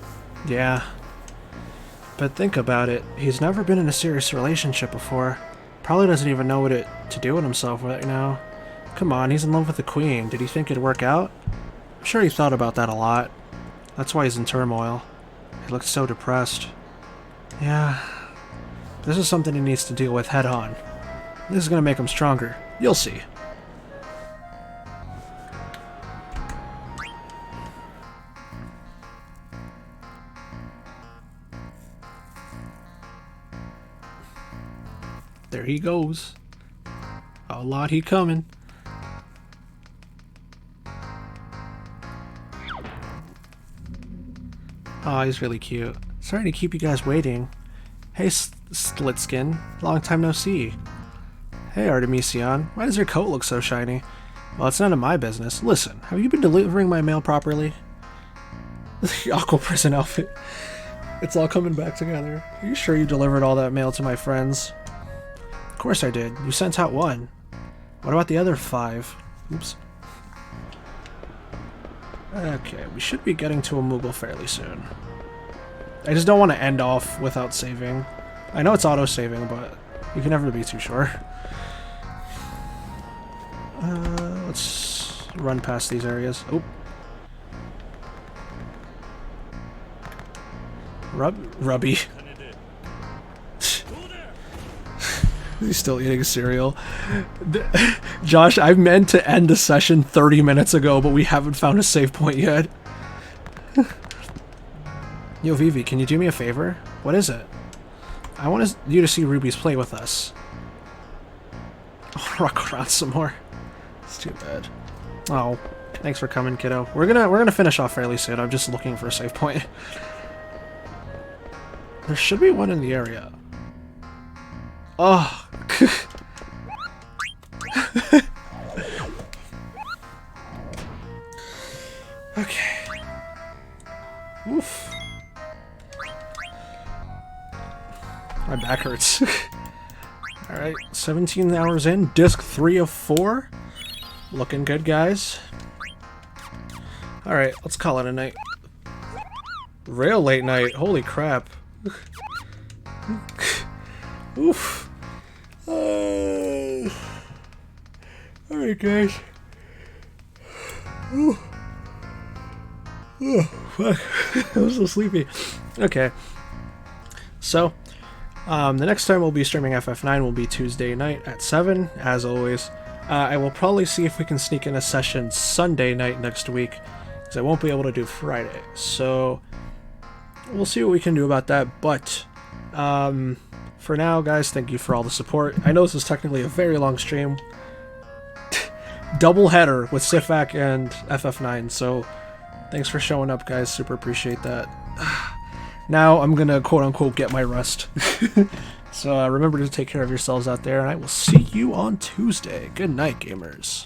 Yeah. But think about it. He's never been in a serious relationship before. Probably doesn't even know what to do with himself right now. Come on, he's in love with the queen. Did he think it'd work out? I'm sure he thought about that a lot. That's why he's in turmoil. He looks so depressed. Yeah. This is something he needs to deal with head on. This is gonna make him stronger. You'll see. There he goes. A lot he coming. Oh, he's really cute. Sorry to keep you guys waiting. Hey, Slitskin. Long time no see. Hey, Artemisian. Why does your coat look so shiny? Well, it's none of my business. Listen, have you been delivering my mail properly? The Aqua Prison outfit. It's all coming back together. Are you sure you delivered all that mail to my friends? Of course I did. You sent out one. What about the other 5? Oops. Okay, we should be getting to a Moogle fairly soon. I just don't want to end off without saving. I know it's auto-saving, but you can never be too sure. Let's run past these areas. Oh. Rubby. He's still eating cereal. Josh, I meant to end the session 30 minutes ago, but we haven't found a save point yet. Yo, Vivi, can you do me a favor? What is it? I want you to see Ruby's play with us. Rock around some more. It's too bad. Oh, thanks for coming, kiddo. We're gonna finish off fairly soon. I'm just looking for a save point. There should be one in the area. Oh. Okay. Oof. My back hurts. Alright, 17 hours in. Disc 3 of 4. Looking good, guys. Alright, let's call it a night. Real late night. Holy crap. Oof. Alright, guys. Ooh. Oh, fuck. I'm so sleepy. Okay. So, the next time we'll be streaming FF9 will be Tuesday night at 7, as always. I will probably see if we can sneak in a session Sunday night next week, because I won't be able to do Friday. So, we'll see what we can do about that, but for now, guys, thank you for all the support. I know this is technically a very long stream. Double header with FFIX and FF9, so thanks for showing up, guys. Super appreciate that. Now I'm gonna quote-unquote get my rest. So remember to take care of yourselves out there, and I will see you on Tuesday. Good night, gamers.